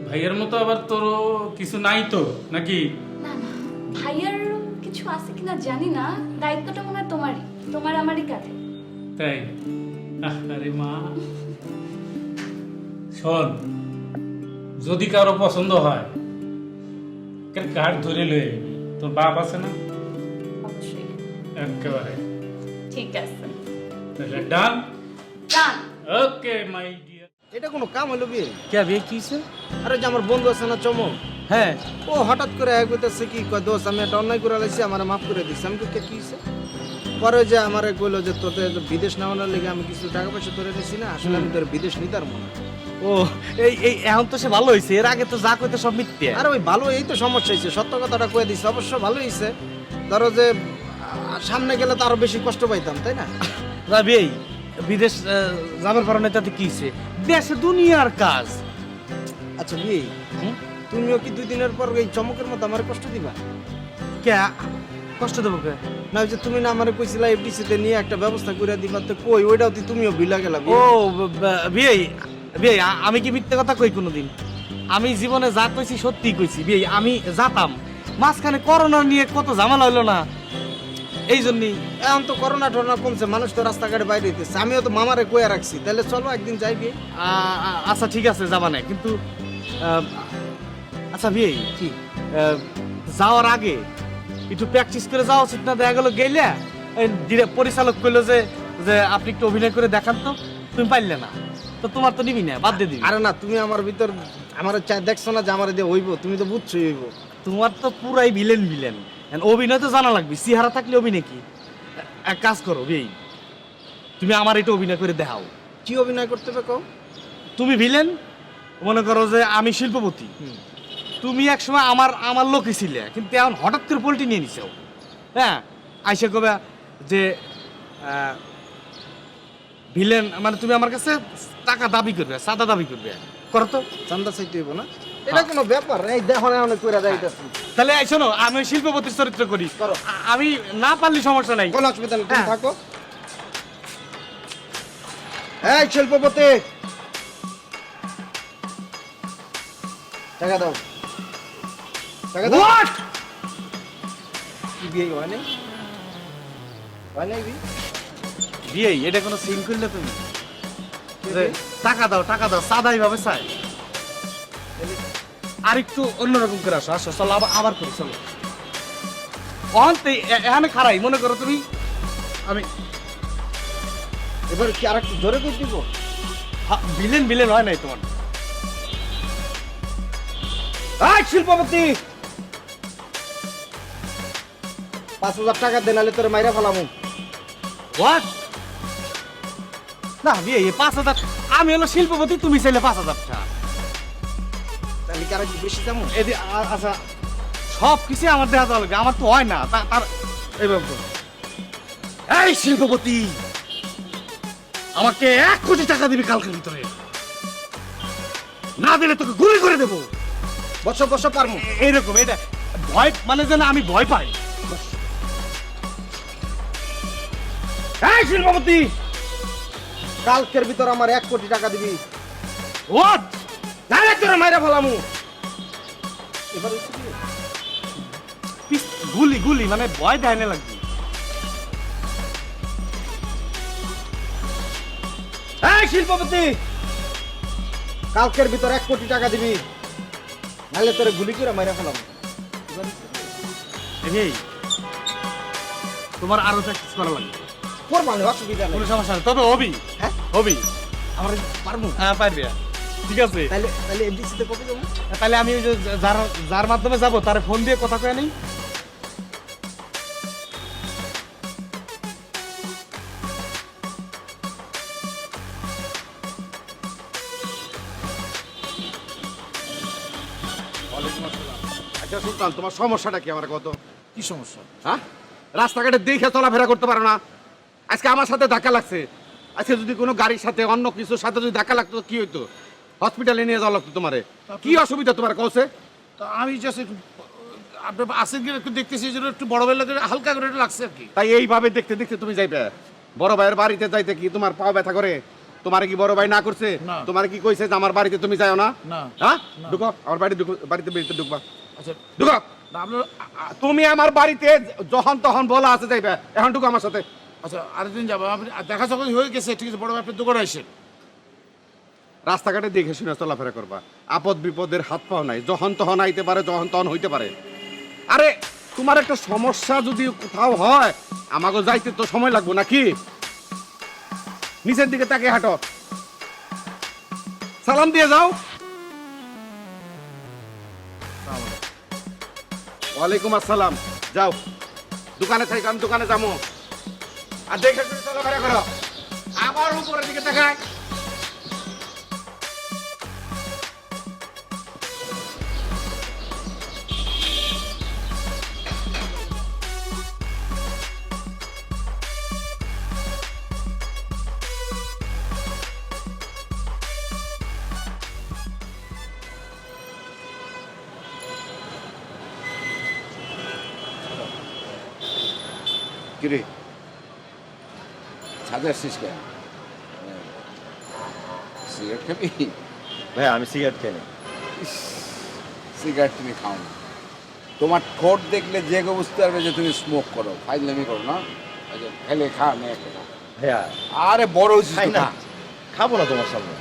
ভাইয়ের মতো আবার তোরও কিছু নাই তো নাকি? না না, ভাইয়ার কিছু আছে কিনা জানি না, দায়িত্বটা মনে হয় তোমারই, তোমার আমারই কাঁধে। তাই? আরে মা শোন, যদি কারো পছন্দ হয় কার্ড ধরে লয়ে আইবি। তোর বাপ আছে না? অবশ্যই। একেবারে ঠিক আছে, তাহলে ডান। ডান। ওকে মাই ডিয়ার। এটা কোনো কাম হলো বিয়ে? কে বিয়ে কিছে? আরে যে আমার বন্ধু আছে না চমক, হ্যাঁ ও হঠাৎ করে এক কইতেছে কি কয়, দোস্ত আমি একটা অন্যায় করে লাইছি, আমার মাফ করে দিছি। আমি কে কি হইছে? পরে যে আমারে কইলো যে তোদের বিদেশ নেওয়ানোর লেগে আমি কিছু টাকা পয়সা ধরে নিছি না, আসলে আমি তোর বিদেশ নিতার মনে। ও এই এখন তো সে ভালো হইছে, এর আগে তো যা কইতে সব মিথ্যে। আরে ওই ভালো, এই তো সমস্যা হয়েছে, সত্য কথাটা কয়ে দিছে, অবশ্য ভালো হয়েছে। ধরো যে সামনে গেলে তো আরো বেশি কষ্ট পাইতাম, তাই না? রাবি এই বিদেশ যাবার কারণে তাতে কি হইছে? দেশে দুনিয়ার কাজ। আচ্ছা বিয়ে, তুমিও কি 2 দিনের পর এই চমকের মতো আমার কষ্ট দিবা? কে কষ্ট দেবো কে? না ওই যে তুমি না আমারে কইছিলা এফডিসি তে নিয়ে একটা ব্যবস্থা করে দিবা, তো কই ওইটাও তুমিও বিলা গেলা। ও বিয়ে বিয়ে আমি কি মিথ্যে কথা কই কোনোদিন? আমি জীবনে যা কইছি সত্যি কইছি। বিয়ে আমি যাতাম, মাঝখানে করোনা নিয়ে কত ঝামেলা হইলো না, এই জন্যই। এখন তো করোনা টরোনা কমছে, মানুষ তো রাস্তাঘাটে বাইরে হইতেছে। আমিও তো মামারে কয়ে রাখছি, তাহলে চলো একদিন যাই বিয়ে। আচ্ছা ঠিক আছে, যাবা না কিন্তু আচ্ছা বিয়ে কি যাওয়ার আগে একটু প্র্যাকটিস করে যাওয়া উচিত না? দেখা গেল গেলে পরিচালক কইলো যে যে আপনি একটু অভিনয় করে দেখান, তো তুমি পারলে না, তো তোমার তো নিবি না, বাদ দিয়ে দিবি। আরে না, তুমি আমার ভিতর আমার দেখছো না যে আমার দিয়ে হইব, তুমি তো বুঝছোই হইব। তোমার তো পুরাই ভিলেন ভিলেন, অভিনয় তো জানা লাগবে, চেহারা থাকলে অভিনয় কি? এক কাজ করো বিয়ে, তুমি আমার এটা অভিনয় করে দেখাও। কি অভিনয় করতে হবে কও? তুমি ভিলেন, মনে করো যে আমি শিল্পপতি, তুমি একসময় আমার লোকই ছিলে, কিন্তু এখন হঠাৎ করে পোল্ট্রি নিয়ে নিছো। হ্যাঁ, আইসা কবে যে ভিলেন, মানে তুমি আমার কাছে টাকা দাবি করবে, চাঁদা দাবি করবে, করো তো। চাঁদা চাইতে হইব না, এটা কোনো ব্যাপার? এই দেখো না অনেক কইরা যাইতাছি। তাহলে এই শোনো, আমি শিল্পপতির চরিত্র করি, আমি না পারলে সমস্যা নাই, কোন অসুবিধা নেই, তুমি থাকো। এই শিল্পপতি, টাকা দাও, টাকা দাও। কি বিয়ে হয় নাই? হয় নাই বিয়ে? বিয়ে এটা কোনো সিন করলে তুমি যে টাকা দাও সাদা এইভাবে চাই আর একটু অন্যরকম করে আসো আসো চলো আবার করি চলো এখানে খারাই মনে করো তুমি আমি এবার কি আর একটু জোরে করে দিব বিলেন হয় নাই তোমার শিল্পপতি 5,000 টাকা দেন নাহলে তোর মাইরা ফেলামু হোয়াট না বিয়ে 5,000 আমি হলো শিল্পপতি তুমি চাইলে 5,000 টাকা তাহলে কি আর একটু বেশি দাম আচ্ছা সব কিছু আমার দেখা দেওয়া লাগবে আমার তো হয় না তার এইভাবে করো। এই শিল্পপতি আমাকে 1 কোটি টাকা দিবি কালকের ভিতরে না দিলে তোকে গুলি করে দেবো বছর পারবো এইরকম এটা ভয় মানে যেন আমি ভয় পাই এই শিল্পপতি কালকের ভিতর আমার 1 কোটি টাকা দিবি হোয়াট নালে তোরে মাইরা ফেলামু এবার গুলি মানে ভয় দেয় না লাগবে এই শিল্পপতি কালকের ভিতর 1 কোটি টাকা দিবি নালে তোরে গুলি করে মাইরা ফেলামু এই তোমার আরো প্র্যাকটিস করা লাগবে করবানি অসুবিধা নেই কোনো সমস্যা নেই তবে হবি হ্যাঁ হবি আমরা পারবো হ্যাঁ পারবি ঠিক আছে তাহলে এমডিসি তে কবে যাব তাহলে আমি ওই যে যার মাধ্যমে যাব তারে ফোন দিয়ে কথা কয়ে নেই আচ্ছা সুলতান তোমার সমস্যাটা কি আমার কত কি সমস্যা হ্যাঁ রাস্তাঘাটে দেখে চলাফেরা করতে পারো না আজকে আমার সাথে ধাক্কা লাগছে আজকে যদি কোনো গাড়ির সাথে অন্য কিছুর সাথে যদি ধাক্কা লাগতো কি হইতো হসপিটালে নিয়ে যাওয়া লাগতো তোমারে কি অসুবিধা তোমার কৌছে আমি জাস্ট একটু আপনি আসেন গিয়ে একটু দেখতেছি যে একটু বড় ভাইয়ের লাগে হালকা করে লাগছে আর কি তাই এইভাবে দেখতে দেখতে তুমি যাইবে বড় ভাইয়ের বাড়িতে যাইতে কি তোমার পা ব্যথা করে তোমার কি বড় ভাই না করছে তোমার কি কইছে যে আমার বাড়িতে তুমি যাও না হ্যাঁ ঢুকো আমার বাড়িতে বেরিয়ে ঢুকবা আচ্ছা ঢুকো তুমি আমার বাড়িতে যখন তখন বলা আছে যাইবে এখন ঢুকো আমার সাথে আচ্ছা আরেকদিন যাবো আপনি দেখা যখন হয়ে গেছে ঠিক আছে বড় ভাই আপনি দোকানে আসেন রাস্তাঘাটে দেখে শুনে চলাফেরা করবা আপদ বিপদের হাত পাও নাই যখন তখন আইতে পারে যখন তখন হইতে পারে আরে তোমার একটা সমস্যা যদি কোথাও হয় আমাকে যাইতে তো সময় লাগবে নাকি নিচের দিকে তাকে হাঁটো সালাম দিয়ে যাও ওয়ালাইকুম আসসালাম যাও দোকানে থাকি আমি দোকানে যাবো আর দেখে শুনে চলাফেরা করো আবার উপরের দিকে তাকায় কিরে ছাদে আসছিস কেন সিগারেট খাবি ভাই আমি সিগারেট খাই না সিগারেট তুমি খাও না তোমার ঠোঁট দেখলে যে কেউ বুঝতে পারবে যে তুমি স্মোক করো ফাইজলামি করো না খেলে খা মেয়ে খা ভাইয়া আরে বড় হয়েছিস খাই না না খাবো না তোমার সামনে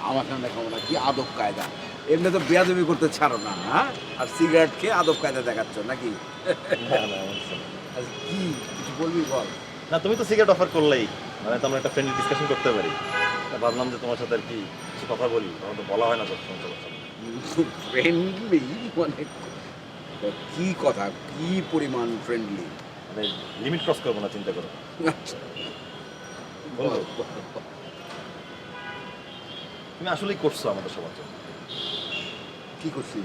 আমার সামনে খাবো না কি আদব কায়দা এমনি তো বেয়াদবি করতে ছাড়ো না হ্যাঁ আর সিগারেট খেয়ে আদব কায়দা দেখাচ্ছ নাকি কি কিছু বলবি বল না তুমি তো সিগারেট অফার করলেই মানে তো আমরা একটা ফ্রেন্ডলি ডিসকাশন করতে পারি ভাবলাম যে তোমার সাথে আর কি কিছু কথা বলি আমার তো বলা হয় না ফ্রেন্ডলি মানে কি কথা কি পরিমাণ ফ্রেন্ডলি মানে লিমিট ক্রস করবো না চিন্তা করো তুমি আসলেই করছো আমাদের সবার জন্য কি করছি